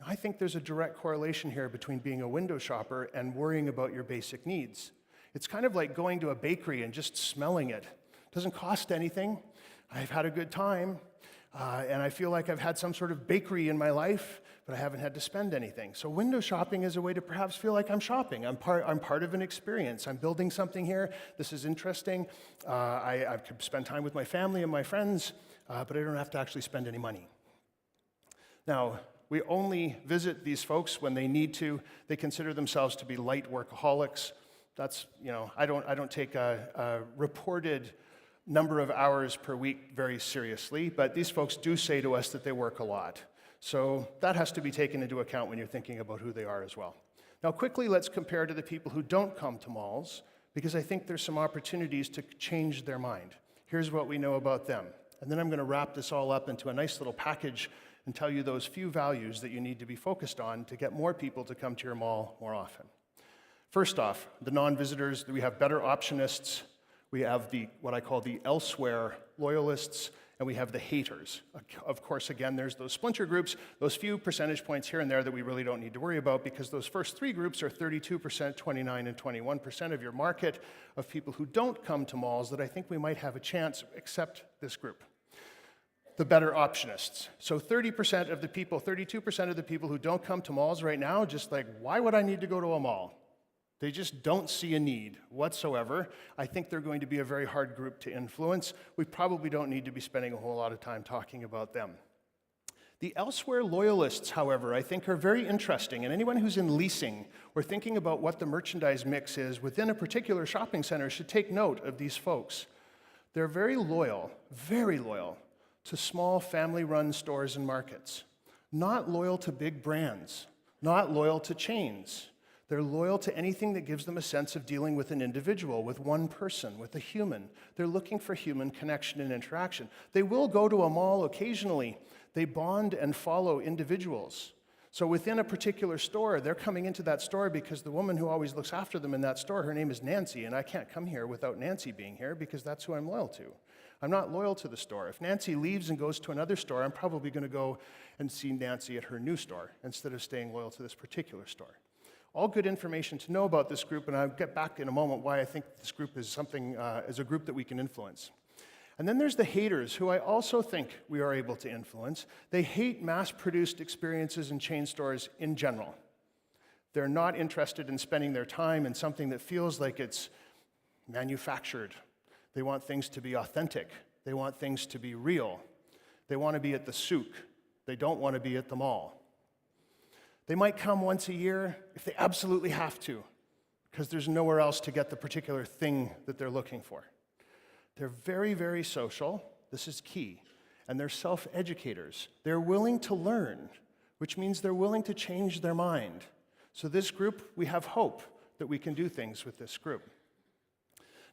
Speaker 8: I think there's a direct correlation here between being a window shopper and worrying about your basic needs. It's kind of like going to a bakery and just smelling it. It doesn't cost anything. I've had a good time, and I feel like I've had some sort of bakery in my life, but I haven't had to spend anything. So window shopping is a way to perhaps feel like I'm shopping. I'm part of an experience. I'm building something here. This is interesting. I could spend time with my family and my friends, but I don't have to actually spend any money. Now, we only visit these folks when they need to. They consider themselves to be light workaholics. That's, I don't take a reported number of hours per week very seriously, but these folks do say to us that they work a lot. So that has to be taken into account when you're thinking about who they are as well. Now, quickly, let's compare to the people who don't come to malls, because I think there's some opportunities to change their mind. Here's what we know about them. And then I'm going to wrap this all up into a nice little package and tell you those few values that you need to be focused on to get more people to come to your mall more often. First off, the non-visitors, we have better optionists, we have what I call the elsewhere loyalists, and we have the haters. Of course, again, there's those splinter groups, those few percentage points here and there that we really don't need to worry about, because those first three groups are 32%, 29, and 21% of your market of people who don't come to malls that I think we might have a chance, except this group. The better optionists. So 30% of the people, 32% of the people who don't come to malls right now, just like, why would I need to go to a mall? They just don't see a need whatsoever. I think they're going to be a very hard group to influence. We probably don't need to be spending a whole lot of time talking about them. The elsewhere loyalists, however, I think are very interesting, and anyone who's in leasing or thinking about what the merchandise mix is within a particular shopping center should take note of these folks. They're very loyal to small family-run stores and markets, not loyal to big brands, not loyal to chains. They're loyal to anything that gives them a sense of dealing with an individual, with one person, with a human. They're looking for human connection and interaction. They will go to a mall occasionally. They bond and follow individuals. So within a particular store, they're coming into that store because the woman who always looks after them in that store, her name is Nancy, and I can't come here without Nancy being here because that's who I'm loyal to. I'm not loyal to the store. If Nancy leaves and goes to another store, I'm probably going to go and see Nancy at her new store instead of staying loyal to this particular store. All good information to know about this group, and I'll get back in a moment why I think this group is something, is a group that we can influence. And then there's the haters, who I also think we are able to influence. They hate mass-produced experiences in chain stores in general. They're not interested in spending their time in something that feels like it's manufactured. They want things to be authentic. They want things to be real. They want to be at the souk. They don't want to be at the mall. They might come once a year if they absolutely have to, because there's nowhere else to get the particular thing that they're looking for. They're very, very social. This is key. And they're self-educators. They're willing to learn, which means they're willing to change their mind. So this group, we have hope that we can do things with this group.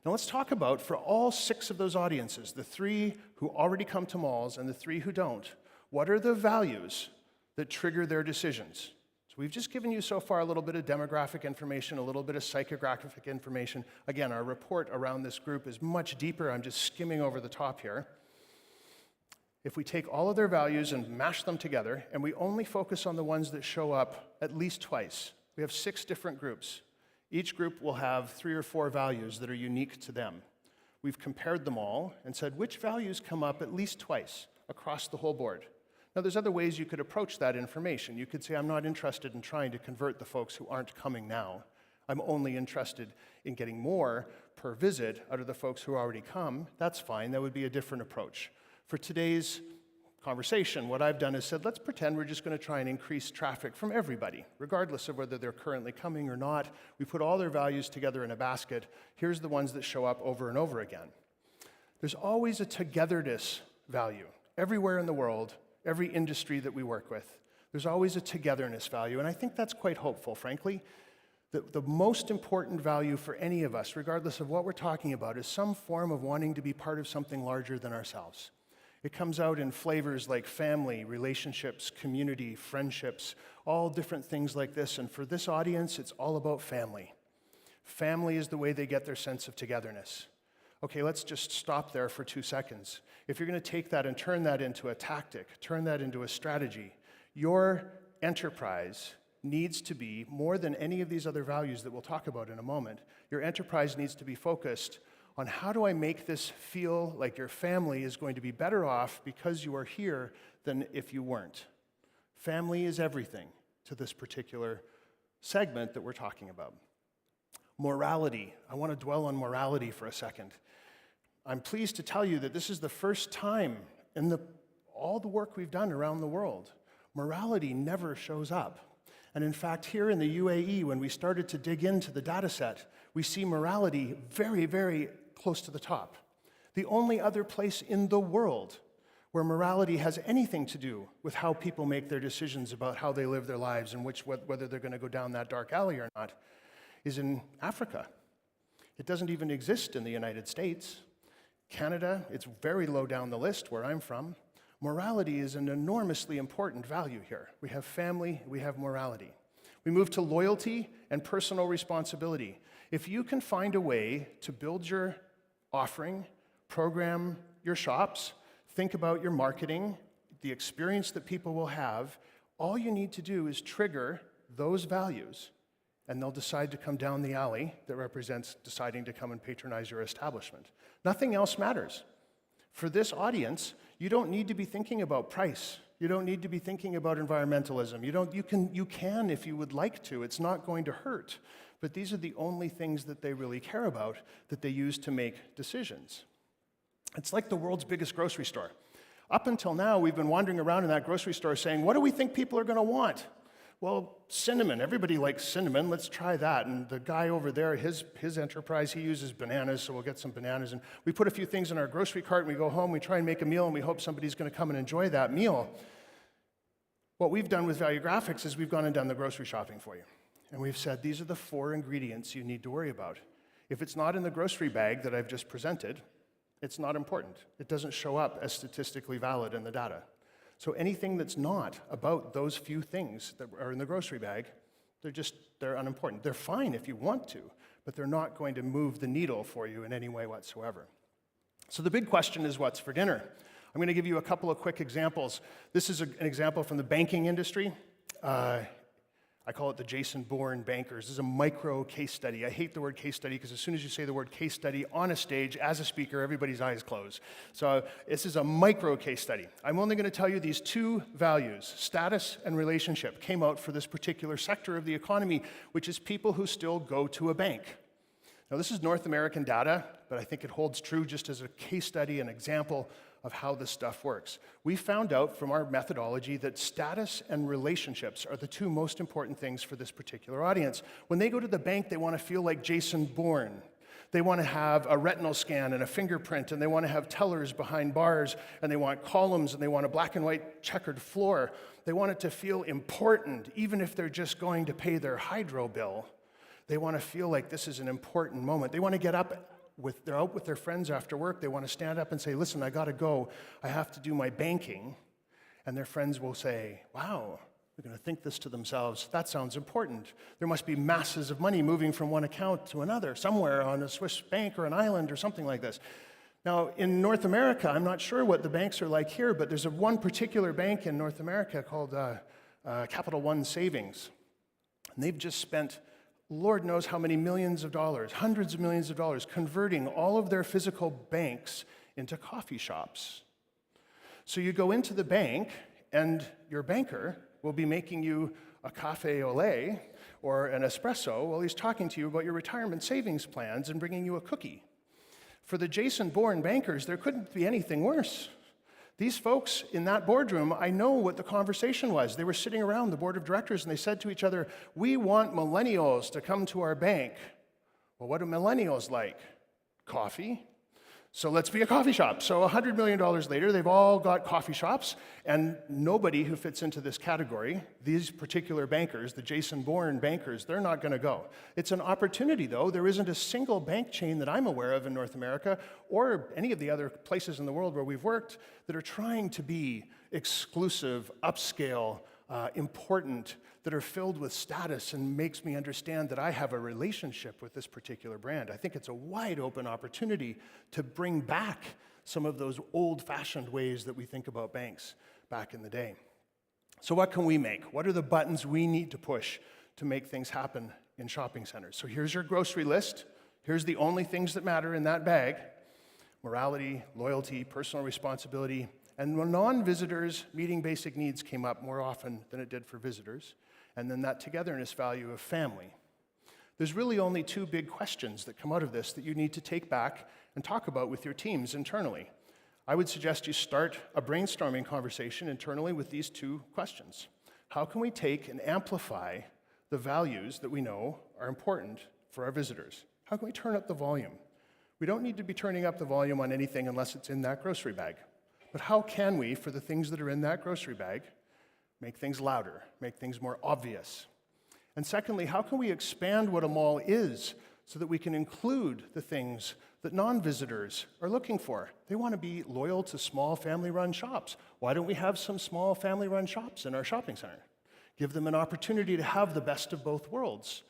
Speaker 8: Now let's talk about, for all 6 of those audiences, the 3 who already come to malls and the 3 who don't, what are the values that trigger their decisions? So we've just given you so far a little bit of demographic information, a little bit of psychographic information. Again, our report around this group is much deeper. I'm just skimming over the top here. If we take all of their values and mash them together, and we only focus on the ones that show up at least twice, we have 6 different groups. Each group will have 3 or 4 values that are unique to them. We've compared them all and said which values come up at least twice across the whole board. Now, there's other ways you could approach that information. You could say, I'm not interested in trying to convert the folks who aren't coming now. I'm only interested in getting more per visit out of the folks who already come. That's fine. That would be a different approach. For today's conversation, what I've done is said, let's pretend we're just going to try and increase traffic from everybody, regardless of whether they're currently coming or not. We put all their values together in a basket. Here's the ones that show up over and over again. There's always a togetherness value. Everywhere in the world, every industry that we work with, there's always a togetherness value, and I think that's quite hopeful, frankly. The most important value for any of us, regardless of what we're talking about, is some form of wanting to be part of something larger than ourselves. It comes out in flavors like family, relationships, community, friendships, all different things like this. And for this audience, it's all about family. Family is the way they get their sense of togetherness. Okay, let's just stop there for 2 seconds. If you're going to take that and turn that into a tactic, turn that into a strategy, your enterprise needs to be, more than any of these other values that we'll talk about in a moment, your enterprise needs to be focused on how do I make this feel like your family is going to be better off because you are here than if you weren't. Family is everything to this particular segment that we're talking about. Morality. I want to dwell on morality for a second. I'm pleased to tell you that this is the first time in all the work we've done around the world, morality never shows up. And in fact, here in the UAE, when we started to dig into the data set, we see morality very, very close to the top. The only other place in the world where morality has anything to do with how people make their decisions about how they live their lives and whether they're going to go down that dark alley or not is in Africa. It doesn't even exist in the United States. Canada, it's very low down the list where I'm from. Morality is an enormously important value here. We have family, we have morality. We move to loyalty and personal responsibility. If you can find a way to build your offering, program your shops, think about your marketing, the experience that people will have, all you need to do is trigger those values, and they'll decide to come down the alley that represents deciding to come and patronize your establishment. Nothing else matters. For this audience, you don't need to be thinking about price. You don't need to be thinking about environmentalism. You can if you would like to. It's not going to hurt. But these are the only things that they really care about, that they use to make decisions. It's like the world's biggest grocery store. Up until now, we've been wandering around in that grocery store saying, what do we think people are going to want? Well, cinnamon. Everybody likes cinnamon. Let's try that. And the guy over there, his enterprise, he uses bananas, so we'll get some bananas. And we put a few things in our grocery cart, and we go home, we try and make a meal, and we hope somebody's going to come and enjoy that meal. What we've done with Value Graphics is we've gone and done the grocery shopping for you. And we've said, these are the 4 ingredients you need to worry about. If it's not in the grocery bag that I've just presented, it's not important. It doesn't show up as statistically valid in the data. So anything that's not about those few things that are in the grocery bag, they're unimportant. They're fine if you want to, but they're not going to move the needle for you in any way whatsoever. So the big question is, what's for dinner? I'm going to give you a couple of quick examples. This is an example from the banking industry. I call it the Jason Bourne bankers. This is a micro case study. I hate the word case study because as soon as you say the word case study on a stage as a speaker, everybody's eyes close. So this is a micro case study. I'm only going to tell you these 2 values, status and relationship, came out for this particular sector of the economy, which is people who still go to a bank. Now this is North American data, but I think it holds true just as a case study, an example of how this stuff works. We found out from our methodology that status and relationships are the 2 most important things for this particular audience. When they go to the bank, they want to feel like Jason Bourne. They want to have a retinal scan and a fingerprint, and they want to have tellers behind bars, and they want columns, and they want a black and white checkered floor. They want it to feel important, even if they're just going to pay their hydro bill. They want to feel like this is an important moment. They want to get up. They're out with their friends after work, they want to stand up and say, listen, I got to go. I have to do my banking. And their friends will say, wow, they're going to think this to themselves. That sounds important. There must be masses of money moving from one account to another, somewhere on a Swiss bank or an island or something like this. Now, in North America, I'm not sure what the banks are like here, but there's one particular bank in North America called Capital One Savings. And they've just spent Lord knows how many millions of dollars, hundreds of millions of dollars, converting all of their physical banks into coffee shops. So you go into the bank, and your banker will be making you a cafe au lait or an espresso while he's talking to you about your retirement savings plans and bringing you a cookie. For the Jason Bourne bankers, there couldn't be anything worse. These folks in that boardroom, I know what the conversation was. They were sitting around the board of directors and they said to each other, we want millennials to come to our bank. Well, what do millennials like? Coffee. So let's be a coffee shop. So $100 million later, they've all got coffee shops, and nobody who fits into this category, these particular bankers, the Jason Bourne bankers, they're not going to go. It's an opportunity, though. There isn't a single bank chain that I'm aware of in North America or any of the other places in the world where we've worked that are trying to be exclusive, upscale, important, that are filled with status and makes me understand that I have a relationship with this particular brand. I think it's a wide open opportunity to bring back some of those old-fashioned ways that we think about banks back in the day. So what can we make? What are the buttons we need to push to make things happen in shopping centers? So here's your grocery list. Here's the only things that matter in that bag: morality, loyalty, personal responsibility. And when non-visitors, meeting basic needs came up more often than it did for visitors. And then that togetherness value of family. There's really only two big questions that come out of this that you need to take back and talk about with your teams internally. I would suggest you start a brainstorming conversation internally with these two questions. How can we take and amplify the values that we know are important for our visitors? How can we turn up the volume? We don't need to be turning up the volume on anything unless it's in that grocery bag. But how can we, for the things that are in that grocery bag, make things louder, make things more obvious? And secondly, how can we expand what a mall is so that we can include the things that non-visitors are looking for? They want to be loyal to small family-run shops. Why don't we have some small family-run shops in our shopping center? Give them an opportunity to have the best of both worlds.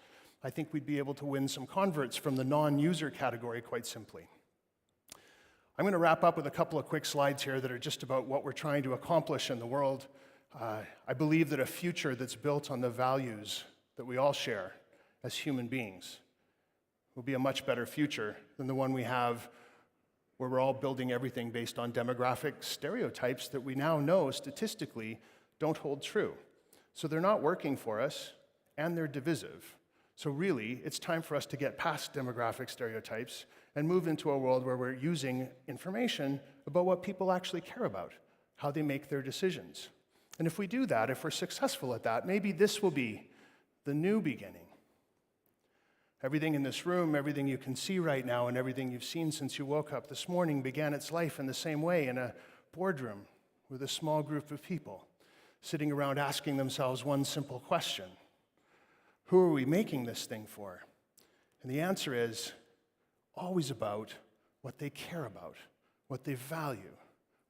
Speaker 8: I think we'd be able to win some converts from the non-user category quite simply. I'm going to wrap up with a couple of quick slides here that are just about what we're trying to accomplish in the world. I believe that a future that's built on the values that we all share as human beings will be a much better future than the one we have where we're all building everything based on demographic stereotypes that we now know statistically don't hold true. So they're not working for us, and they're divisive. So really, it's time for us to get past demographic stereotypes and move into a world where we're using information about what people actually care about, how they make their decisions. And if we do that, if we're successful at that, maybe this will be the new beginning. Everything in this room, everything you can see right now, and everything you've seen since you woke up this morning began its life in the same way, in a boardroom with a small group of people sitting around asking themselves one simple question: who are we making this thing for? And the answer is always about what they care about, what they value,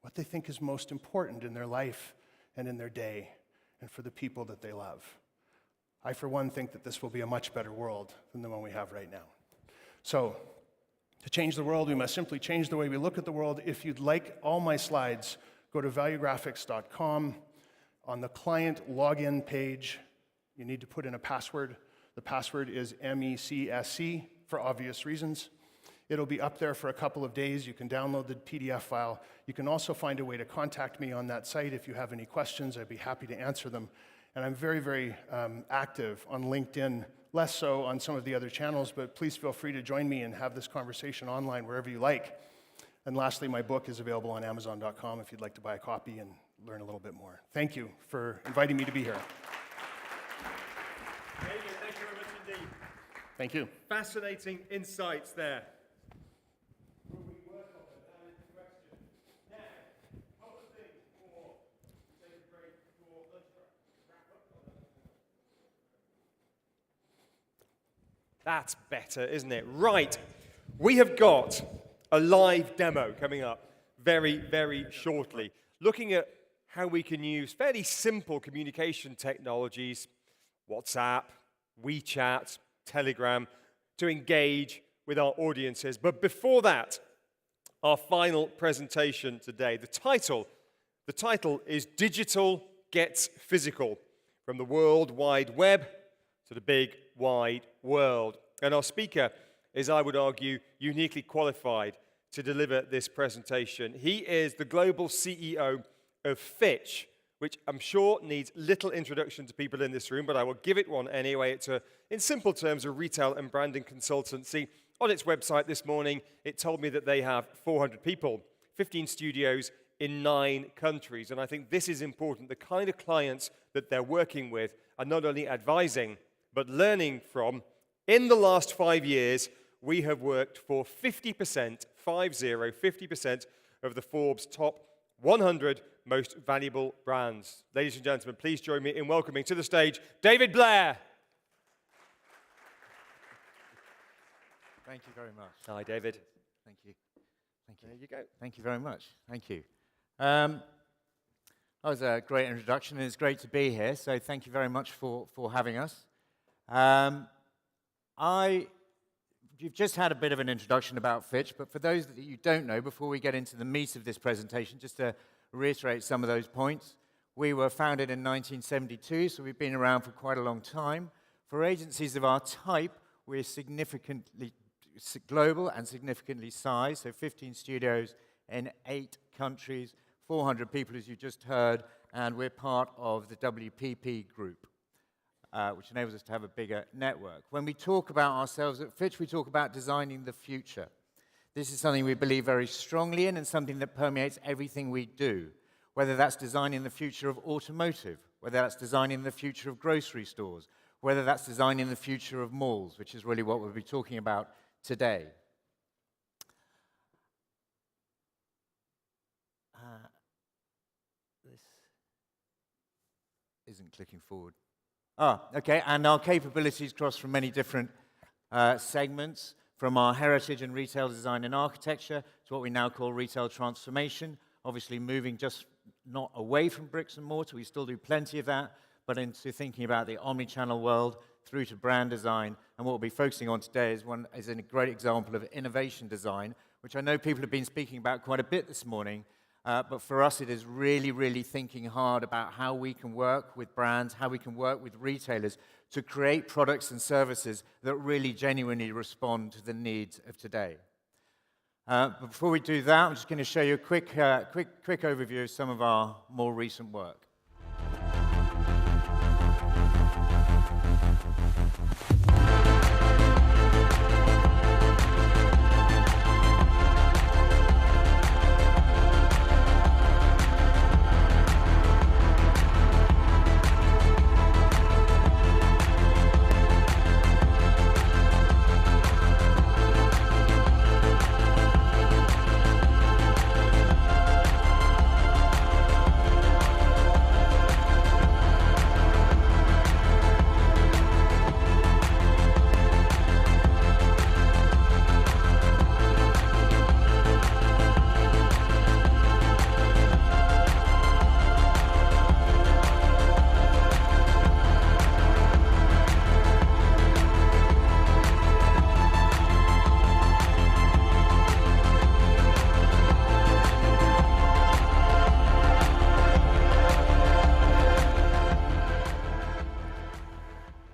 Speaker 8: what they think is most important in their life and in their day, and for the people that they love. I, for one, think that this will be a much better world than the one we have right now. So, to change the world, we must simply change the way we look at the world. If you'd like all my slides, go to valuegraphics.com. On the client login page, you need to put in a password. The password is MECSC for obvious reasons. It'll be up there for a couple of days. You can download the PDF file. You can also find a way to contact me on that site if you have any questions. I'd be happy to answer them. And I'm very, very active on LinkedIn, less so on some of the other channels, but please feel free to join me and have this conversation online wherever you like. And lastly, my book is available on Amazon.com if you'd like to buy a copy and learn a little bit more. Thank you for inviting me to be here.
Speaker 4: David, thank you very much indeed.
Speaker 8: Thank you.
Speaker 4: Fascinating insights there. That's better, isn't it? Right. We have got a live demo coming up very, very shortly, looking at how we can use fairly simple communication technologies, WhatsApp, WeChat, Telegram, to engage with our audiences. But before that, our final presentation today, the title is Digital Gets Physical, from the World Wide Web to the big wide world. And our speaker is, I would argue, uniquely qualified to deliver this presentation. He is the global CEO of Fitch, which I'm sure needs little introduction to people in this room, but I will give it one anyway. It's, in simple terms, a retail and branding consultancy. On its website this morning, it told me that they have 400 people, 15 studios in 9 countries. And I think this is important. The kind of clients that they're working with are not only advising, but learning from. In the last 5 years, we have worked for 50% of the Forbes top 100 most valuable brands. Ladies and gentlemen, please join me in welcoming to the stage David Blair.
Speaker 5: Thank you very much.
Speaker 4: Hi, David.
Speaker 5: Thank you. Thank you.
Speaker 4: There you go.
Speaker 5: Thank you very much. Thank you. That was a great introduction, and it's great to be here, so thank you very much for having us. You've just had a bit of an introduction about Fitch, but for those that you don't know, before we get into the meat of this presentation, just to reiterate some of those points, we were founded in 1972, so we've been around for quite a long time. For agencies of our type, we're significantly global and significantly sized, so 15 studios in 8 countries, 400 people, as you just heard, and we're part of the WPP group, which enables us to have a bigger network. When we talk about ourselves at Fitch, we talk about designing the future. This is something we believe very strongly in and something that permeates everything we do, whether that's designing the future of automotive, whether that's designing the future of grocery stores, whether that's designing the future of malls, which is really what we'll be talking about today. This isn't clicking forward. Okay, and our capabilities cross from many different segments, from our heritage in retail design and architecture to what we now call retail transformation, obviously moving just not away from bricks and mortar, we still do plenty of that, but into thinking about the omni-channel world through to brand design. And what we'll be focusing on today is a great example of innovation design, which I know people have been speaking about quite a bit this morning. But for us, it is really, really thinking hard about how we can work with brands, how we can work with retailers to create products and services that really genuinely respond to the needs of today. But before we do that, I'm just going to show you a quick overview of some of our more recent work.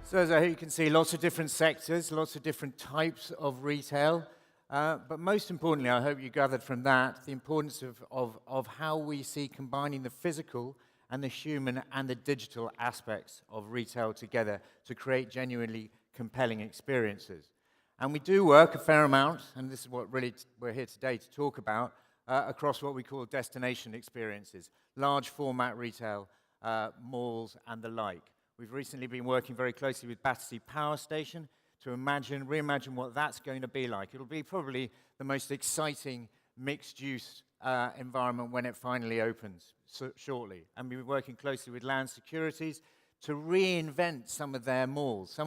Speaker 5: So as I hope you can see, lots of different sectors, lots of different types of retail. But most importantly, I hope you gathered from that the importance of how we see combining the physical and the human and the digital aspects of retail together to create genuinely compelling experiences. And we do work a fair amount, and this is what really we're here today to talk about, across what we call destination experiences, large format retail, malls and the like. We've recently been working very closely with Battersea Power Station to reimagine what that's going to be like. It'll be probably the most exciting mixed-use environment when it finally opens shortly. And we've been working closely with Land Securities to reinvent some of their malls,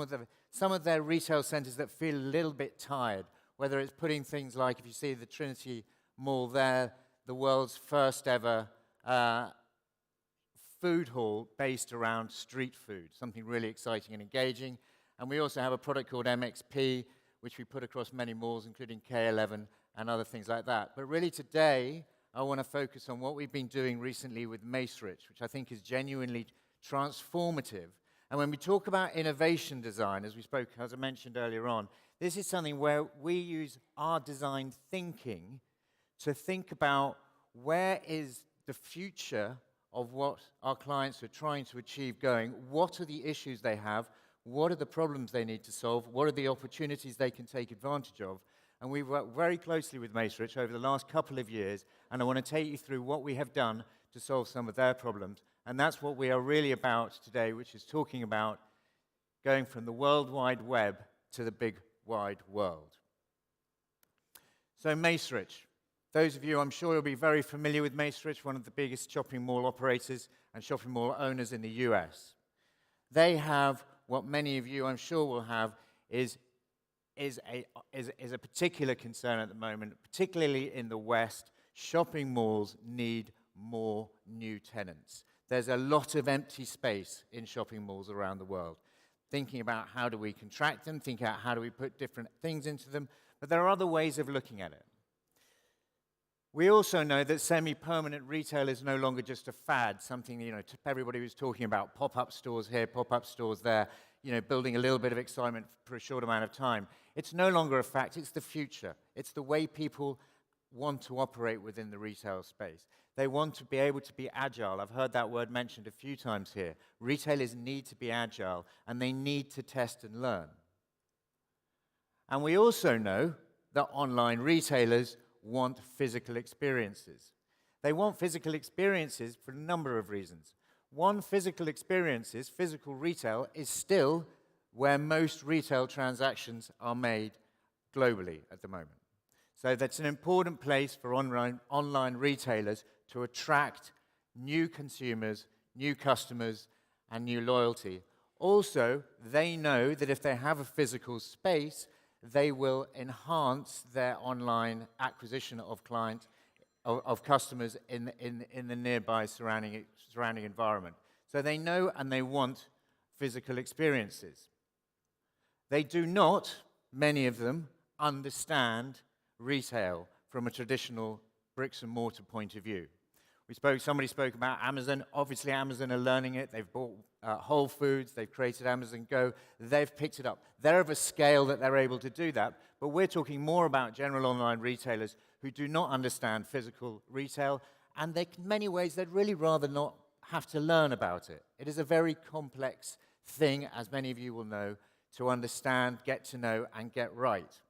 Speaker 5: some of their retail centres that feel a little bit tired, whether it's putting things like, if you see the Trinity Mall there, the world's first ever food hall based around street food, something really exciting and engaging. And we also have a product called MXP, which we put across many malls, including K11 and other things like that. But really today, I want to focus on what we've been doing recently with Macerich, which I think is genuinely transformative. And when we talk about innovation design, as I mentioned earlier on, this is something where we use our design thinking to think about where is the future of what our clients are trying to achieve going, what are the issues they have, what are the problems they need to solve, what are the opportunities they can take advantage of. And we've worked very closely with Macerich over the last couple of years, and I want to take you through what we have done to solve some of their problems. And that's what we are really about today, which is talking about going from the World Wide Web to the big wide world. So Macerich. Those of you, I'm sure you'll be very familiar with Macerich, one of the biggest shopping mall operators and shopping mall owners in the US. They have what many of you, I'm sure, will have is a particular concern at the moment, particularly in the West. Shopping malls need more new tenants. there's a lot of empty space in shopping malls around the world. Thinking about how do we contract them, thinking about how do we put different things into them, but there are other ways of looking at it. We also know that semi-permanent retail is no longer just a fad, something, everybody was talking about pop-up stores here, pop-up stores there, building a little bit of excitement for a short amount of time. It's no longer a fact, it's the future. It's the way people want to operate within the retail space. They want to be able to be agile. I've heard that word mentioned a few times here. Retailers need to be agile, and they need to test and learn. And we also know that online retailers want physical experiences. They want physical experiences for a number of reasons. One, physical retail is still where most retail transactions are made globally at the moment. So that's an important place for online retailers to attract new consumers, new customers, and new loyalty. Also, they know that if they have a physical space, they will enhance their online acquisition of customers in the nearby surrounding environment. So they know and they want physical experiences. They do not, many of them, understand retail from a traditional bricks and mortar point of view. Somebody spoke about Amazon. Obviously, Amazon are learning it. They've bought Whole Foods. They've created Amazon Go. They've picked it up. They're of a scale that they're able to do that. But we're talking more about general online retailers who do not understand physical retail. And in many ways, they'd really rather not have to learn about it. It is a very complex thing, as many of you will know, to understand, get to know, and get right.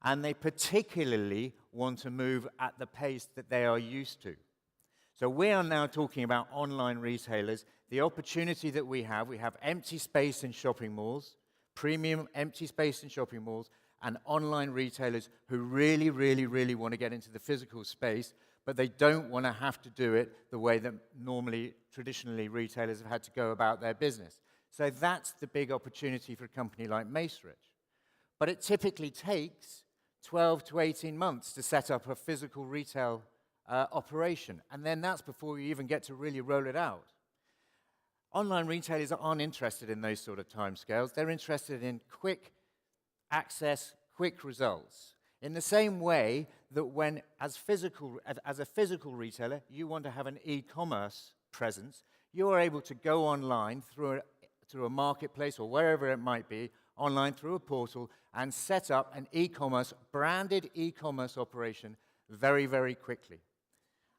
Speaker 5: And they particularly want to move at the pace that they are used to. So we are now talking about online retailers. The opportunity that we have empty space in shopping malls, premium empty space in shopping malls, and online retailers who really, really, really want to get into the physical space, but they don't want to have to do it the way that traditionally, retailers have had to go about their business. So that's the big opportunity for a company like Macerich. But it typically takes 12 to 18 months to set up a physical retail operation. And then that's before you even get to really roll it out. Online retailers aren't interested in those sort of timescales. They're interested in quick access, quick results. In the same way that as a physical retailer, you want to have an e-commerce presence, you are able to go online through a marketplace or wherever it might be, online through a portal, and set up an branded e-commerce operation very, very quickly.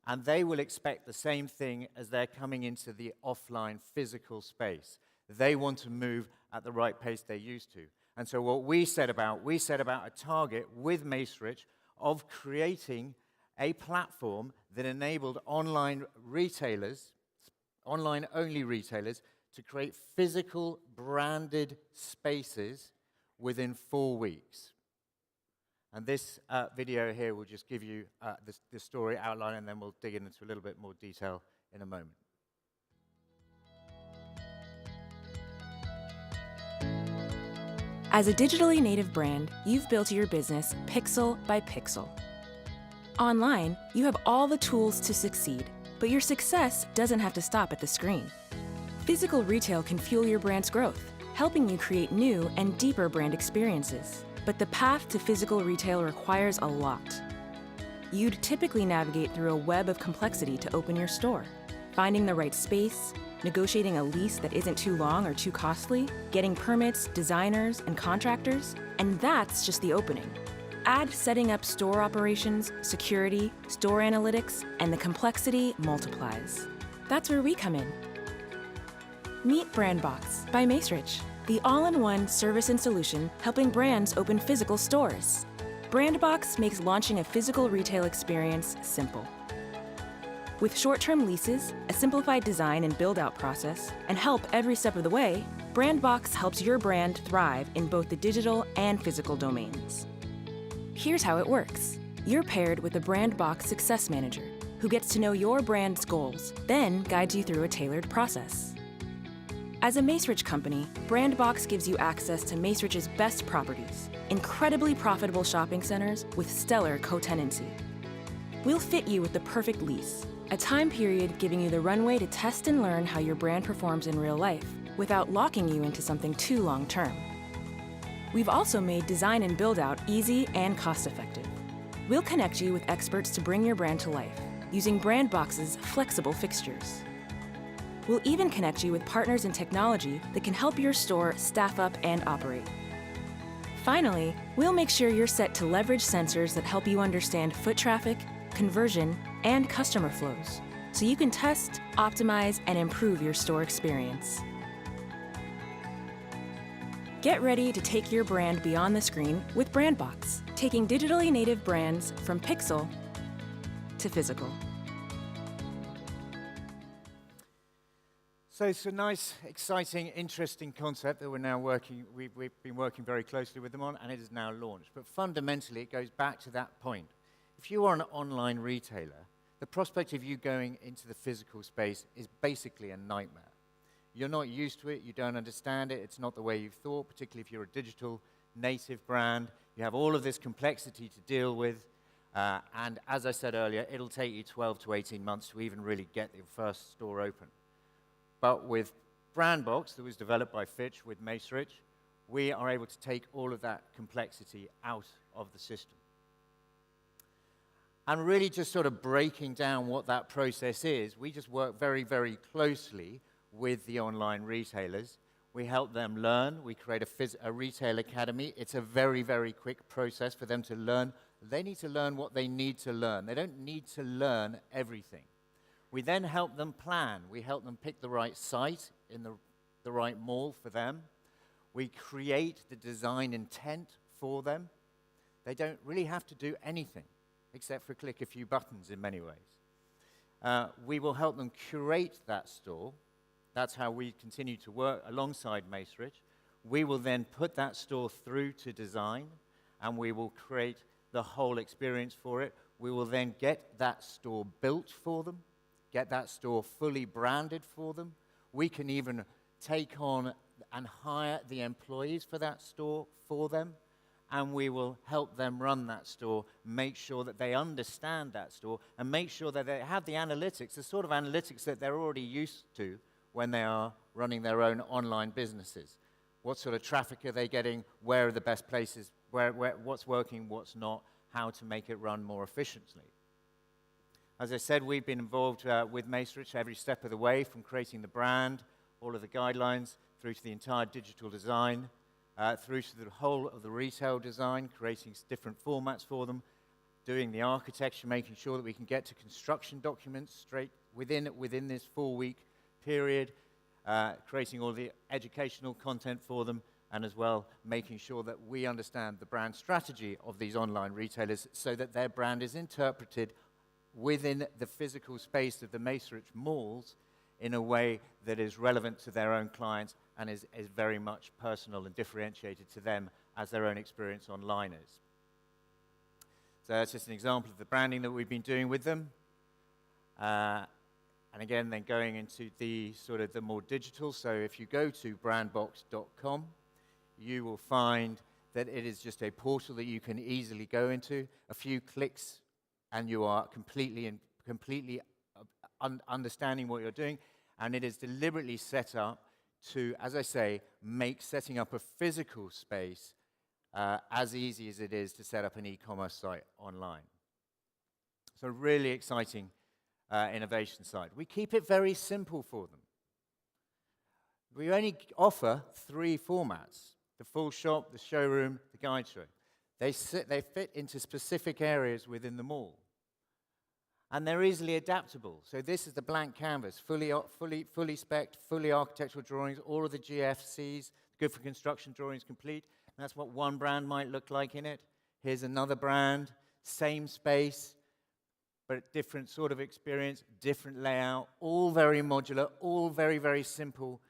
Speaker 5: And they will expect the same thing as they're coming into the offline physical space. They want to move at the right pace they're used to. And so what we set about a target with Macerich of creating a platform that enabled online-only retailers, to create physical branded spaces within 4 weeks. And this video here will just give you the story outline, and then we'll dig into a little bit more detail in a moment.
Speaker 9: As a digitally native brand, you've built your business pixel by pixel. Online, you have all the tools to succeed, but your success doesn't have to stop at the screen. Physical retail can fuel your brand's growth, helping you create new and deeper brand experiences. But the path to physical retail requires a lot. You'd typically navigate through a web of complexity to open your store. Finding the right space, negotiating a lease that isn't too long or too costly, getting permits, designers, and contractors, and that's just the opening. Add setting up store operations, security, store analytics, and the complexity multiplies. That's where we come in. Meet BrandBox by Macerich, the all-in-one service and solution helping brands open physical stores. BrandBox makes launching a physical retail experience simple. With short-term leases, a simplified design and build-out process, and help every step of the way, BrandBox helps your brand thrive in both the digital and physical domains. Here's how it works. You're paired with a BrandBox Success Manager, who gets to know your brand's goals, then guides you through a tailored process. As a Macerich company, BrandBox gives you access to Macerich's best properties, incredibly profitable shopping centers with stellar co-tenancy. We'll fit you with the perfect lease, a time period giving you the runway to test and learn how your brand performs in real life without locking you into something too long-term. We've also made design and build-out easy and cost-effective. We'll connect you with experts to bring your brand to life using BrandBox's flexible fixtures. We'll even connect you with partners in technology that can help your store staff up and operate. Finally, we'll make sure you're set to leverage sensors that help you understand foot traffic, conversion, and customer flows, so you can test, optimize, and improve your store experience. Get ready to take your brand beyond the screen with BrandBox, taking digitally native brands from pixel to physical.
Speaker 5: So it's a nice, exciting, interesting concept that we've been working very closely with them on, and it is now launched. But fundamentally, it goes back to that point. If you are an online retailer, the prospect of you going into the physical space is basically a nightmare. You're not used to it, you don't understand it, it's not the way you've thought, particularly if you're a digital native brand. You have all of this complexity to deal with, and as I said earlier, it'll take you 12 to 18 months to even really get your first store open. But with BrandBox, that was developed by Fitch with Macerich, we are able to take all of that complexity out of the system. And really just sort of breaking down what that process is, we just work very, very closely with the online retailers. We help them learn. We create a retail academy. It's a very, very quick process for them to learn. They need to learn what they need to learn. They don't need to learn everything. We then help them plan. We help them pick the right site in the right mall for them. We create the design intent for them. They don't really have to do anything except for click a few buttons in many ways. We will help them curate that store. That's how we continue to work alongside Macerich. We will then put that store through to design, and we will create the whole experience for it. We will then get that store built for them, get that store fully branded for them. We can even take on and hire the employees for that store for them, and we will help them run that store, make sure that they understand that store, and make sure that they have the analytics, the sort of analytics that they're already used to when they are running their own online businesses. What sort of traffic are they getting? Where are the best places? What's working, what's not? How to make it run more efficiently. As I said, we've been involved with Macerich every step of the way, from creating the brand, all of the guidelines, through to the entire digital design, through to the whole of the retail design, creating different formats for them, doing the architecture, making sure that we can get to construction documents straight within this 4-week period, creating all the educational content for them, and as well making sure that we understand the brand strategy of these online retailers so that their brand is interpreted within the physical space of the Macerich malls in a way that is relevant to their own clients and is very much personal and differentiated to them as their own experience online is. So that's just an example of the branding that we've been doing with them. And again, then going into the sort of the more digital. So if you go to brandbox.com, you will find that it is just a portal that you can easily go into. A few clicks, and you are completely understanding what you're doing. And it is deliberately set up to, as I say, make setting up a physical space as easy as it is to set up an e-commerce site online. So really exciting innovation side. We keep it very simple for them. We only offer 3 formats: the full shop, the showroom, the guide show. They fit into specific areas within the mall. And they're easily adaptable. So this is the blank canvas, fully spec'd, fully architectural drawings, all of the GFCs, good for construction drawings complete. And that's what one brand might look like in it. Here's another brand, same space, but different sort of experience, different layout, all very modular, all very, very simple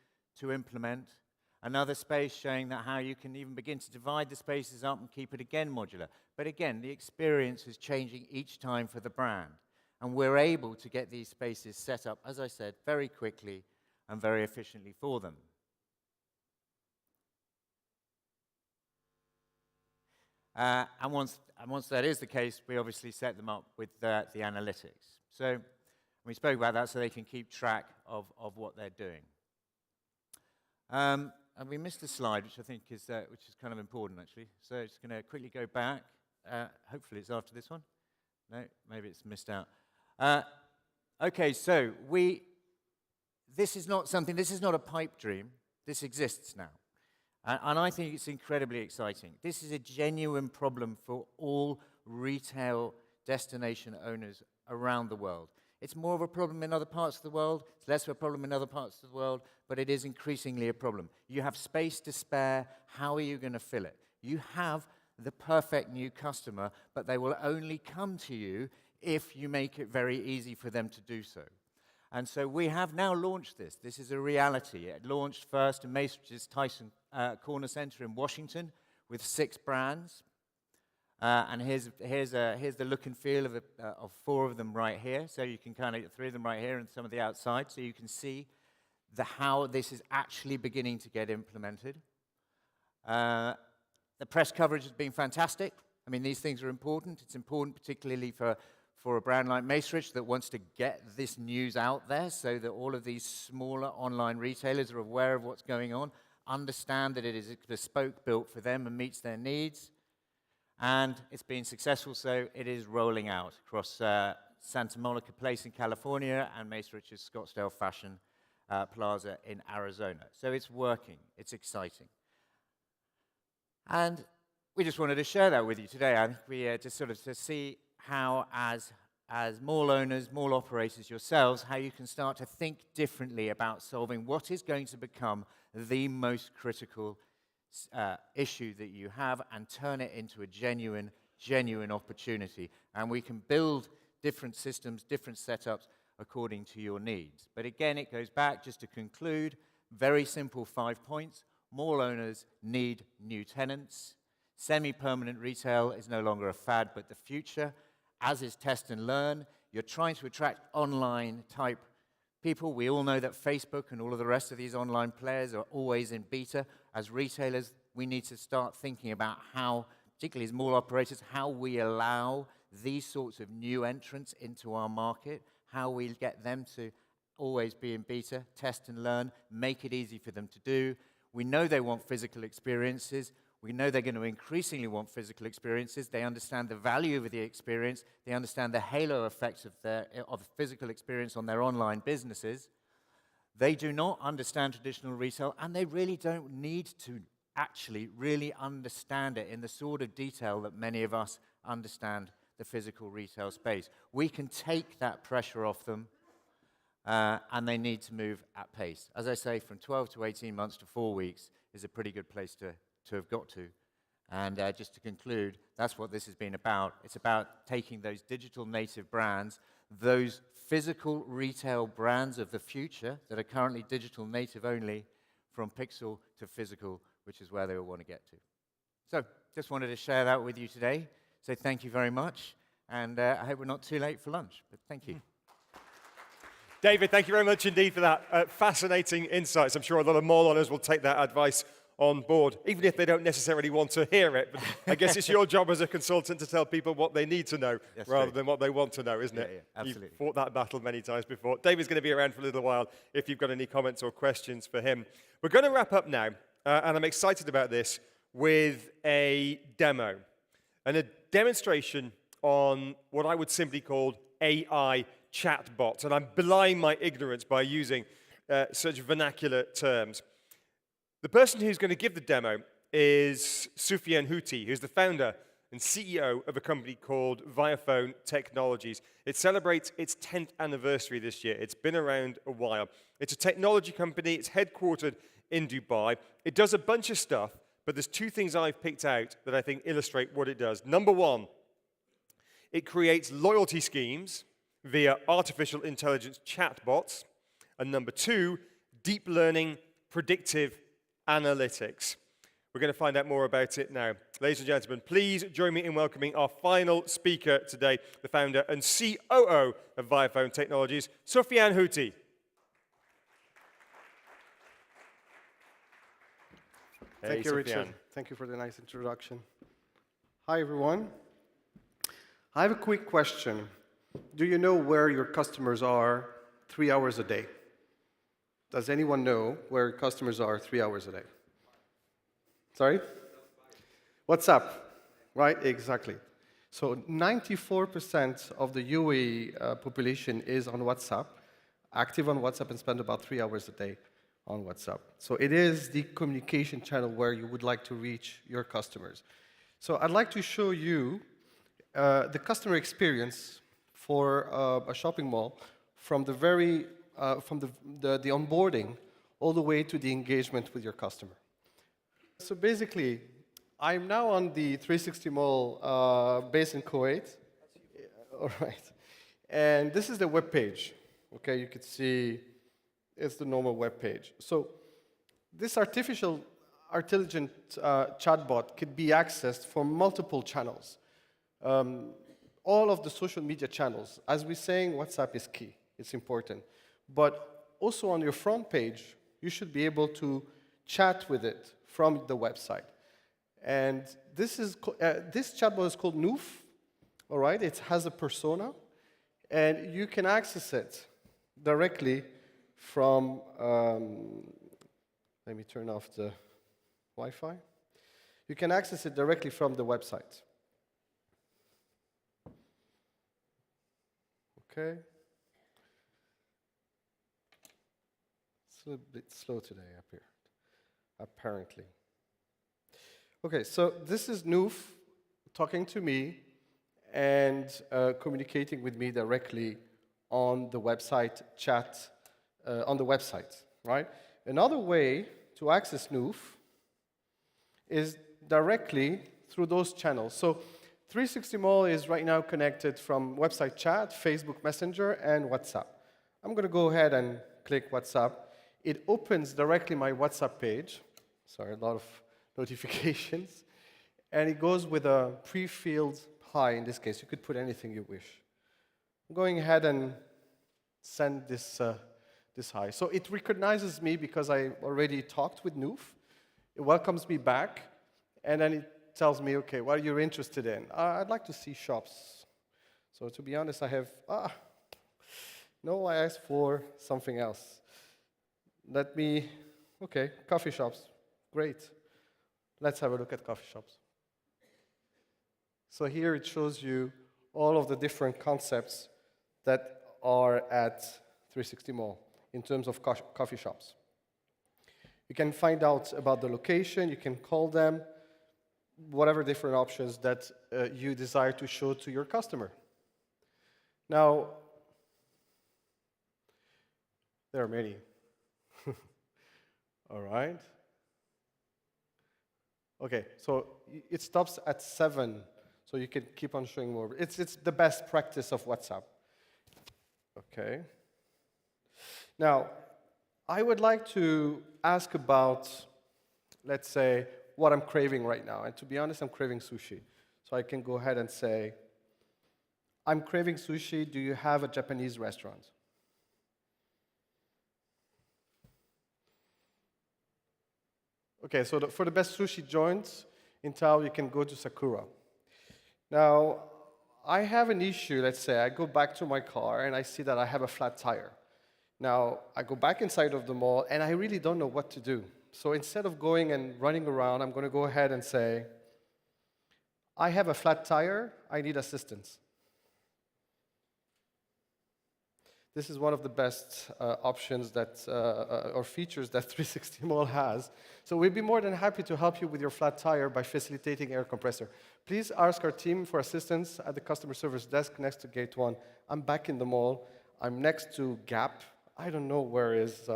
Speaker 5: to implement. Another space showing that how you can even begin to divide the spaces up and keep it again modular. But again, the experience is changing each time for the brand. And we're able to get these spaces set up, as I said, very quickly and very efficiently for them. And once that is the case, we obviously set them up with the analytics. So We spoke about that so they can keep track of what they're doing. And we missed a slide, which I think is kind of important, actually. So just going to quickly go back. Hopefully it's after this one. No, maybe it's missed out. Okay, so this is not a pipe dream. This exists now. And I think it's incredibly exciting. This is a genuine problem for all retail destination owners around the world. It's more of a problem in other parts of the world. It's less of a problem in other parts of the world, but it is increasingly a problem. You have space to spare. How are you going to fill it? You have the perfect new customer, but they will only come to you if you make it very easy for them to do so. And so we have now launched this. This is a reality. It launched first in Macerach's Tyson Corner Center in Washington with 6 brands. And here's the look and feel of 4 of them right here. So you can kind of 3 of them right here and some of the outside. So you can see how this is actually beginning to get implemented. The press coverage has been fantastic. I mean, these things are important. It's important particularly for a brand like Macerich that wants to get this news out there so that all of these smaller online retailers are aware of what's going on, understand that it is bespoke built for them and meets their needs. And it's been successful, so it is rolling out across Santa Monica Place in California and Macerich's Scottsdale Fashion Plaza in Arizona. So it's working. It's exciting. And we just wanted to share that with you today. I think we just sort of to see how, as mall owners, mall operators yourselves, how you can start to think differently about solving what is going to become the most critical issue that you have and turn it into a genuine opportunity. And we can build different systems, different setups according to your needs. But again, it goes back, just to conclude, very simple 5 points. Mall owners need new tenants. Semi-permanent retail is no longer a fad, but the future, as is test and learn. You're trying to attract online type people. We all know that Facebook and all of the rest of these online players are always in beta. As retailers, we need to start thinking about how, particularly as mall operators, how we allow these sorts of new entrants into our market, how we get them to always be in beta, test and learn, make it easy for them to do. We know they want physical experiences. We know they're going to increasingly want physical experiences. They understand the value of the experience. They understand the halo effects of physical experience on their online businesses. They do not understand traditional retail, and they really don't need to actually really understand it in the sort of detail that many of us understand the physical retail space. We can take that pressure off them, and they need to move at pace. As I say, from 12 to 18 months to 4 weeks is a pretty good place to have got to. And just to conclude, that's what this has been about. It's about taking those digital native brands, those physical retail brands of the future that are currently digital native only, from pixel to physical, which is where they all want to get to. So just wanted to share that with you today. So thank you very much. And I hope we're not too late for lunch, but thank you.
Speaker 4: David, thank you very much indeed for that fascinating insights. I'm sure a lot of mall owners will take that advice on board, even if they don't necessarily want to hear it. But I guess it's your job as a consultant to tell people what they need to know rather than what they want to know, isn't it?
Speaker 5: Yeah, absolutely.
Speaker 4: You've fought that battle many times before. David's going to be around for a little while if you've got any comments or questions for him. We're going to wrap up now, and I'm excited about this, with a demo and a demonstration on what I would simply call AI chatbots. And I'm belying my ignorance by using such vernacular terms. The person who's going to give the demo is Soufiane Houti, who's the founder and CEO of a company called Viaphone Technologies. It celebrates its 10th anniversary this year. It's been around a while. It's a technology company. It's headquartered in Dubai. It does a bunch of stuff, but there's 2 things I've picked out that I think illustrate what it does. Number 1, it creates loyalty schemes via artificial intelligence chatbots. And number 2, deep learning predictive analytics. We're going to find out more about it now. Ladies and gentlemen, please join me in welcoming our final speaker today, the founder and COO of Viaphone Technologies, Soufiane Houti.
Speaker 10: Thank you, Richard. Thank you for the nice introduction. Hi, everyone. I have a quick question. Do you know where your customers are 3 hours a day? Does anyone know where customers are 3 hours a day? Sorry? WhatsApp, right? Exactly. So 94% of the UAE population is on WhatsApp, active on WhatsApp and spend about 3 hours a day on WhatsApp. So it is the communication channel where you would like to reach your customers. So I'd like to show you the customer experience for a shopping mall from the the onboarding all the way to the engagement with your customer. So basically, I'm now on the 360 Mall based in Kuwait. All right. And this is the web page. Okay, you can see it's the normal web page. So this artificial intelligent chatbot could be accessed from multiple channels. All of the social media channels. As we're saying, WhatsApp is key. It's important. But also on your front page, you should be able to chat with it from the website. And this chatbot is called Noof. All right, it has a persona, and you can access it directly from. Let me turn off the Wi-Fi. You can access it directly from the website. Okay. It's a little bit slow today up here, apparently. Okay, so this is Noof talking to me and communicating with me directly on the website chat, on the website, right? Another way to access Noof is directly through those channels. So 360 Mall is right now connected from website chat, Facebook Messenger, and WhatsApp. I'm going to go ahead and click WhatsApp. It opens directly my WhatsApp page. Sorry, a lot of notifications. And it goes with a pre-filled hi in this case. You could put anything you wish. I'm going ahead and send this hi. So it recognizes me because I already talked with Noof. It welcomes me back, and then it tells me, okay, what are you interested in? I'd like to see shops. So to be honest, I have, no, I asked for something else. Okay, coffee shops, great. Let's have a look at coffee shops. So here it shows you all of the different concepts that are at 360 Mall in terms of coffee shops. You can find out about the location, you can call them, whatever different options that you desire to show to your customer. Now, there are many. All right. Okay, so it stops at 7, so you can keep on showing more. It's the best practice of WhatsApp. Okay. Now, I would like to ask about, let's say, what I'm craving right now. And to be honest, I'm craving sushi. So I can go ahead and say, I'm craving sushi. Do you have a Japanese restaurant? Okay, so for the best sushi joints in town, you can go to Sakura. Now, I have an issue, let's say. I go back to my car and I see that I have a flat tire. Now, I go back inside of the mall and I really don't know what to do. So instead of going and running around, I'm going to go ahead and say, I have a flat tire, I need assistance. This is one of the best options that, or features that 360 Mall has. So we'd be more than happy to help you with your flat tire by facilitating air compressor. Please ask our team for assistance at the customer service desk next to Gate 1. I'm back in the mall. I'm next to Gap. I don't know where is,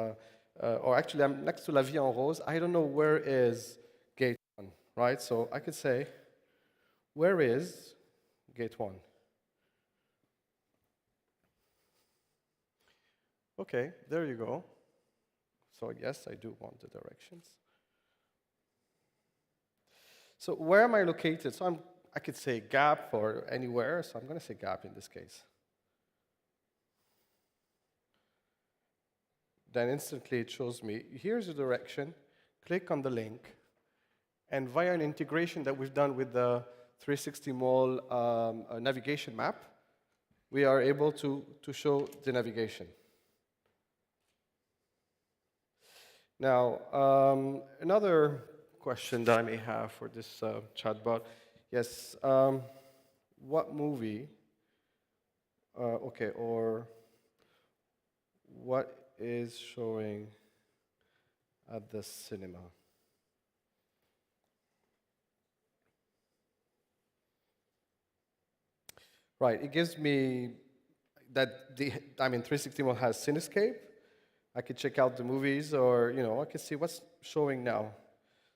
Speaker 10: or actually I'm next to La Vie en Rose. I don't know where is Gate 1, right? So I could say, where is Gate 1? Okay, there you go. So yes, I do want the directions. So where am I located? So I could say Gap or anywhere, so I'm going to say Gap in this case. Then instantly it shows me, here's the direction, click on the link, and via an integration that we've done with the 360 Mall navigation map, we are able to show the navigation. Now, another question that I may have for this chatbot. Yes, what movie, okay, or what is showing at the cinema? Right, it gives me that 360 Mall has Cinescape. I could check out the movies, or I could see what's showing now.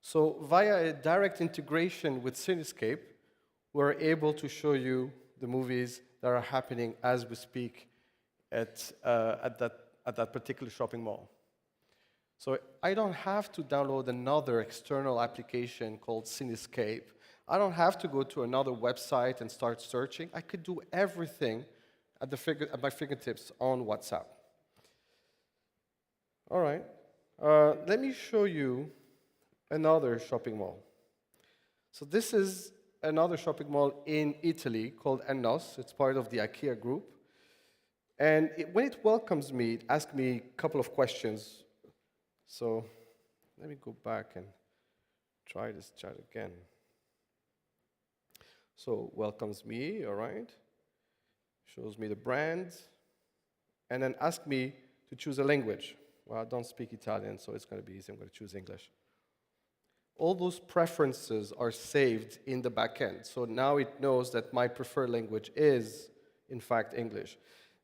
Speaker 10: So via a direct integration with Cinescape, we're able to show you the movies that are happening as we speak at that particular shopping mall. So I don't have to download another external application called Cinescape. I don't have to go to another website and start searching. I could do everything at my fingertips on WhatsApp. All right, let me show you another shopping mall. So this is another shopping mall in Italy called Ennos. It's part of the IKEA group. And when it welcomes me, it asks me a couple of questions. So let me go back and try this chat again. So welcomes me, all right. Shows me the brand, and then asks me to choose a language. Well, I don't speak Italian, so it's going to be easy. I'm going to choose English. All those preferences are saved in the backend. So now it knows that my preferred language is, in fact, English.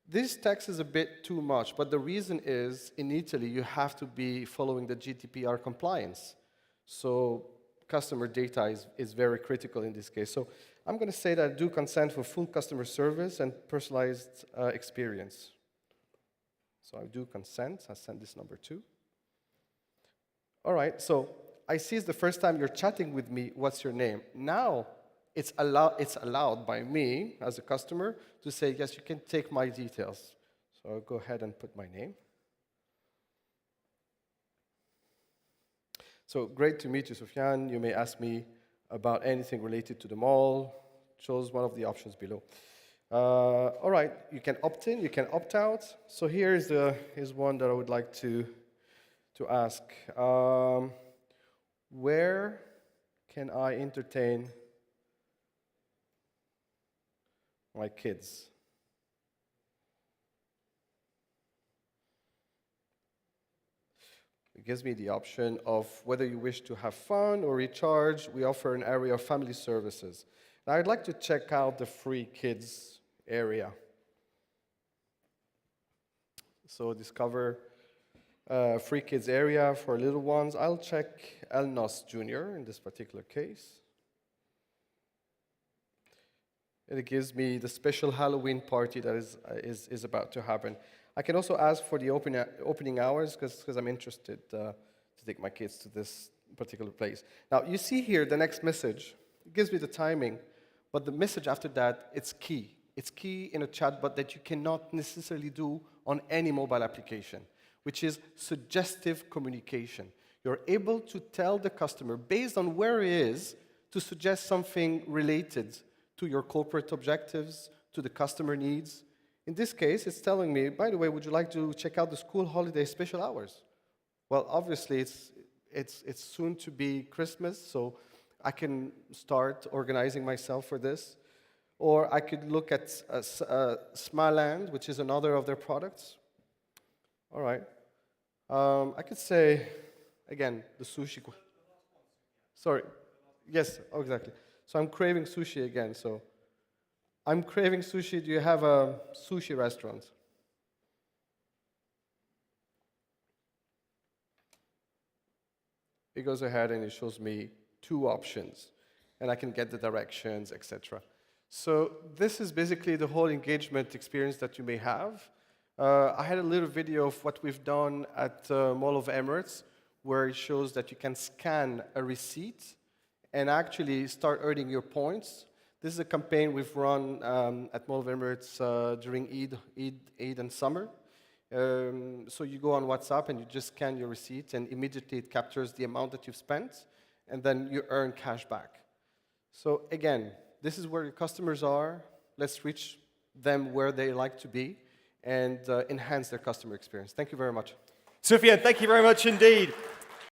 Speaker 10: This text is a bit too much, but the reason is, in Italy, you have to be following the GDPR compliance. So customer data is very critical in this case. So I'm going to say that I do consent for full customer service and personalized experience. So I do consent. I send this number 2. All right, so I see it's the first time you're chatting with me. What's your name? Now it's allowed by me as a customer to say, yes, you can take my details. So I'll go ahead and put my name. So great to meet you, Sufyan. You may ask me about anything related to the mall. Choose one of the options below. All right, you can opt in, you can opt out. So here's one that I would like to ask. Where can I entertain my kids? It gives me the option of whether you wish to have fun or recharge. We offer an area of family services. Now, I'd like to check out the free kids area. So discover free kids area for little ones. I'll check El Nos Jr. in this particular case. And it gives me the special Halloween party that is about to happen. I can also ask for the opening hours because I'm interested to take my kids to this particular place. Now, you see here the next message. It gives me the timing, but the message after that, it's key. It's key in a chatbot that you cannot necessarily do on any mobile application, which is suggestive communication. You're able to tell the customer, based on where he is, to suggest something related to your corporate objectives, to the customer needs. In this case, it's telling me, by the way, would you like to check out the school holiday special hours? Well, obviously, it's soon to be Christmas, so I can start organizing myself for this. Or I could look at Smiland, which is another of their products. All right. I could say, again, the sushi. Sorry. Yes, oh, exactly. So I'm craving sushi again. So I'm craving sushi. Do you have a sushi restaurant? It goes ahead and it shows me 2 options. And I can get the directions, etc. So this is basically the whole engagement experience that you may have. I had a little video of what we've done at Mall of Emirates, where it shows that you can scan a receipt and actually start earning your points. This is a campaign we've run at Mall of Emirates during Eid and summer. So you go on WhatsApp and you just scan your receipt, and immediately it captures the amount that you've spent, and then you earn cash back. So again, this is where your customers are. Let's reach them where they like to be and enhance their customer experience. Thank you very much.
Speaker 4: Sufyan, thank you very much indeed.